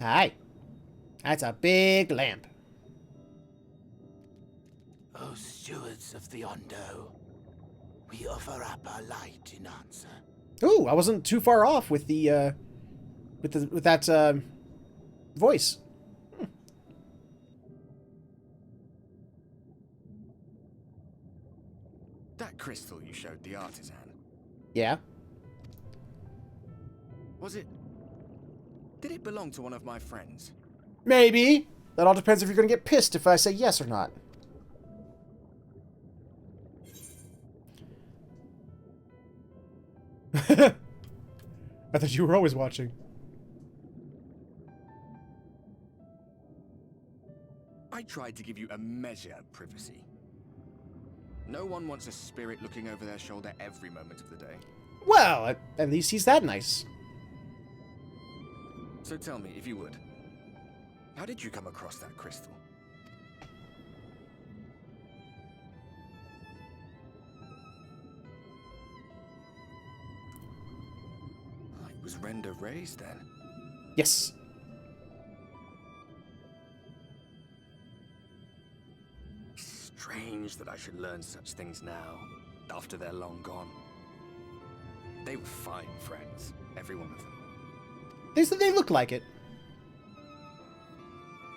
Hi. That's a big lamp. O stewards of the Ondo, we offer up our light in answer. Ooh, I wasn't too far off with the with that voice. That crystal you showed the artisan. Yeah. Was it? Did it belong to one of my friends? Maybe. That all depends if you're gonna get pissed if I say yes or not. I thought you were always watching. I tried to give you a measure of privacy. No one wants a spirit looking over their shoulder every moment of the day. Well, at least he's that nice. So tell me, if you would, how did you come across that crystal? It was Render raised then? Yes. Strange that I should learn such things now, after they're long gone. They were fine friends, every one of them. They look like it.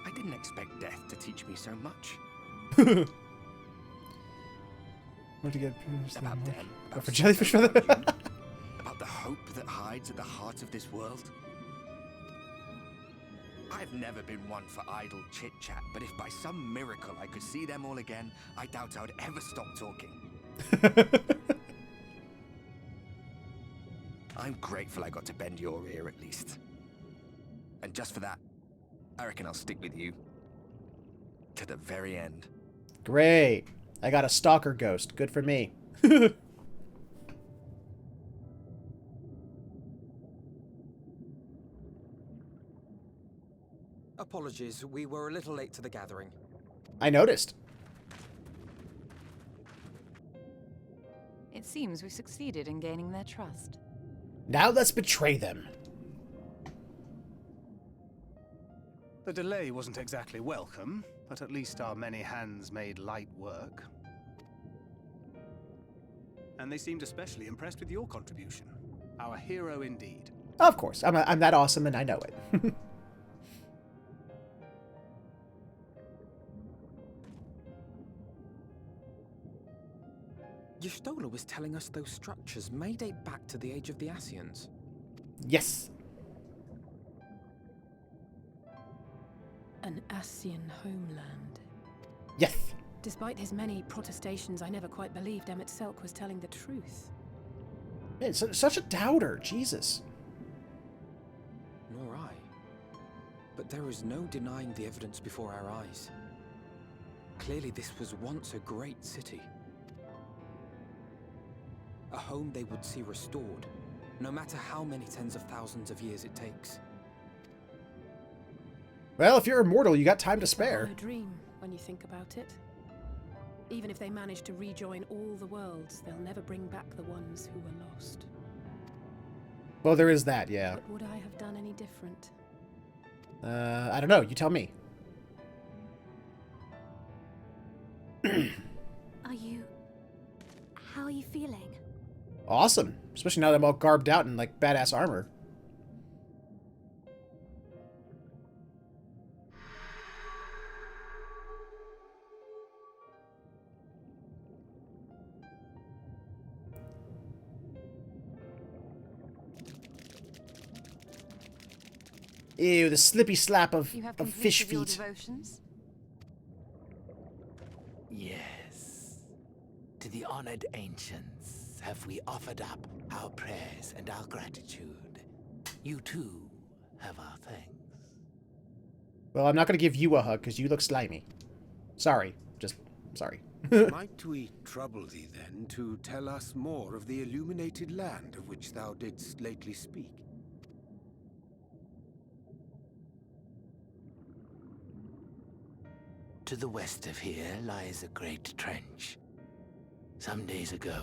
I didn't expect death to teach me so much. Want to get about them, about for jellyfish feather? about the hope that hides at the heart of this world. I've never been one for idle chit-chat, but if by some miracle I could see them all again, I doubt I would ever stop talking. I'm grateful I got to bend your ear at least. And just for that, I reckon I'll stick with you to the very end. Great. I got a stalker ghost. Good for me. Apologies, we were a little late to the gathering. I noticed. It seems we succeeded in gaining their trust. Now let's betray them. The delay wasn't exactly welcome, but at least our many hands made light work. And they seemed especially impressed with your contribution. Our hero indeed. Of course. I'm that awesome and I know it. Y'shtola was telling us those structures may date back to the age of the Ascians. Yes. An Ascian homeland. Yes. Despite his many protestations, I never quite believed Emet-Selch was telling the truth. Man, such a doubter. Jesus. Nor I. But there is no denying the evidence before our eyes. Clearly this was once a great city. A home they would see restored, no matter how many tens of thousands of years it takes. Well, if you're immortal, you got time to spare. A dream, when you think about it. Even if they manage to rejoin all the worlds, they'll never bring back the ones who were lost. Well, there is that, yeah. But would I have done any different? I don't know. You tell me. How are you feeling? Awesome. Especially now that I'm all garbed out in, like, badass armor. Ew, the slippy slap of fish Your feet. devotions? Yes. To the honored ancients have we offered up our prayers and our gratitude. You too have our thanks. Well, I'm not going to give you a hug because you look slimy. Sorry. Just, sorry. Might we trouble thee then to tell us more of the illuminated land of which thou didst lately speak? To the west of here lies a great trench. Some days ago,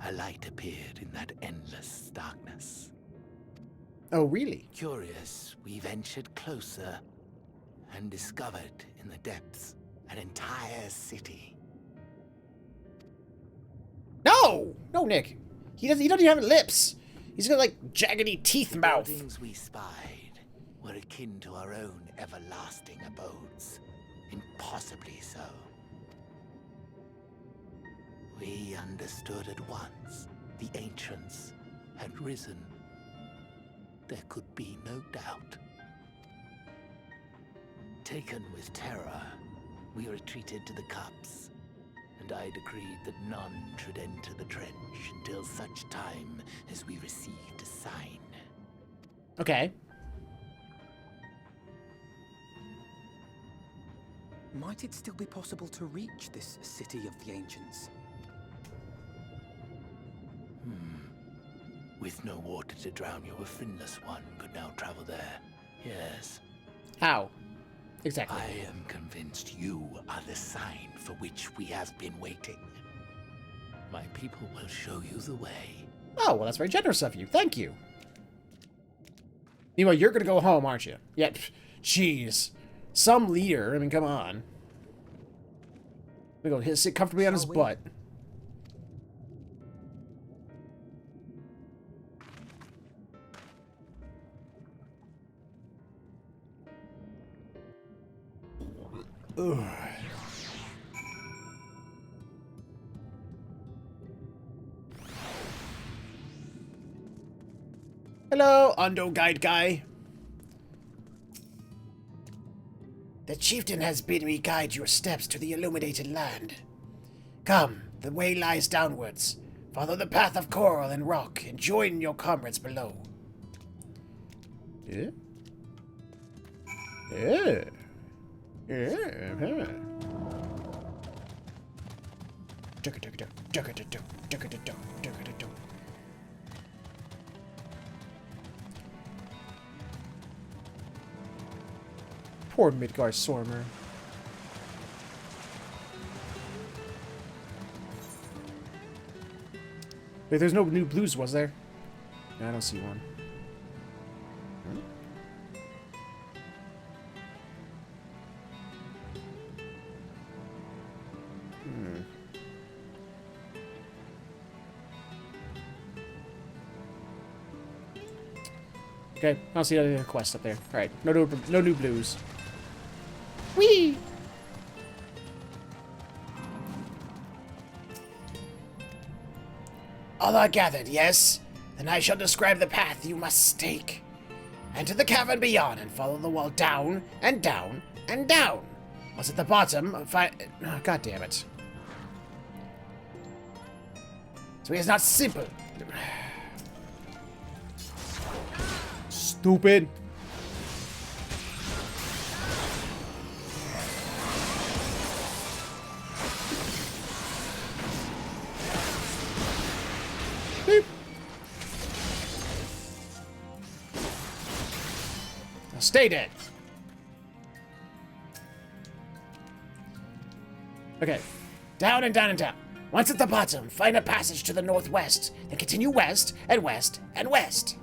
a light appeared in that endless darkness. Oh, really? Curious, we ventured closer and discovered in the depths an entire city. No! No, Nick. He doesn't even have lips. He's got, like, jaggedy teeth mouth. The buildings we spied were akin to our own everlasting abodes. Impossibly so. We understood at once the ancients had risen. There could be no doubt. Taken with terror, we retreated to the cups, and I decreed that none should enter the trench until such time as we received a sign. Okay. Might it still be possible to reach this city of the ancients? With no water to drown you, a finless one could now travel there. Yes. How? Exactly. I am convinced you are the sign for which we have been waiting. My people will show you the way. Oh, well, that's very generous of you. Thank you. Meanwhile, you're going to go home, aren't you? Yeah, jeez. Some leader. I mean, come on. We go sit comfortably on his butt. Ugh. Hello, Undo Guide Guy. The chieftain has bid me guide your steps to the illuminated land. Come, the way lies downwards. Follow the path of coral and rock, and join your comrades below. Yeah? Yeah. Yeah. Poor Midgar Sormer. Wait, there's no new blues, was there? No, I don't see one. Okay, I don't see any other quests up there. Alright, no new blues. Whee! All are gathered, yes? Then I shall describe the path you must take. Enter the cavern beyond and follow the wall down and down and down. Once at the bottom, Oh, God damn it. So it is not simple. Stupid. Beep. Now stay dead. Okay. Down and down and down. Once at the bottom, find a passage to the northwest, then continue west and west and west.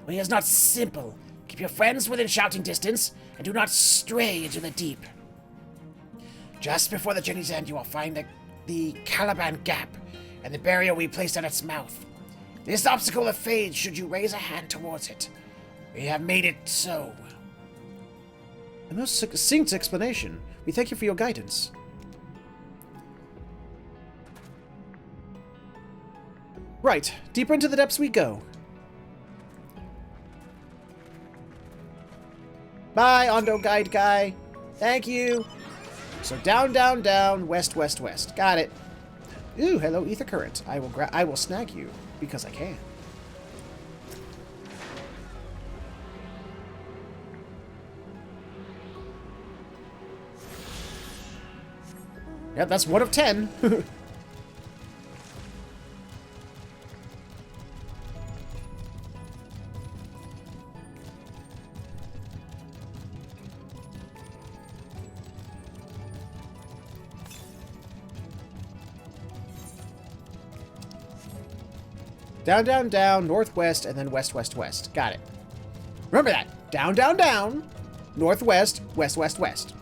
The way is not simple. Keep your friends within shouting distance, and do not stray into the deep. Just before the journey's end, you will find the Caliban Gap and the barrier we placed at its mouth. This obstacle will fade should you raise a hand towards it. We have made it so. A most succinct explanation. We thank you for your guidance. Right, deeper into the depths we go. Bye, Ondo Guide Guy. Thank you. So down, down, down, west, west, west. Got it. Ooh, hello, Ether Current. I will snag you because I can. Yep, that's 1 of 10. Down, down, down, northwest, and then west, west, west. Got it. Remember that. Down, down, down, northwest, west, west, west.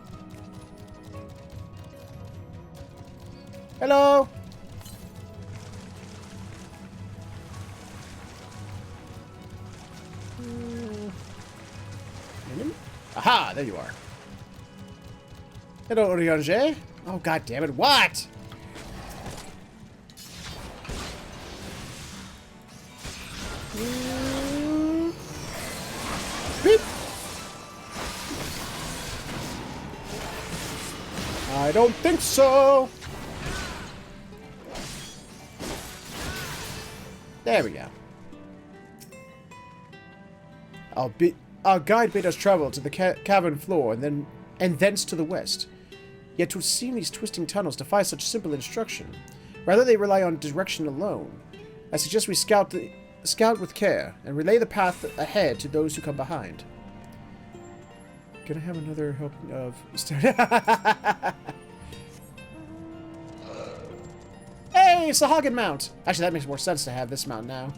Hello. Aha, there you are. Hello, Oriange. Oh, god damn it. What? Beep. I don't think so. There we go. Our guide bade us travel to the cavern floor and thence to the west. Yet to have seen these twisting tunnels defy such simple instruction. Rather, they rely on direction alone. I suggest we scout with care and relay the path ahead to those who come behind. Can I have another helping of... Hey, it's the Hagen mount! Actually, that makes more sense to have this mount now.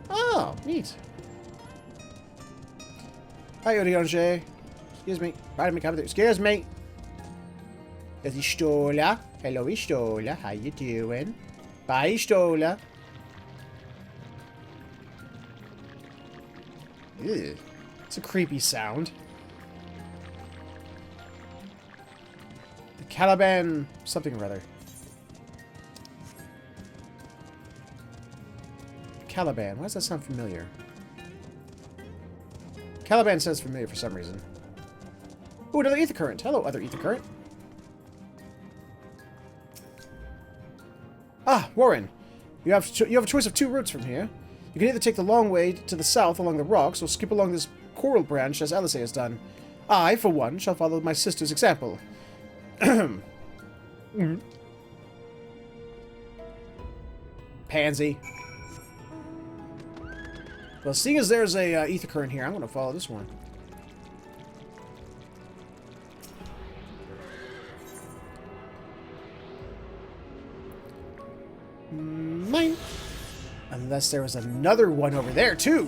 Oh, neat. Hi, Oriange. Excuse me. Pardon me, come through. Excuse me. There's Istola. Hello, Istola. How you doing? Bye, Istola. Ew. It's a creepy sound. The Caliban something or other. Caliban. Why does that sound familiar? Caliban sounds familiar for some reason. Ooh, another ether current. Hello, other ether current. Ah, Warren. You have a choice of 2 routes from here. You can either take the long way to the south along the rocks, or skip along this coral branch as Alice has done. I, for one, shall follow my sister's example. Pansy. Well, seeing as there's a ether current here, I'm going to follow this one. Mine. Unless there was another one over there, too.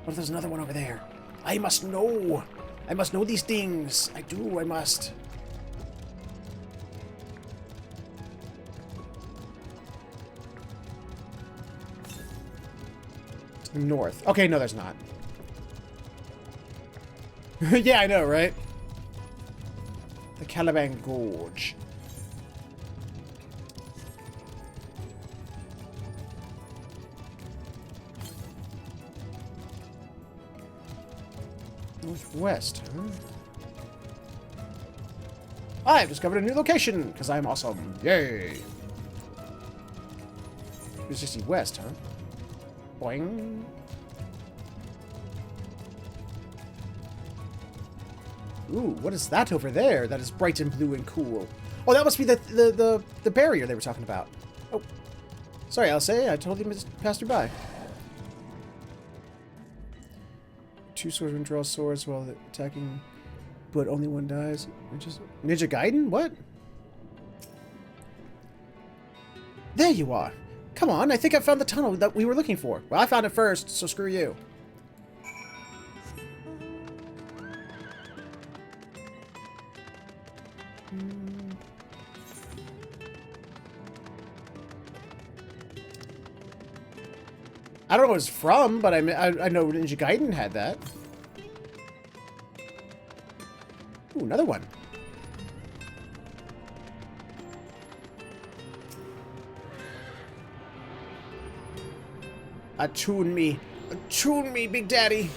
What if there's another one over there? I must know. I must know these things. I do, I must. To the north. Okay, no, there's not. Yeah, I know, right? The Caliban Gorge. Northwest, huh? I've discovered a new location, because I'm awesome. Yay! 260 west, huh? Boing. Ooh, what is that over there that is bright and blue and cool? Oh, that must be the barrier they were talking about. Oh. Sorry, I'll say, I totally passed you by. 2 swordsmen draw swords while attacking, but only one dies. Ninja Gaiden? What? There you are. Come on, I think I found the tunnel that we were looking for. Well, I found it first, so screw you. I don't know what it's from, but I know Ninja Gaiden had that. Ooh, another one. Attune me, Big Daddy.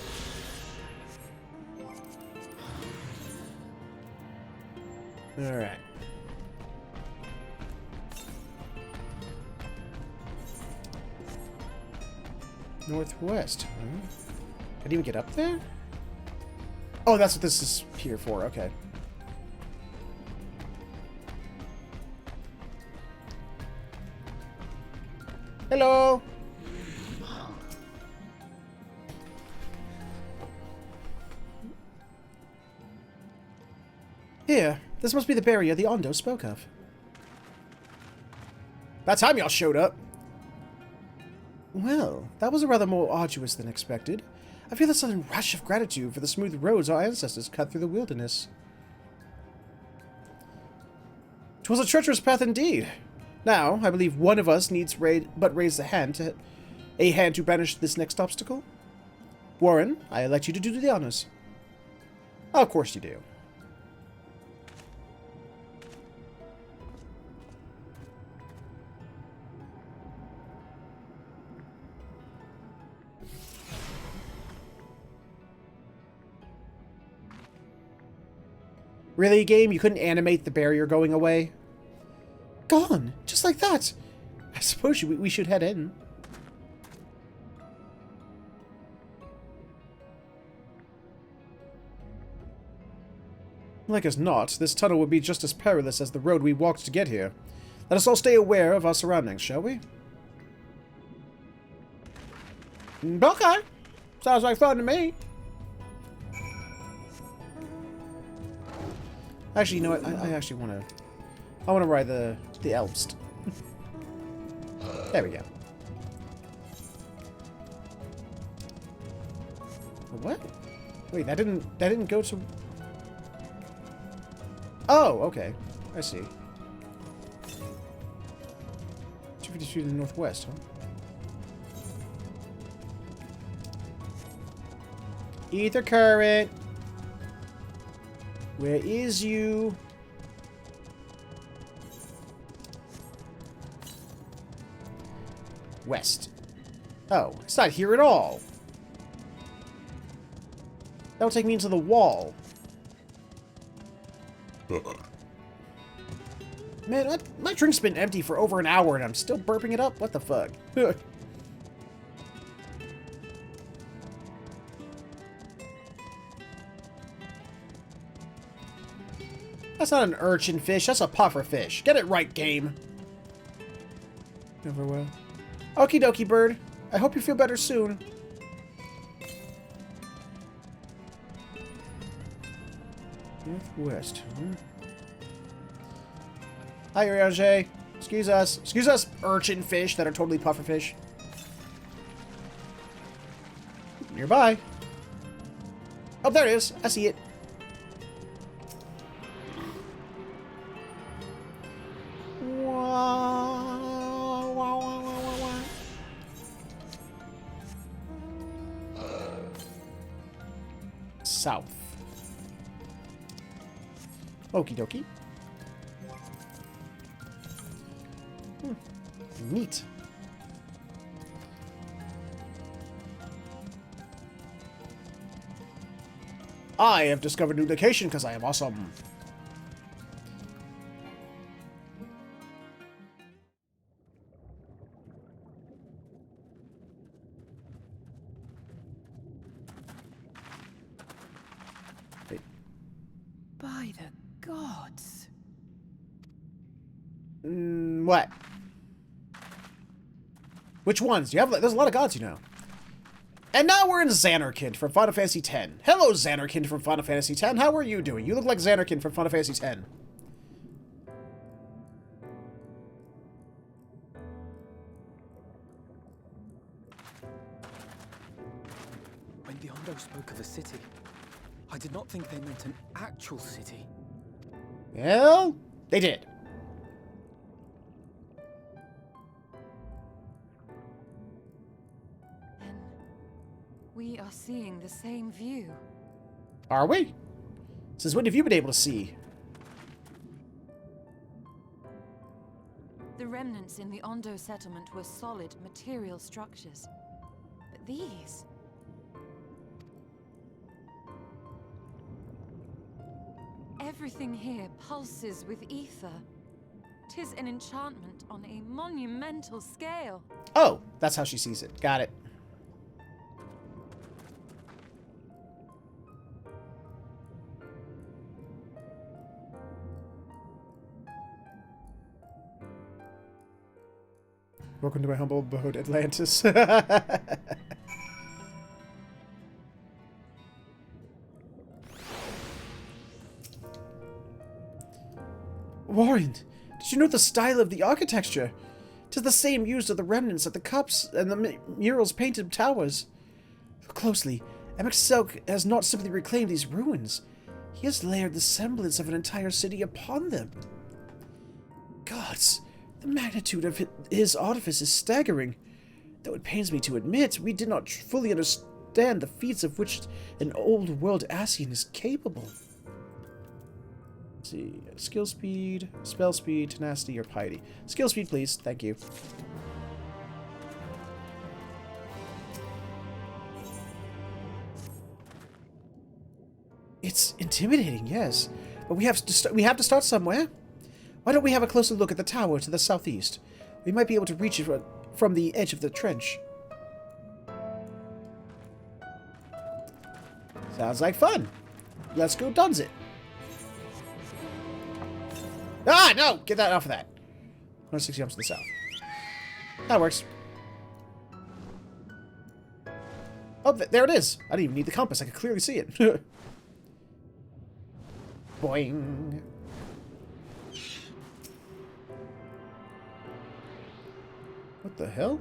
All right. Northwest. Huh? Can I even get up there? Oh, that's what this is here for. Okay. Hello. Here, this must be the barrier the Ondo spoke of. About time y'all showed up. Well, that was rather more arduous than expected. I feel a sudden rush of gratitude for the smooth roads our ancestors cut through the wilderness. 'Twas a treacherous path indeed. Now, I believe one of us needs but raise a hand to banish this next obstacle. Warren, I elect you to do the honors. Of course you do. Really, game? You couldn't animate the barrier going away? Gone! Just like that! I suppose we should head in. Like as not, this tunnel would be just as perilous as the road we walked to get here. Let us all stay aware of our surroundings, shall we? Okay. Sounds like fun to me. Actually, you know what? I actually want to... I want to ride the Elbst. There we go. What? Wait, that didn't go to... Oh, okay. I see. 250 feet in the northwest, huh? Ether current. Where is you? West. Oh, it's not here at all. That'll take me into the wall. Man, my drink's been empty for over an hour and I'm still burping it up? What the fuck? That's not an urchin fish, that's a puffer fish. Get it right, game. Never will. Okie dokie, bird. I hope you feel better soon. Northwest, huh? Hi, Uriange. Excuse us. Excuse us, urchin fish that are totally puffer fish. Nearby. Oh, there it is. I see it. South. Okie dokie. Neat. I have discovered new location because I am awesome. By the gods. What? Which ones? You have, there's a lot of gods, you know. And now we're in Xanarkand from Final Fantasy X. Hello, Xanarkand from Final Fantasy X. How are you doing? You look like Xanarkand from Final Fantasy X. When Biondo spoke of a city, I did not think they meant an actual city. Well, they did. Then we are seeing the same view. Are we? Since when have you been able to see? The remnants in the Ondo settlement were solid material structures. But these... Everything here pulses with ether. 'Tis an enchantment on a monumental scale. Oh, that's how she sees it. Got it. Welcome to my humble abode, Atlantis. Warren, did you note the style of the architecture? 'Tis the same used of the remnants of the cups and the murals painted towers. Look closely. Emet-Selch has not simply reclaimed these ruins. He has layered the semblance of an entire city upon them. Gods, the magnitude of his artifice is staggering. Though it pains me to admit, we did not fully understand the feats of which an old-world Ascian is capable. Let's see, skill speed, spell speed, tenacity, or piety. Skill speed, please. Thank you. It's intimidating, yes, but we have to start somewhere. Why don't we have a closer look at the tower to the southeast? We might be able to reach it from the edge of the trench. Sounds like fun. Let's go duns it. Ah, no! Get that off of that. 160 jumps to the south. That works. Oh, there it is. I didn't even need the compass. I could clearly see it. Boing. What the hell?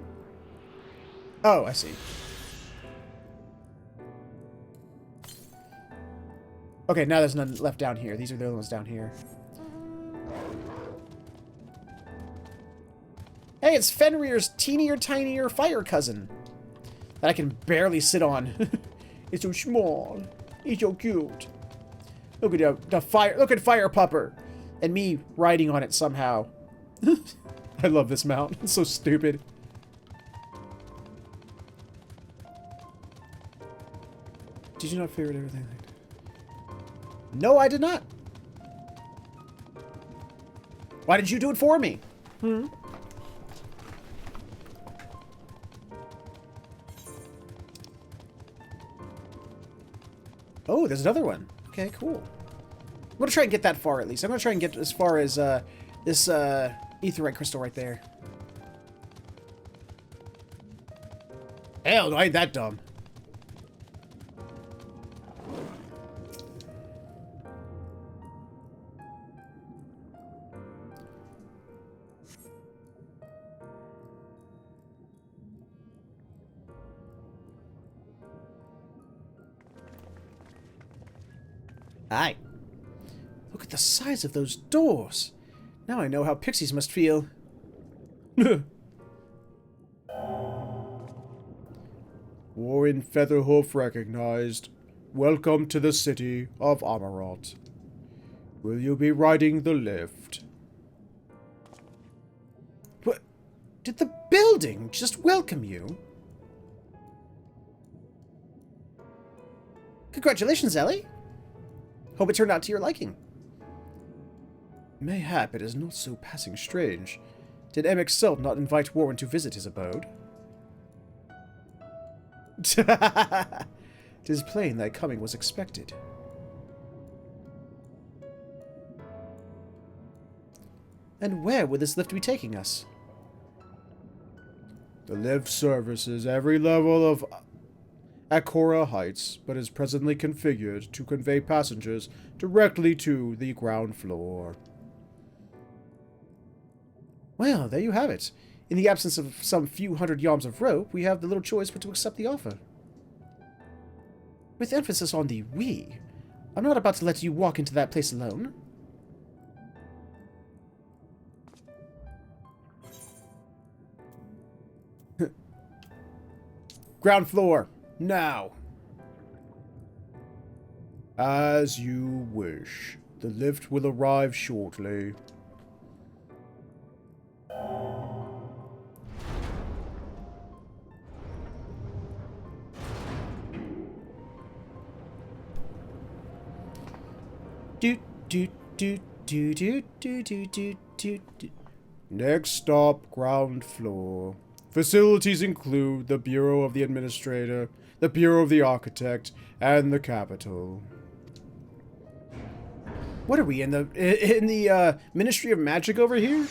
Oh, I see. Okay, now there's none left down here. These are the other ones down here. Hey, it's Fenrir's teenier, tinier fire cousin that I can barely sit on. It's so small. It's so cute. Look at the fire. Look at Fire Pupper, and me riding on it somehow. I love this mount. It's so stupid. Did you not figure out everything? No, I did not. Why did you do it for me? Hmm. Oh, there's another one. Okay, cool. I'm gonna try and get that far at least. I'm gonna try and get as far as this aetheryte crystal right there. Hell, I ain't that dumb. Hi. Look at the size of those doors. Now I know how pixies must feel. Warren Featherhoof recognized. Welcome to the city of Amarot. Will you be riding the lift? What? Did the building just welcome you? Congratulations, Ellie. Hope it turned out to your liking. Mayhap it is not so passing strange. Did Emet-Selch not invite Warren to visit his abode? 'Tis plain thy coming was expected. And where would this lift be taking us? The lift services every level of Akora Heights, but is presently configured to convey passengers directly to the ground floor. Well, there you have it. In the absence of some few hundred yards of rope, we have the little choice but to accept the offer. With emphasis on the we, I'm not about to let you walk into that place alone. Ground floor. Now. As you wish. The lift will arrive shortly. Do do do do do do do do do. Next stop, ground floor. Facilities include the Bureau of the Administrator, the Bureau of the Architect, and the Capitol. What are we in the Ministry of Magic over here?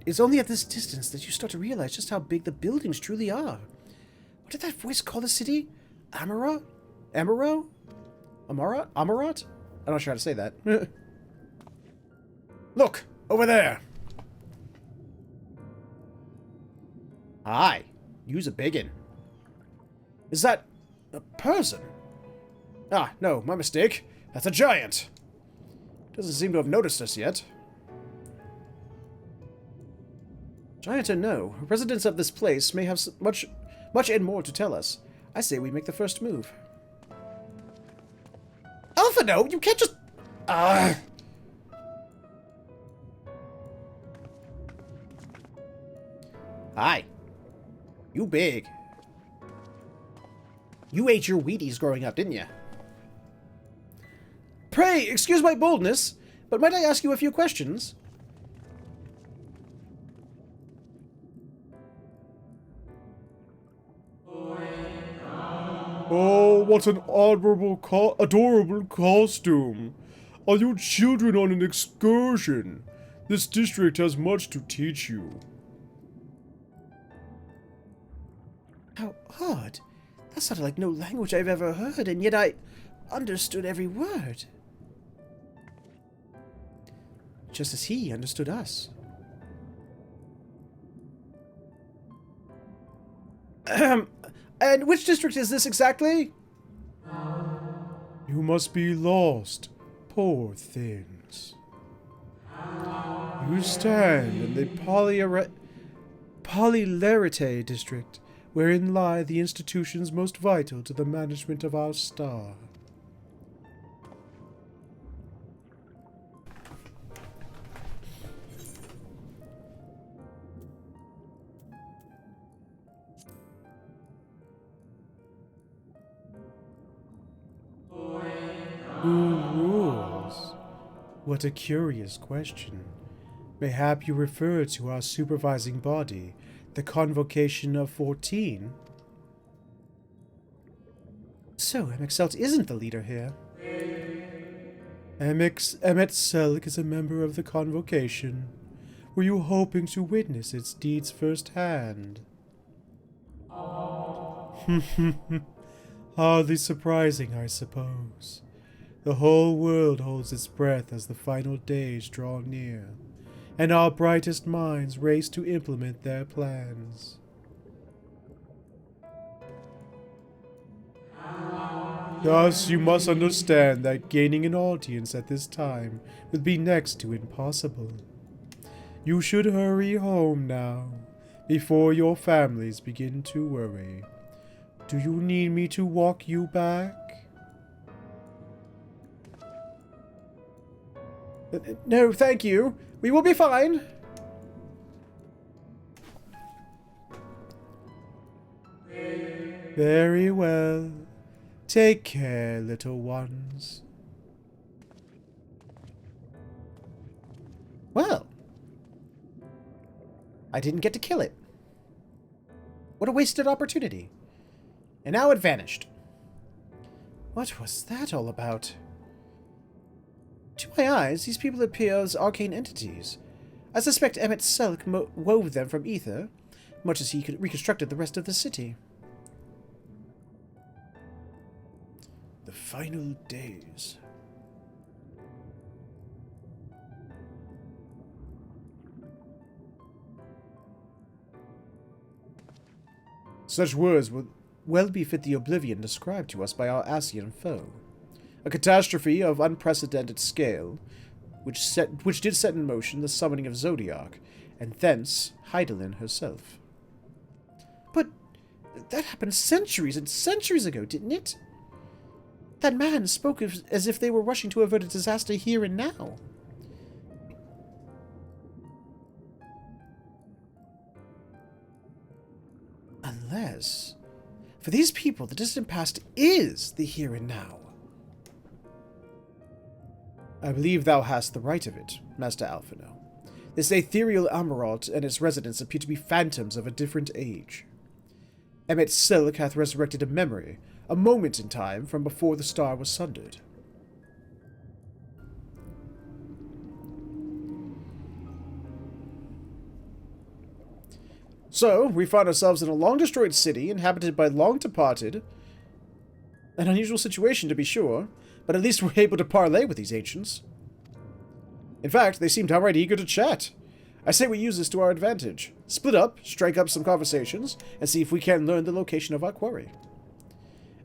It's only at this distance that you start to realize just how big the buildings truly are. What did that voice call the city? Amara? Amaro? Amara? Amarat? I'm not sure how to say that. Look! Over there! Hi. Use a biggin. Is that a person? Ah, no, my mistake. That's a giant. Doesn't seem to have noticed us yet. Giant or no, residents of this place may have much and more to tell us. I say we make the first move. Alpha, no! You can't just... Hi. You big. You ate your Wheaties growing up, didn't you? Pray, excuse my boldness, but might I ask you a few questions? Oh, what an adorable costume. Are you children on an excursion? This district has much to teach you. How odd. That sounded like no language I've ever heard, and yet I understood every word. Just as he understood us. And which district is this exactly? You must be lost, poor things. You stand in the Polylarite district, wherein lie the institutions most vital to the management of our star. Who rules? What a curious question. Mayhap you refer to our supervising body, the Convocation of 14? So, Emet-Selch isn't the leader here. Emet-Selch is a member of the Convocation. Were you hoping to witness its deeds firsthand? Hardly surprising, I suppose. The whole world holds its breath as the final days draw near, and our brightest minds race to implement their plans. Thus, you must understand that gaining an audience at this time would be next to impossible. You should hurry home now, before your families begin to worry. Do you need me to walk you back? No, thank you. We will be fine. Very well. Take care, little ones. Well, I didn't get to kill it. What a wasted opportunity. And now it vanished. What was that all about? To my eyes, these people appear as arcane entities. I suspect Emet-Selch wove them from ether, much as he reconstructed the rest of the city. The final days. Such words would well befit the oblivion described to us by our Asian foe. A catastrophe of unprecedented scale, which did set in motion the summoning of Zodiac, and thence Hydaelyn herself. But that happened centuries and centuries ago, didn't it? That man spoke as if they were rushing to avert a disaster here and now. Unless, for these people, the distant past is the here and now. I believe thou hast the right of it, Master Alphino. This ethereal Amarot and its residents appear to be phantoms of a different age. Emet-Selch hath resurrected a memory, a moment in time from before the star was sundered. So, we find ourselves in a long-destroyed city, inhabited by long-departed. An unusual situation, to be sure, but at least we're able to parley with these ancients. In fact, they seem downright eager to chat. I say we use this to our advantage. Split up, strike up some conversations, and see if we can learn the location of our quarry.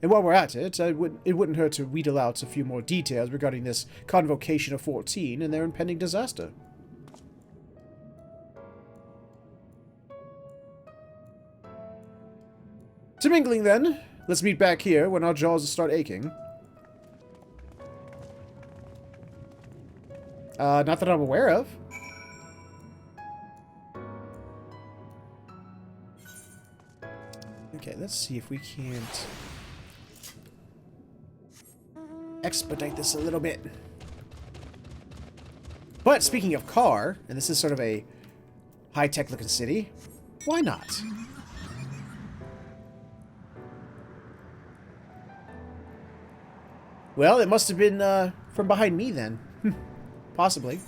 And while we're at it, it wouldn't hurt to wheedle out a few more details regarding this Convocation of 14 and their impending disaster. To mingling, then. Let's meet back here when our jaws start aching. Not that I'm aware of. Okay, let's see if we can't expedite this a little bit. But speaking of car, and this is sort of a high-tech looking city, why not? Well, it must have been from behind me then. Possibly.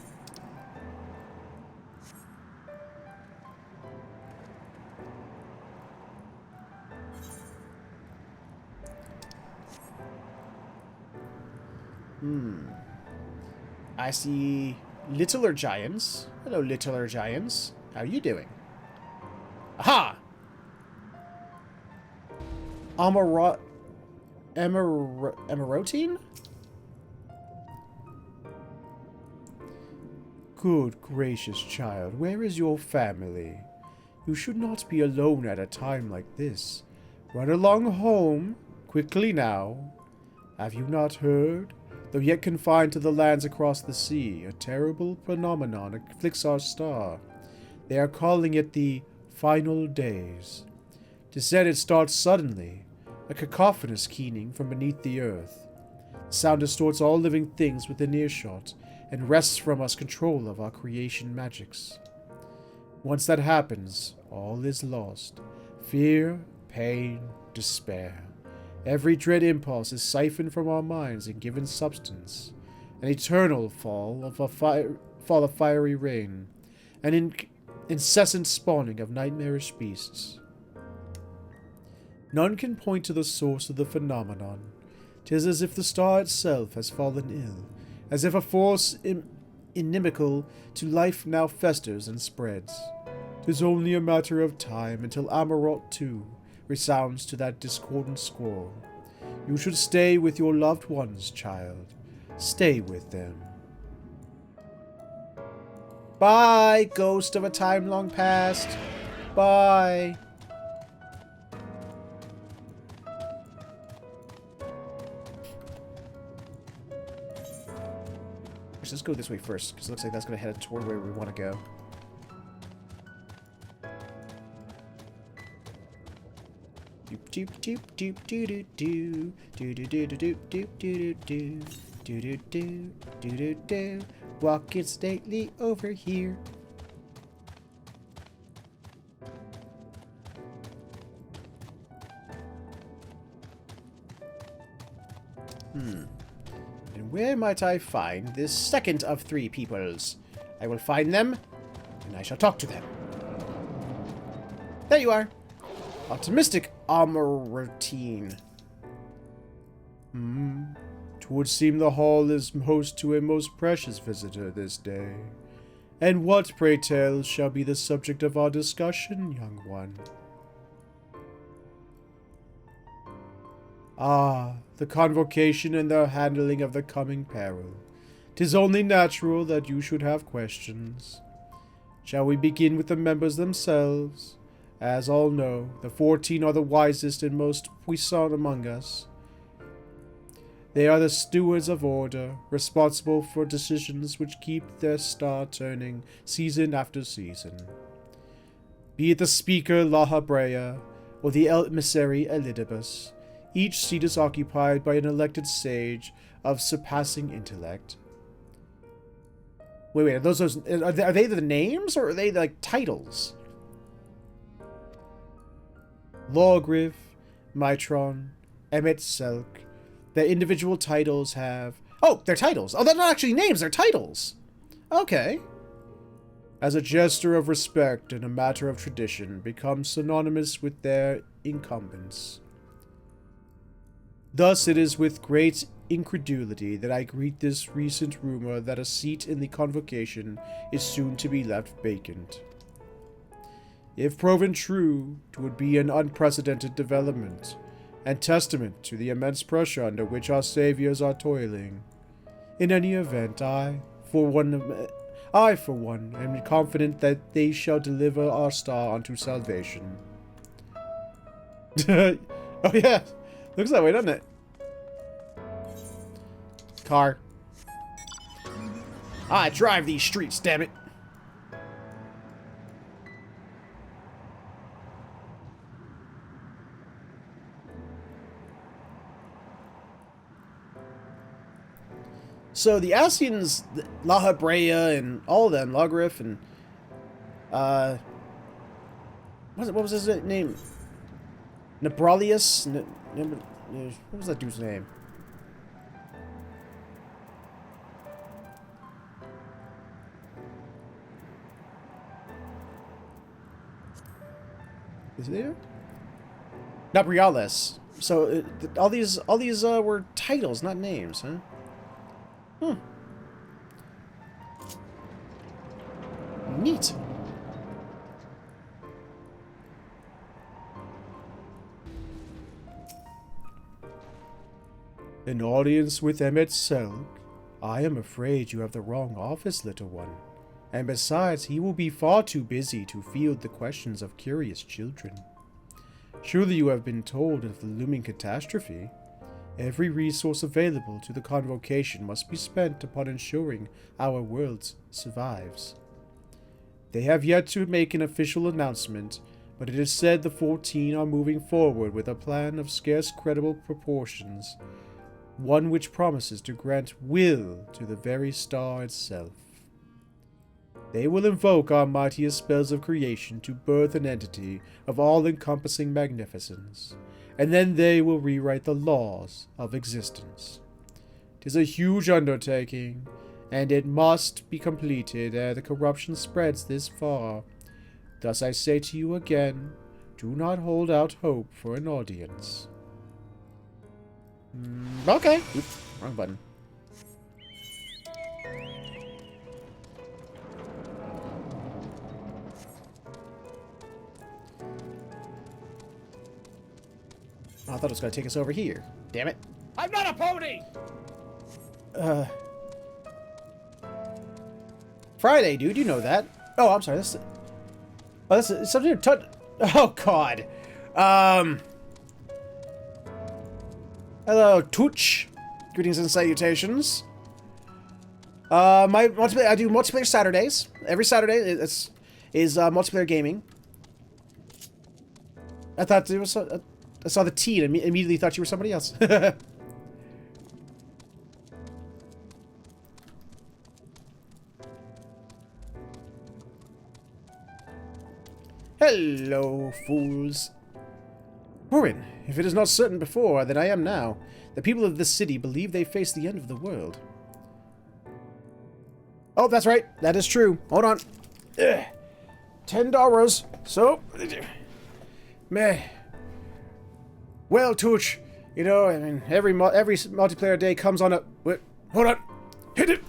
I see littler giants. Hello, littler giants. How are you doing? Aha! Emerotine? Good gracious, child, where is your family? You should not be alone at a time like this. Run along home, quickly now. Have you not heard? Though yet confined to the lands across the sea, a terrible phenomenon afflicts our star. They are calling it the final days. 'Tis said it starts suddenly, a cacophonous keening from beneath the earth. The sound distorts all living things within earshot, and wrests from us control of our creation magics. Once that happens, all is lost. Fear, pain, despair. Every dread impulse is siphoned from our minds and given substance. An eternal fall of fiery rain. An incessant spawning of nightmarish beasts. None can point to the source of the phenomenon. 'Tis as if the star itself has fallen ill, as if a force inimical to life now festers and spreads. 'Tis only a matter of time until Amarot too resounds to that discordant squall. You should stay with your loved ones, child. Stay with them. Bye, ghost of a time long past. Bye. Let's go this way first, because it looks like that's going to head toward where we want to go. Doop doop doop doop doop doop doop doop doop doop doop doop doop doop doop. Walking stately over here. And where might I find this second of three peoples? I will find them, and I shall talk to them. There you are. Optimistic Amarotine. Twould seem the hall is host to a most precious visitor this day. And what, pray tell, shall be the subject of our discussion, young one? Ah, the convocation and the handling of the coming peril. 'Tis only natural that you should have questions. Shall we begin with the members themselves? As all know, the 14 are the wisest and most puissant among us. They are the stewards of order, responsible for decisions which keep their star turning season after season. Be it the speaker Lahabrea, or the emissary Elidibus, each seat is occupied by an elected sage of surpassing intellect. Wait, are they the names, or are they like titles? Lawgriff, Mitron, Emet-Selch. Their individual titles have... Oh, they're titles. Oh, they're not actually names, they're titles. Okay. As a gesture of respect and a matter of tradition, become synonymous with their incumbents. Thus it is with great incredulity that I greet this recent rumor that a seat in the convocation is soon to be left vacant. If proven true, it would be an unprecedented development, and testament to the immense pressure under which our saviors are toiling. In any event, I, for one, am confident that they shall deliver our star unto salvation. Oh yeah, looks that way, doesn't it? Car. I drive these streets, damn it. So the Asians, Lahabrea, and all of them, Lawgriff, and what was his name? Nebralius? What was that dude's name? Is it there? Nebralius. So all these were titles, not names, huh? Hmm. Neat. An audience with Emet-Selch? I am afraid you have the wrong office, little one. And besides, he will be far too busy to field the questions of curious children. Surely you have been told of the looming catastrophe. Every resource available to the convocation must be spent upon ensuring our world survives. They have yet to make an official announcement, but it is said the 14 are moving forward with a plan of scarce credible proportions, one which promises to grant will to the very star itself. They will invoke our mightiest spells of creation to birth an entity of all-encompassing magnificence, and then they will rewrite the laws of existence. 'Tis a huge undertaking, and it must be completed ere the corruption spreads this far. Thus I say to you again, do not hold out hope for an audience. Okay. Oops, wrong button. Oh, I thought it was going to take us over here. Damn it. I'm not a pony! Friday, dude, you know that. Oh, I'm sorry. That's something to oh, God. Hello, Tooch. Greetings and salutations. My multiplayer, I do multiplayer Saturdays. Every Saturday is multiplayer gaming. I thought it was... I saw the T and immediately thought you were somebody else. Hello, fools. Morin, if it is not certain before, then I am now. The people of this city believe they face the end of the world. Oh, that's right. That is true. Hold on. $10. So, meh. Well, Tooch, you know, I mean, every multiplayer day comes on a... Wait, hold on. Hit it.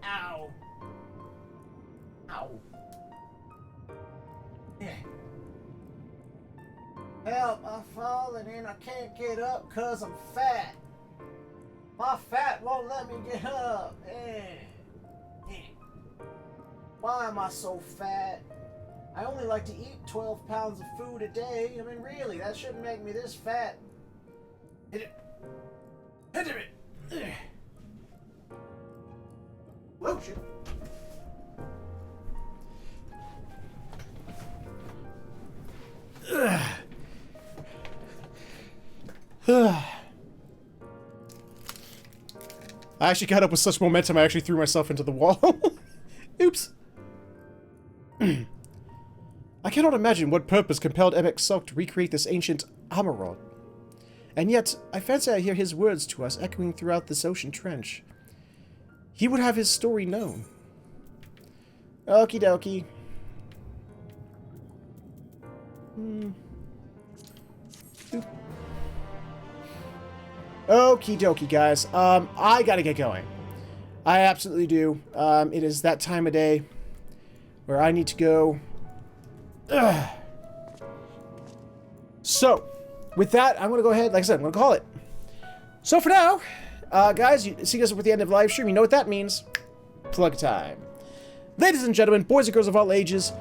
Ow. Ow. Help, I'm falling and I can't get up because I'm fat. My fat won't let me get up. Why am I so fat? I only like to eat 12 pounds of food a day. I mean, really, that shouldn't make me this fat. Hit it. Hit it. Whoa, shit. I actually got up with such momentum I actually threw myself into the wall. Oops. I cannot imagine what purpose compelled Emet-Selch to recreate this ancient Amarod. And yet, I fancy I hear his words to us echoing throughout this ocean trench. He would have his story known. Okie dokie. Okie dokie, guys. I gotta get going. I absolutely do. It is that time of day where I need to go. Ugh. So, with that, I'm gonna go ahead. Like I said, I'm gonna call it. So for now, guys, you see us at the end of the live stream. You know what that means. Plug time. Ladies and gentlemen, boys and girls of all ages.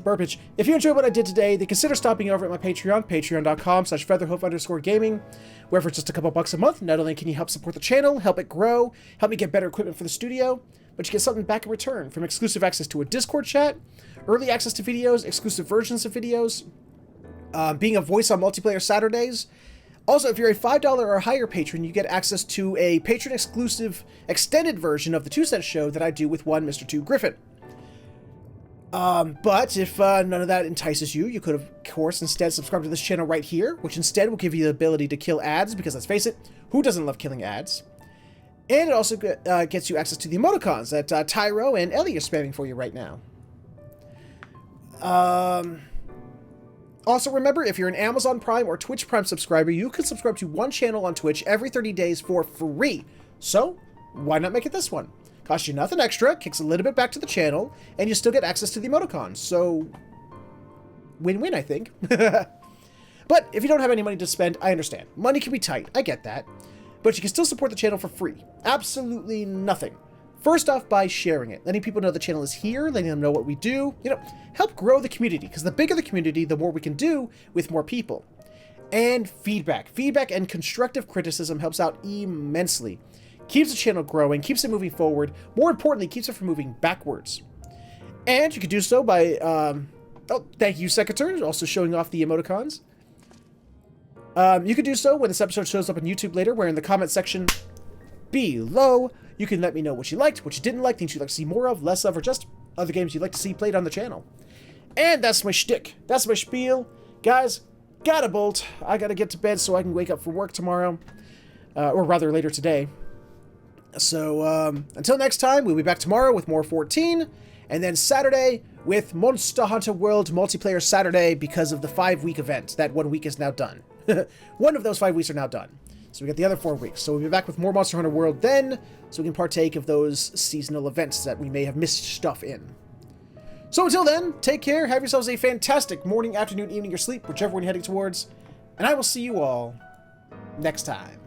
Burpage. If you enjoyed what I did today, then consider stopping over at my Patreon, patreon.com/featherhoof_gaming, where for just a couple bucks a month, not only can you help support the channel, help it grow, help me get better equipment for the studio, but you get something back in return, from exclusive access to a Discord chat, early access to videos, exclusive versions of videos, being a voice on multiplayer Saturdays. Also, if you're a $5 or higher patron, you get access to a patron-exclusive extended version of the 2 Cent Show that I do with one Mr. 2 Griffin. But if none of that entices you, you could, of course, instead subscribe to this channel right here, which instead will give you the ability to kill ads, because let's face it, who doesn't love killing ads? And it also gets you access to the emoticons that Tyro and Ellie are spamming for you right now. Also, remember, if you're an Amazon Prime or Twitch Prime subscriber, you can subscribe to one channel on Twitch every 30 days for free. So, why not make it this one? Costs you nothing extra, kicks a little bit back to the channel, and you still get access to the emoticons. So, win-win, I think. But if you don't have any money to spend, I understand. Money can be tight, I get that. But you can still support the channel for free. Absolutely nothing. First off, by sharing it, letting people know the channel is here, letting them know what we do. You know, help grow the community, because the bigger the community, the more we can do with more people. And feedback. Feedback and constructive criticism helps out immensely. Keeps the channel growing, keeps it moving forward. More importantly, keeps it from moving backwards. And you can do so by, oh, thank you, Secretary, also showing off the emoticons. You can do so when this episode shows up on YouTube later, where in the comment section below, you can let me know what you liked, what you didn't like, things you'd like to see more of, less of, or just other games you'd like to see played on the channel. And that's my shtick. That's my spiel. Guys, gotta bolt. I gotta get to bed so I can wake up for work tomorrow. Or rather, later today. So, until next time, we'll be back tomorrow with more 14, and then Saturday with Monster Hunter World Multiplayer Saturday because of the 5-week event. That 1 week is now done. One of those 5 weeks are now done. So we got the other 4 weeks. So we'll be back with more Monster Hunter World then, so we can partake of those seasonal events that we may have missed stuff in. So until then, take care, have yourselves a fantastic morning, afternoon, evening, or sleep, whichever one you're heading towards, and I will see you all next time.